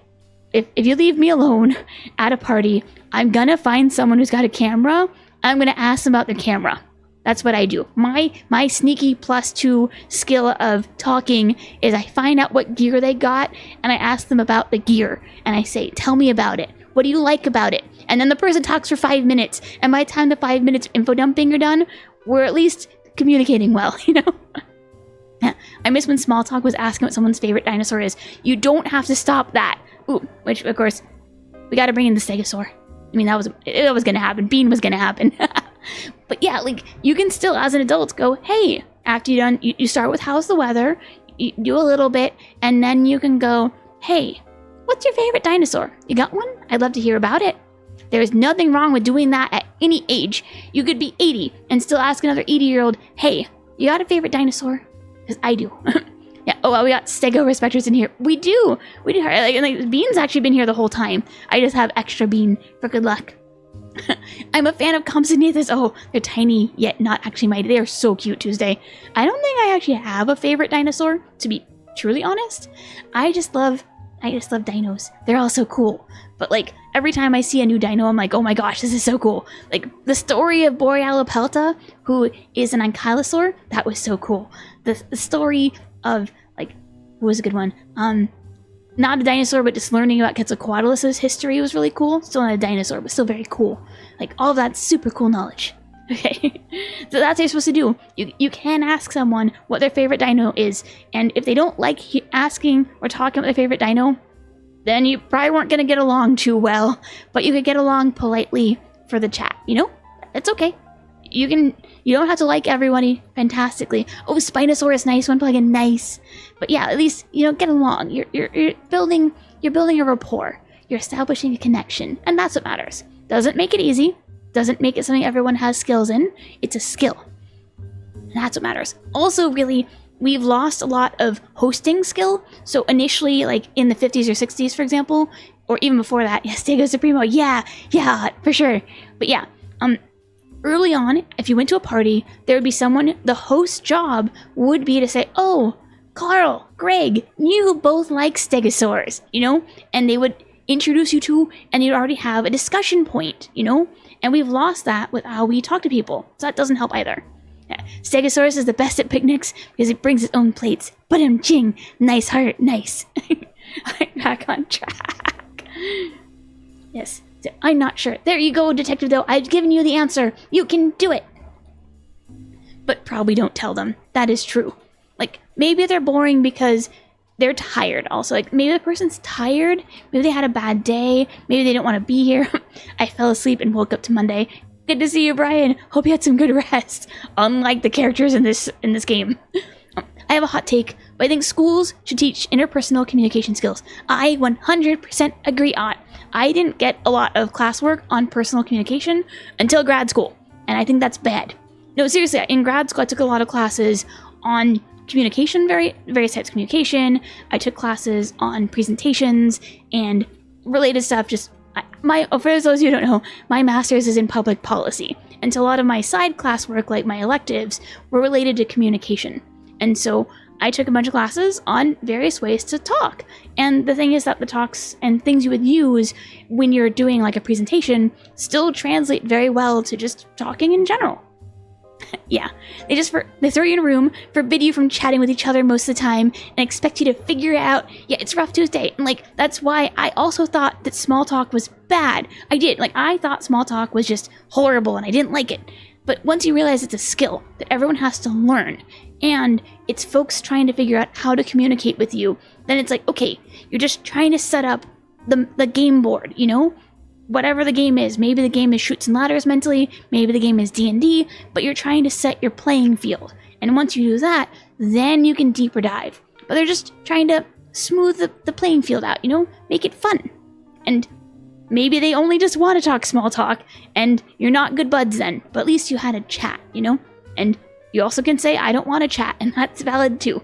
A: if you leave me alone at a party, I'm gonna find someone who's got a camera. I'm gonna ask them about their camera. That's what I do. My sneaky +2 skill of talking is I find out what gear they got, and I ask them about the gear, and I say, tell me about it. What do you like about it? And then the person talks for 5 minutes, and by the time the 5 minutes of info dumping are done, we're at least communicating well, you know? I miss when small talk was asking what someone's favorite dinosaur is. You don't have to stop that. Ooh, which, of course, we gotta bring in the stegosaur. I mean, it was gonna happen. Bean was gonna happen. But yeah, like, you can still, as an adult, go, hey, after you're done, you start with how's the weather, you do a little bit, and then you can go, hey, what's your favorite dinosaur? You got one? I'd love to hear about it. There's nothing wrong with doing that at any age. You could be 80 and still ask another 80-year-old, hey, you got a favorite dinosaur? Because I do. Yeah. Oh, well, we got Stego respecters in here. We do. Like, Bean's actually been here the whole time. I just have extra Bean for good luck. I'm a fan of Compsognathus. Oh, they're tiny, yet not actually mighty. They are so cute, Tuesday. I don't think I actually have a favorite dinosaur, to be truly honest. I just love dinos. They're all so cool. But, like, every time I see a new dino, I'm like, oh my gosh, this is so cool. Like, the story of Borealopelta, who is an ankylosaur, that was so cool. The story of, like, what was a good one? Not a dinosaur, but just learning about Quetzalcoatlus' history was really cool. Still not a dinosaur, but still very cool. Like, all of that's super cool knowledge. Okay, so that's what you're supposed to do. You can ask someone what their favorite dino is, and if they don't like asking or talking about their favorite dino, then you probably weren't going to get along too well, but you could get along politely for the chat, you know? That's okay. You don't have to like everybody fantastically. Oh, Spinosaurus, nice one, like a nice. But yeah, at least, you know, get along. You're building a rapport. You're establishing a connection, and that's what matters. Doesn't make it easy. Doesn't make it something everyone has skills in. It's a skill. And that's what matters. Also, really, we've lost a lot of hosting skill. So initially, like in the 50s or 60s, for example, or even before that, yeah, Stego Supremo, yeah, for sure. But yeah, early on, if you went to a party, there would be someone, the host's job would be to say, oh, Carl, Greg, you both like stegosaurs, you know? And they would introduce you to, and you'd already have a discussion point, you know? And we've lost that with how we talk to people. So that doesn't help either. Yeah. Stegosaurus is the best at picnics because it brings its own plates. But ching, nice heart, nice. Back on track. Yes. So I'm not sure. There you go, detective, though. I've given you the answer. You can do it. But probably don't tell them. That is true. Like, maybe they're boring because they're tired also. Like, maybe the person's tired. Maybe they had a bad day. Maybe they don't want to be here. I fell asleep and woke up to Monday. Good to see you, Brian. Hope you had some good rest. Unlike the characters in this game. I have a hot take, but I think schools should teach interpersonal communication skills. I 100% agree on. I didn't get a lot of classwork on personal communication until grad school, and I think that's bad. No, seriously, in grad school I took a lot of classes on communication, various types of communication. I took classes on presentations and related stuff. For those of you who don't know, my master's is in public policy, and so a lot of my side classwork, like my electives, were related to communication. And so I took a bunch of classes on various ways to talk. And the thing is that the talks and things you would use when you're doing like a presentation still translate very well to just talking in general. Yeah, they throw you in a room, forbid you from chatting with each other most of the time, and expect you to figure it out. Yeah, it's Rough Tuesday, and like that's why I also thought that small talk was bad. I did, like I thought small talk was just horrible, and I didn't like it. But once you realize it's a skill that everyone has to learn, and it's folks trying to figure out how to communicate with you, then it's like, okay, you're just trying to set up the game board, you know? Whatever the game is. Maybe the game is Chutes and Ladders mentally, maybe the game is D&D, but you're trying to set your playing field. And once you do that, then you can deeper dive. But they're just trying to smooth the playing field out, you know? Make it fun. And maybe they only just want to talk small talk, and you're not good buds then, but at least you had a chat, you know? And you also can say, I don't want to chat, and that's valid too.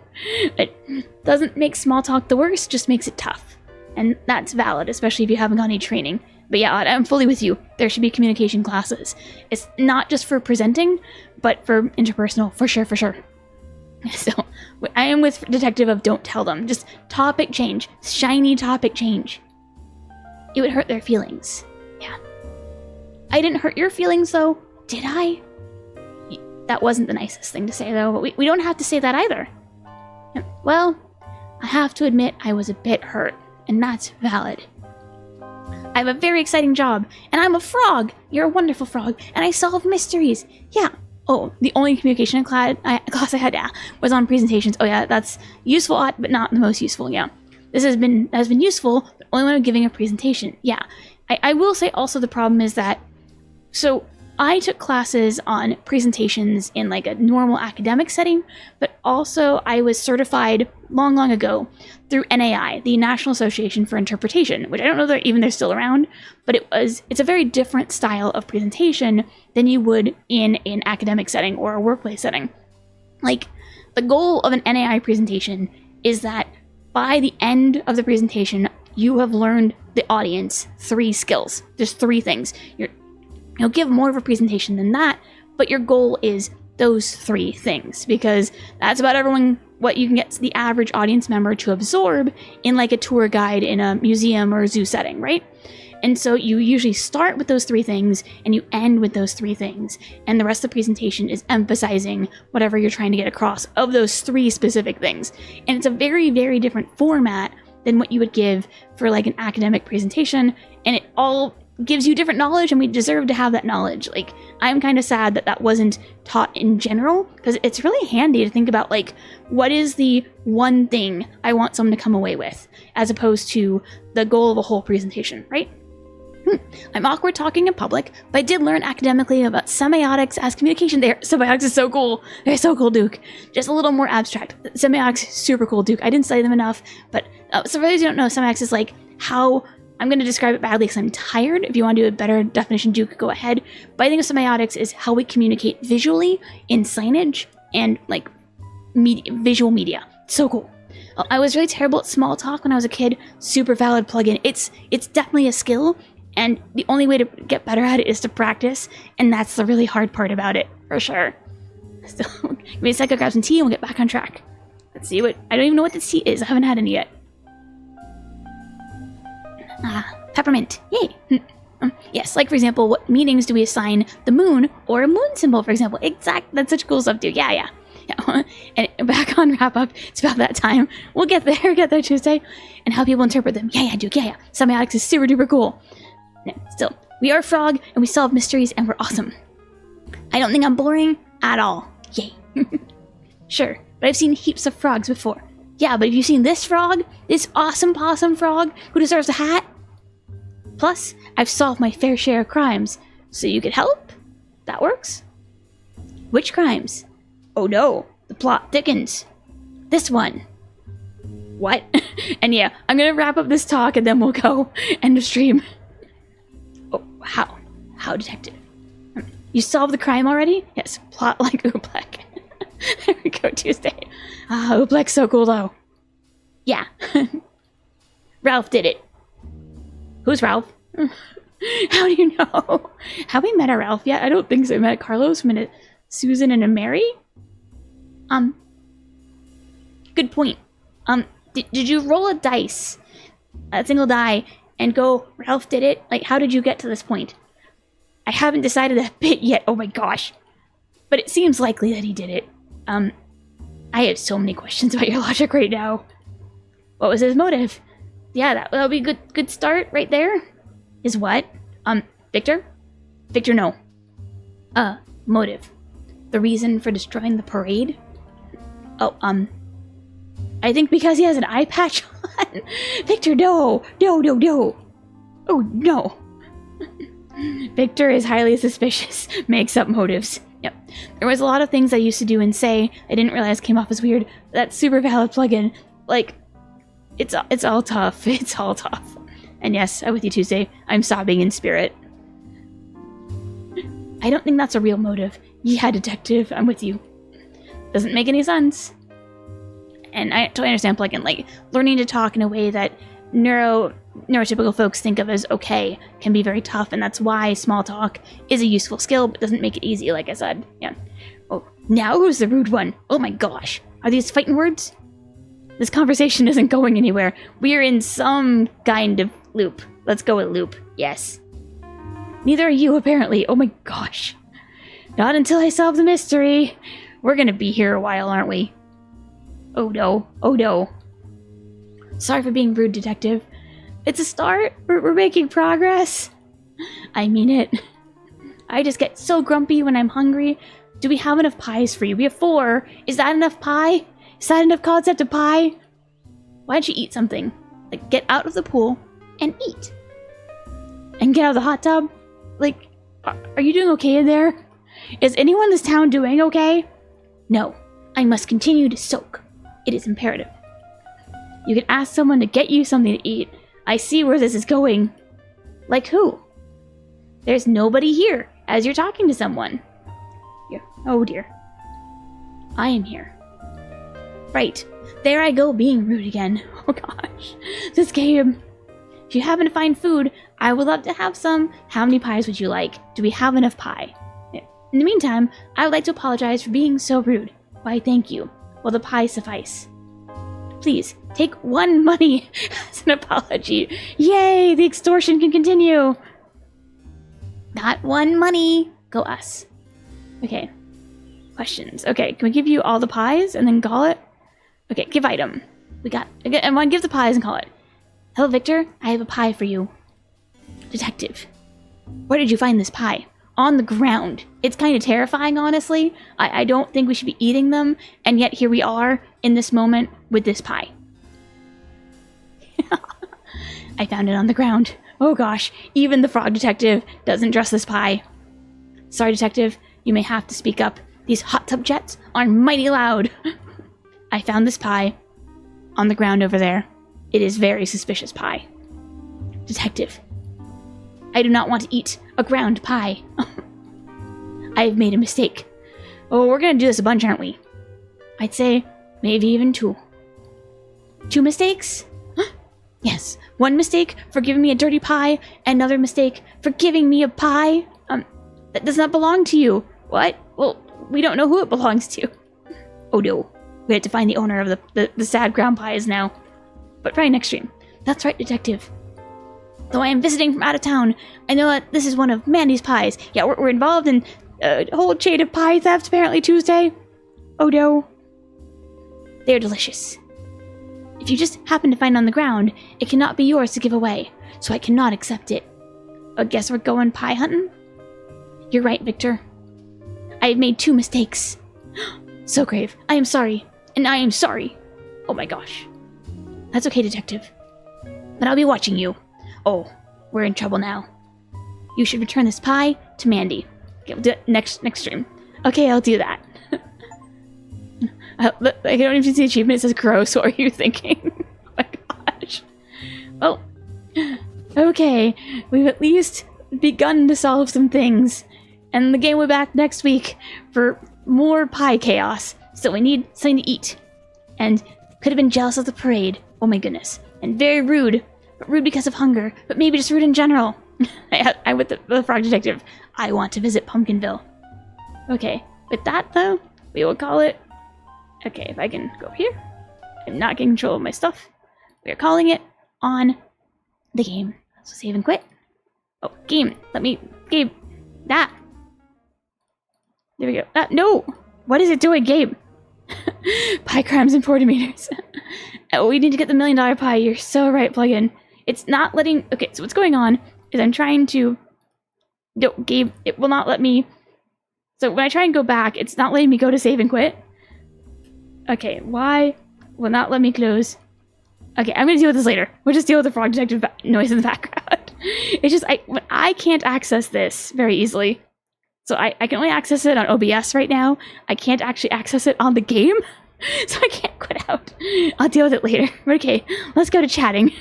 A: It doesn't make small talk the worst, just makes it tough. And that's valid, especially if you haven't got any training. But yeah, I'm fully with you. There should be communication classes. It's not just for presenting, but for interpersonal, for sure. So, I am with Detective of don't tell them. Just topic change. Shiny topic change. It would hurt their feelings. Yeah. I didn't hurt your feelings, though, did I? That wasn't the nicest thing to say, though, but we don't have to say that either. Well, I have to admit I was a bit hurt, and that's valid. I have a very exciting job, and I'm a frog! You're a wonderful frog, and I solve mysteries! Yeah. Oh, the only communication class I had was on presentations. Oh yeah, that's useful, but not the most useful, yeah. That has been useful, but only when I'm giving a presentation, yeah. I will say also the problem is that, so I took classes on presentations in like a normal academic setting, but also I was certified long ago through NAI, the National Association for Interpretation, which I don't know that even they're still around, but it's a very different style of presentation than you would in an academic setting or a workplace setting. Like, the goal of an NAI presentation is that by the end of the presentation, you have learned the audience 3 skills. There's 3 things. You'll give more of a presentation than that, but your goal is those 3 things, because that's about what you can get the average audience member to absorb in like a tour guide in a museum or a zoo setting, right? And so you usually start with those 3 things and you end with those 3 things, and the rest of the presentation is emphasizing whatever you're trying to get across of those 3 specific things. And it's a very, very different format than what you would give for like an academic presentation, and it all gives you different knowledge, and we deserve to have that knowledge. Like, I'm kind of sad that wasn't taught in general, because it's really handy to think about, like, what is the one thing I want someone to come away with, as opposed to the goal of a whole presentation, right? I'm awkward talking in public, but I did learn academically about semiotics as communication there. Semiotics is so cool. They're so cool, Duke. Just a little more abstract. Semiotics is super cool, Duke. I didn't study them enough, but so for those who don't know, semiotics is like how... I'm going to describe it badly because I'm tired. If you want to do a better definition, Duke, go ahead. But I think of semiotics is how we communicate visually in signage and like visual media. So cool. I was really terrible at small talk when I was a kid. Super valid plugin. It's definitely a skill, and the only way to get better at it is to practice, and that's the really hard part about it, for sure. So, give me a sec, I'll grab some tea and we'll get back on track. Let's see what... I don't even know what this tea is. I haven't had any yet. Peppermint. Yay! Yes, like for example, what meanings do we assign the moon or a moon symbol, for example? That's such cool stuff too. Yeah. And back on wrap up, it's about that time. We'll get there Tuesday, and how people interpret them. Yeah, Duke, yeah. Semiotics is super duper cool. No, still, we are a frog, and we solve mysteries, and we're awesome. I don't think I'm boring at all. Yay. Sure, but I've seen heaps of frogs before. Yeah, but have you seen this frog? This awesome possum frog who deserves a hat? Plus, I've solved my fair share of crimes, so you could help? That works? Which crimes? Oh no, the plot thickens. This one. What? And yeah, I'm gonna wrap up this talk and then we'll go end of stream. Oh, how? How, detective? You solved the crime already? Yes, plot like Oobleck. There we go, Tuesday. Oobleck's so cool though. Yeah. Ralph did it. Who's Ralph? How do you know? Have we met a Ralph yet? I don't think so. We met a Carlos, we met a Susan and a Mary. Good point. Did you roll a dice, a single die, and go, Ralph did it? Like, how did you get to this point? I haven't decided that bit yet. Oh my gosh. But it seems likely that he did it. I have so many questions about your logic right now. What was his motive? Yeah, that'll be a good start right there. His what? Victor? Victor, no. Motive. The reason for destroying the parade? Oh, I think because he has an eye patch on. Victor, no! No! Oh, no. Victor is highly suspicious. Makes up motives. Yep. There was a lot of things I used to do and say I didn't realize came off as weird. That's super valid plugin. Like, it's all tough. It's all tough. And yes, I'm with you, Tuesday. I'm sobbing in spirit. I don't think that's a real motive. Yeah, detective, I'm with you. Doesn't make any sense. And I totally understand plugin. Like, learning to talk in a way that neurotypical folks think of as okay can be very tough, and that's why small talk is a useful skill, but doesn't make it easy, like I said. Yeah. Oh, now who's the rude one? Oh my gosh. Are these fighting words? This conversation isn't going anywhere. We're in some kind of loop. Let's go with loop. Yes. Neither are you, apparently. Oh my gosh. Not until I solve the mystery. We're gonna be here a while, aren't we? Oh no. Oh no. Sorry for being rude, Detective. It's a start. We're making progress. I mean it. I just get so grumpy when I'm hungry. Do we have enough pies for you? We have 4. Is that enough pie? Is that enough concept of pie? Why don't you eat something? Like, get out of the pool and eat. And get out of the hot tub? Like, are you doing okay in there? Is anyone in this town doing okay? No. I must continue to soak. It is imperative. You can ask someone to get you something to eat. I see where this is going. Like who? There's nobody here as you're talking to someone. Here. Oh dear. I am here. Right. There I go being rude again. Oh gosh. This game. If you happen to find food, I would love to have some. How many pies would you like? Do we have enough pie? In the meantime, I would like to apologize for being so rude. Why, thank you. Will the pie suffice? Please, take 1 money as an apology. Yay, the extortion can continue. Not 1 money. Go us. Okay. Questions. Okay, can we give you all the pies and then call it? Okay, give item. We got... I want to give the pies and call it. Hello, Victor. I have a pie for you. Detective. Where did you find this pie? On the ground. It's kind of terrifying, honestly. I don't think we should be eating them, and yet here we are in this moment with this pie. I found it on the ground. Oh gosh, even the frog detective doesn't trust this pie. Sorry, detective, you may have to speak up. These hot tub jets are mighty loud. I found this pie on the ground over there. It is very suspicious pie. Detective, I do not want to eat a ground pie. I have made a mistake. Oh, we're gonna do this a bunch, aren't we? I'd say maybe even 2. 2 mistakes? Yes, 1 mistake for giving me a dirty pie, another mistake for giving me a pie. That does not belong to you. What? Well, we don't know who it belongs to. Oh no, we have to find the owner of the sad ground pies now. But probably next stream. That's right, detective. Though I am visiting from out of town, I know that this is one of Mandy's pies. Yeah, we're involved in a whole chain of pie theft apparently Tuesday. Oh no. They're delicious. If you just happen to find it on the ground, it cannot be yours to give away, so I cannot accept it. I guess we're going pie hunting? You're right, Victor. I have made 2 mistakes. So grave. I am sorry. And I am sorry. Oh my gosh. That's okay, detective. But I'll be watching you. Oh, we're in trouble now. You should return this pie to Mandy. Okay, we'll do it next stream. Okay, I'll do that. I don't even see the achievement. It says gross. What are you thinking? Oh my gosh. Well, okay. We've at least begun to solve some things. And the game will be back next week for more pie chaos. So we need something to eat. And could have been jealous of the parade. Oh my goodness. And very rude. But rude because of hunger. But maybe just rude in general. I with the frog detective. I want to visit Pumpkinville. Okay. With that, though, we will call it... Okay, if I can go here. I'm not getting control of my stuff. We are calling it on the game. So save and quit. Oh, game. Let me... Game. That. There we go. No! What is it doing, game? Pie crimes and 40 meters. Oh, we need to get the $1 million pie. You're so right, plugin. It's not letting... Okay, so what's going on is I'm trying to... No, game, it will not let me... So when I try and go back, it's not letting me go to save and quit. Okay, why will not let me close? Okay, I'm gonna deal with this later. We'll just deal with the frog detective noise in the background. It's just, I can't access this very easily. So I can only access it on OBS right now. I can't actually access it on the game. So I can't quit out. I'll deal with it later. Okay, let's go to chatting.